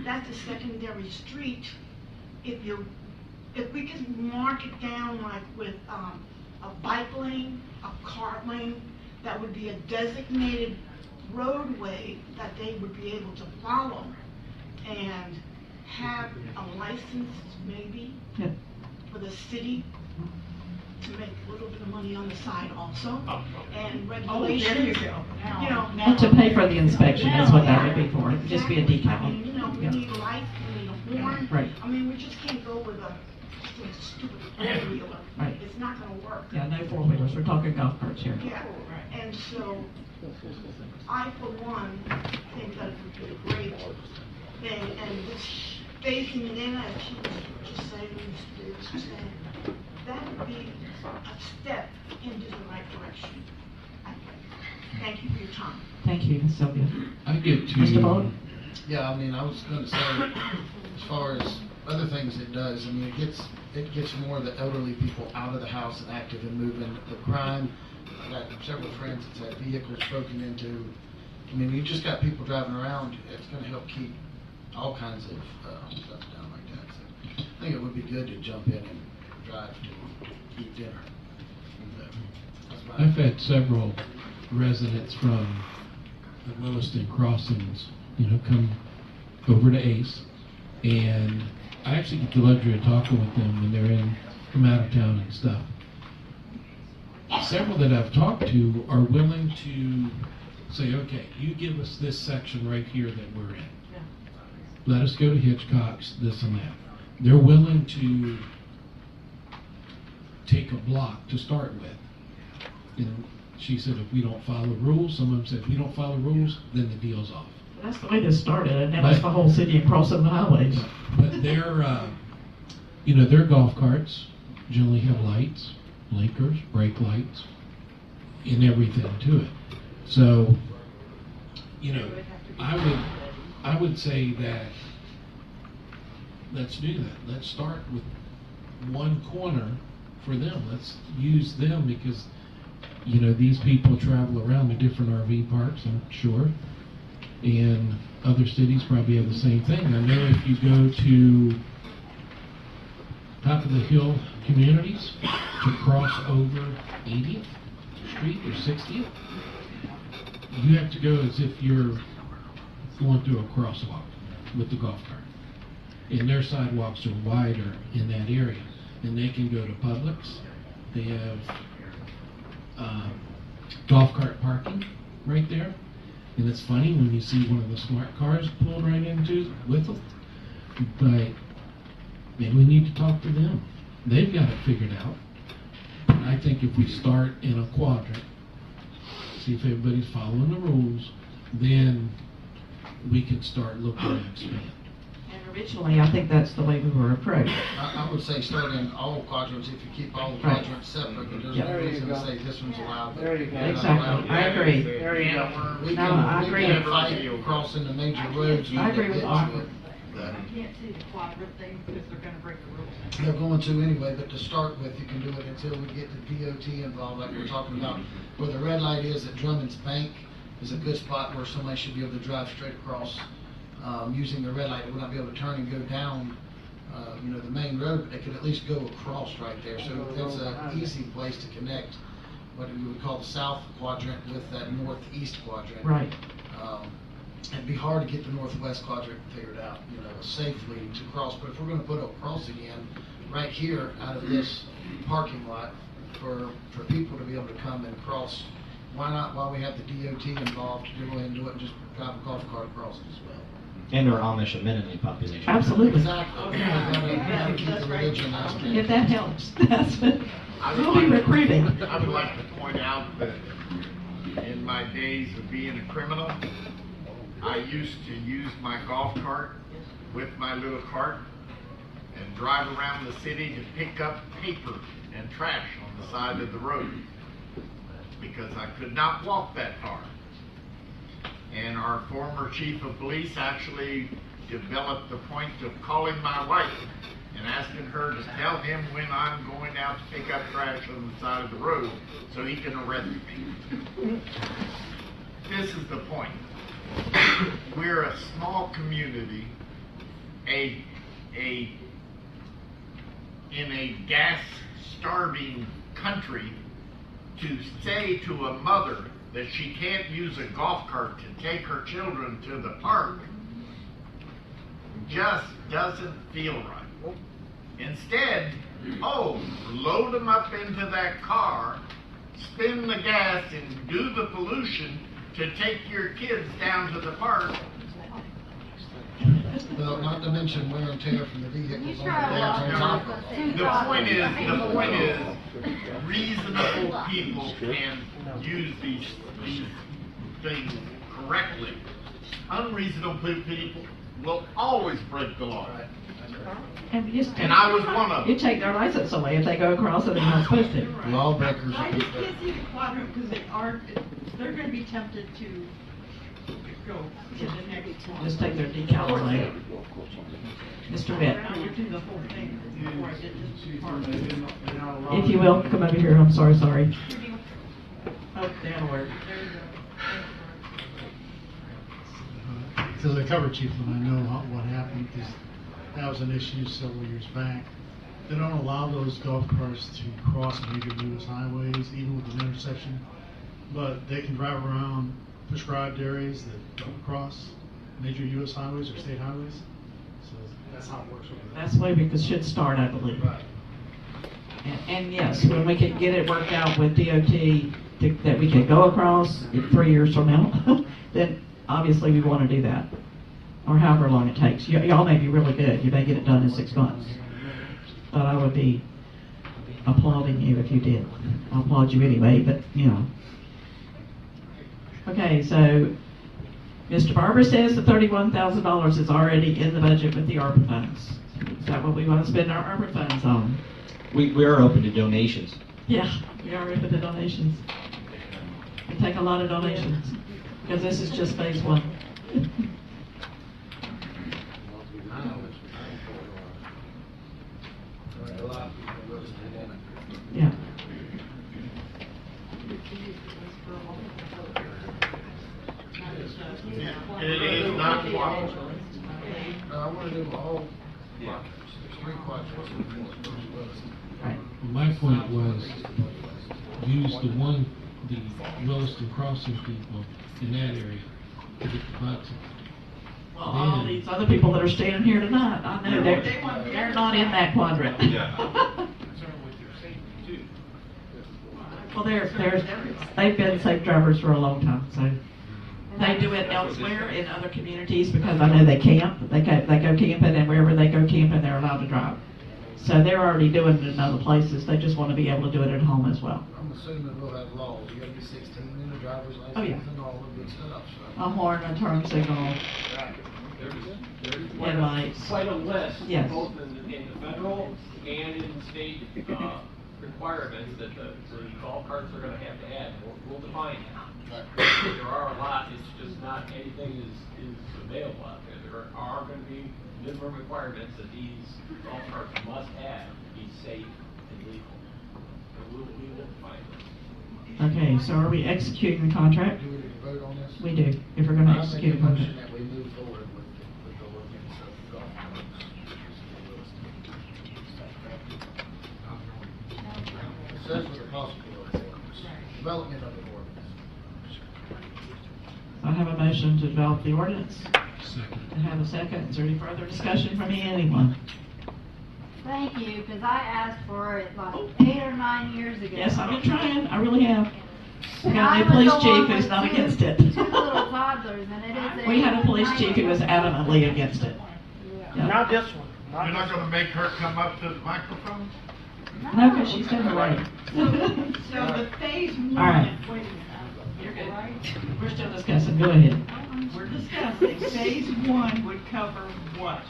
that's a secondary street. If we could mark it down like with a bike lane, a car lane, that would be a designated roadway that they would be able to follow, and have a license maybe for the city to make a little bit of money on the side also, and regulations. There you go. You know, Not to pay for the inspection, that's what that would be for. It'd just be a I decal. mean, you know, we need lights, we need a horn. Right. I mean, we just can't go with a stupid four-wheeler. Right. It's not gonna work. Yeah, no four-wheelers. We're talking golf carts here. Yeah, and so, I for one, think that it would be a great thing, and just phasing it in, as she was just saying, that would be a step into the right direction, I think. Thank you for your time. Thank you, Ms. Sylvia. I get to. Mr. Bullock? Yeah, I mean, I was gonna say, as far as other things it does, I mean, it gets more of the elderly people out of the house and active and moving. The crime, I got several friends that's had vehicles broken into. I mean, you just got people driving around, it's gonna help keep all kinds of stuff down like that. So I think it would be good to jump in and drive to eat dinner. That's my I've had several residents from the Williston Crossings, come over to Ace, and I actually get the luxury of talking with them when they're from out of town and stuff. Several that I've talked to are willing to say, okay, you give us this section right here that we're in. Let us go to Hitchcock's, this and that. They're willing to take a block to start with. And she said, if we don't follow rules, some of them said, if we don't follow rules, then the deal's off. That's the way this started, and now it's the whole city and crossing the highways. But their golf carts generally have lights, blinkers, brake lights, and everything to it. So, I would say that let's do that. Let's start with one corner for them. Let's use them because, these people travel around to different RV parks, I'm sure. And other cities probably have the same thing. I know if you go to top of the hill communities to cross over 80th Street or 60th, you have to go as if you're going through a crosswalk with the golf cart. And their sidewalks are wider in that area. And they can go to Publix. They have golf cart parking right there. And it's funny when you see one of the smart cars pulled right into with them. But maybe we need to talk to them. They've got it figured out. But I think if we start in a quadrant, see if everybody's following the rules, then we can start looking to expand. And originally, I think that's the way we were approached. I would say start in all quadrants. If you keep all the quadrants separate, then there's no reason to say this one's allowed. There you go. Exactly. I agree. There you go. We I agree. can fight crossing the major roads. I agree with that. Barbara. You can't see the quadrant thing because they're gonna break the rules. They're going to anyway, but to start with, you can do it until we get the DOT involved, like we're talking about. Where the red light is at Drummond's Bank is a good spot where somebody should be able to drive straight across using the red light. They will not be able to turn and go down, the main road, but they could at least go across right there. So that's an easy place to connect what we would call the south quadrant with that northeast quadrant. Right. It'd be hard to get the northwest quadrant figured out, safely to cross. But if we're going to put a crossing in right here out of this parking lot for people to be able to come and cross, why not, while we have the DOT involved, to go ahead and do it and just drive a golf cart across as well? And our Amish amenity population. Absolutely. Exactly. Gotta keep the religion aspect. If that helps, that's what we'll be recruiting. I would like to point out that in my days of being a criminal, I used to use my golf cart with my little cart and drive around the city to pick up paper and trash on the side of the road because I could not walk that far. And our former chief of police actually developed the point of calling my wife and asking her to tell him when I'm going out to pick up trash on the side of the road so he can arrest me. This is the point. We're a small community, in a gas-starving country. To say to a mother that she can't use a golf cart to take her children to the park just doesn't feel right. Instead, load them up into that car, spin the gas and do the pollution to take your kids down to the park. Well, not to mention wear and tear from the vehicles on top of it. The point is, reasonable people can use these things correctly. Unreasonable people will always break the law. And I was one of them. You take their license away if they go across it and not supposed to. Lawbreakers. I just can't see the quadrant because they're gonna be tempted to go to the next one. Just take their decal away. Mr. Witt. I would do the whole thing before I did this part. If you will, come over here. I'm sorry. Oh, that'll work. There you go. As a cover chief, and I know what happened, because that was an issue several years back. They don't allow those golf carts to cross major U.S. highways, even with an intersection, but they can drive around prescribed areas that don't cross major U.S. highways or state highways. So that's how it works over there. That's the way we should start, I believe. Right. And yes, when we can get it worked out with DOT, that we can go across in 3 years from now, then obviously we want to do that. Or however long it takes. Y'all may be really good. You may get it done in 6 months. But I would be applauding you if you did. I'll applaud you anyway, but you know. Okay, so Mr. Barber says the $31,000 is already in the budget with the ARPA funds. Is that what we want to spend our ARPA funds on? We are open to donations. Yeah, we are open to donations. We take a lot of donations because this is just phase 1. Yeah. It is not quadrants. I want to do all quadrants. There's 3 quadrants. Right. My point was, use the Williston Crossing people in that area to get the funds. Well, all these other people that are standing here tonight, I know they're not in that quadrant. Well, they've been safe drivers for a long time, so they do it elsewhere in other communities because I know they camp. They go camping, and wherever they go camping, they're allowed to drive. So they're already doing it in other places. They just want to be able to do it at home as well. I'm assuming we'll have laws. You got to be 16 in a driver's license and all the good stuff. So. A horn, a turn signal, There's headlights. quite a list, Yes. both in the federal and in state requirements that the golf carts are going to have to add. We'll define it. There are a lot. It's just not anything is available out there. There are going to be minimum requirements that these golf carts must have to be safe and legal. And we will define those. Okay, so are we executing the contract? Do we need to vote on this? We do, if we're going to I make execute a the contract. motion that we move forward with the ordinance of golf carts. It says with a possible ordinance. Development of an ordinance. I have a motion to develop the ordinance. Second. I have a second. Is there any further discussion from anyone? Thank you, because I asked for it like 8 or 9 years ago. Yes, I've been trying. I really have. We And got I a new was police the chief one who's with not two- against it. 2 little toddlers, and it is. We had a police chief who was adamantly against it. Yeah. Not this one. You're not gonna make her come up to the microphone? No, because she's in the way. So the phase 1. All right. Wait a minute. You're good. We're still discussing. Go ahead. We're discussing, phase 1 would cover what?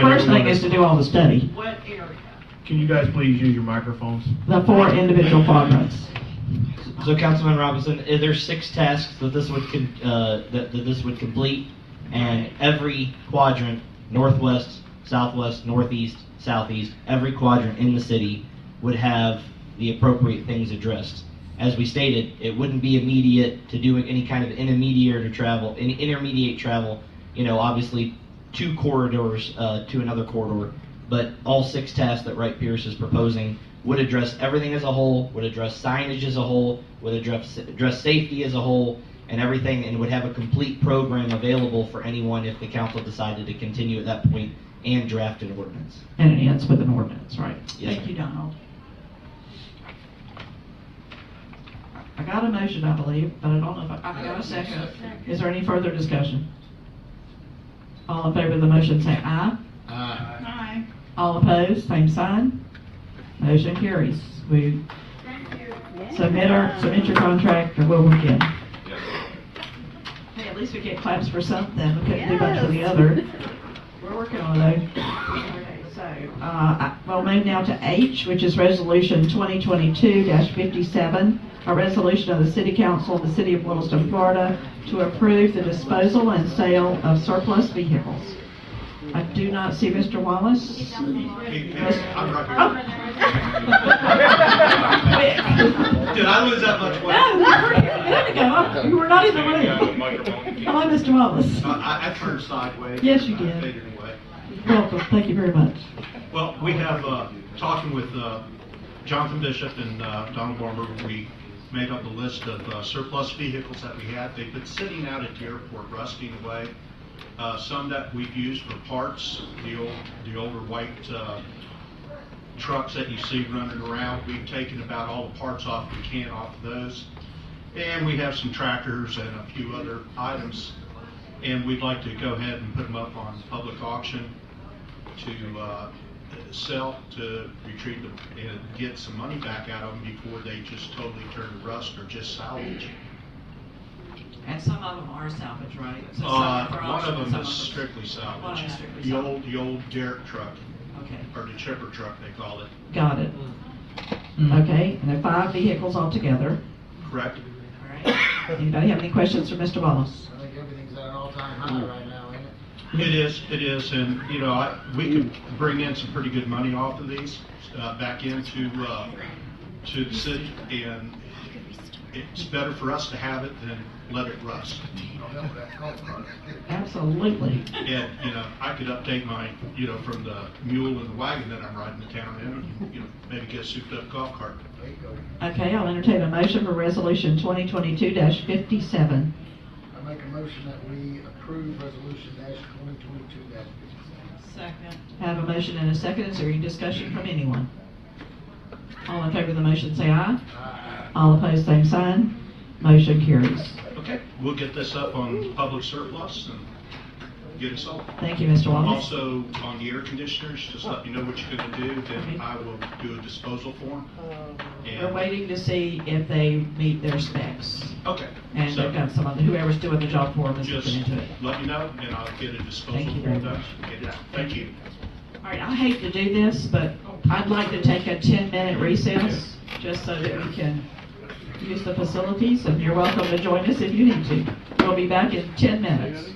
First thing is to do all the study. What area? Can you guys please use your microphones? The 4 individual quadrants. So Councilman Robinson, there's 6 tasks that this would that this would complete, and every quadrant, northwest, southwest, northeast, southeast, every quadrant in the city would have the appropriate things addressed. As we stated, it wouldn't be immediate to do any kind of intermediate travel. You know, obviously 2 corridors to another corridor, but all 6 tasks that Wright Pierce is proposing would address everything as a whole, would address signage as a whole, would address safety as a whole, and everything, and would have a complete program available for anyone if the council decided to continue at that point and draft an ordinance. And it ends with an ordinance, right? Yes, Thank you, Donald. I got a motion, I believe, but I don't know if I got a second. Is there any further discussion? All in favor of the motion say aye. Aye. All opposed, same sign. Motion carries. We submit your contract or we'll begin. Hey, at least we get claps for something. We couldn't do much for the other. We're working on it though. Okay, so, we'll move now to H, which is resolution 2022-57, a resolution of the City Council of the City of Williston, Florida, to approve the disposal and sale of surplus vehicles. I do not see Mr. Wallace. I'm right Oh. Did I lose that much weight? No, you were here a minute ago. You were not in the room. Hello, Mr. Wallace. I turned sideways. Yes, you did. I faded away. Welcome. Thank you very much. Well, we have, talking with Jonathan Bishop and Donald Barber, we made up a list of surplus vehicles that we had. They've been sitting out at the airport rusting away. Some that we've used for parts, the older white trucks that you see running around. We've taken about all the parts off we can off of those. And we have some tractors and a few other items. And we'd like to go ahead and put them up on public auction to sell, to retrieve them and get some money back out of them before they just totally turn to rust or just salvage. And some of them are salvage, right? So some are for One auction of and them is some strictly One salvage. is strictly The salvage. old derrick truck, Okay, or the chipper truck they call it. got it. Okay, and there are 5 vehicles altogether. Correct? All right. Anybody have any questions for Mr. Wallace? I think everything's at an all-time high right now, ain't it? It is, and you know, we could bring in some pretty good money off of these back into to the city, and it's better for us to have it than let it rust. Absolutely. And you know, I could update my, you know, from the mule and the wagon that I'm riding to town in, and, you know, maybe get a souped-up golf cart. Okay, I'll entertain a motion for resolution 2022-57. I make a motion that we approve resolution -2022-57. Second. Have a motion and a second. Is there any discussion from anyone? All in favor of the motion, say aye. All opposed, same sign. Motion carries. Okay, we'll get this up on public surplus and get it sold. Thank you, Mr. Wallace. Also, on the air conditioners, just let me know what you're gonna do, then I will do a disposal form. We're waiting to see if they meet their specs. Okay. And So, they've got some of the, whoever's doing the job for them is just looking into it. let me know, and I'll get a disposal Thank you very form done. much. Get it out. Thank you. All right, I hate to do this, but I'd like to take a 10-minute recess, just so that we can use the facilities, and you're welcome to join us if you need to. We'll be back in 10 minutes.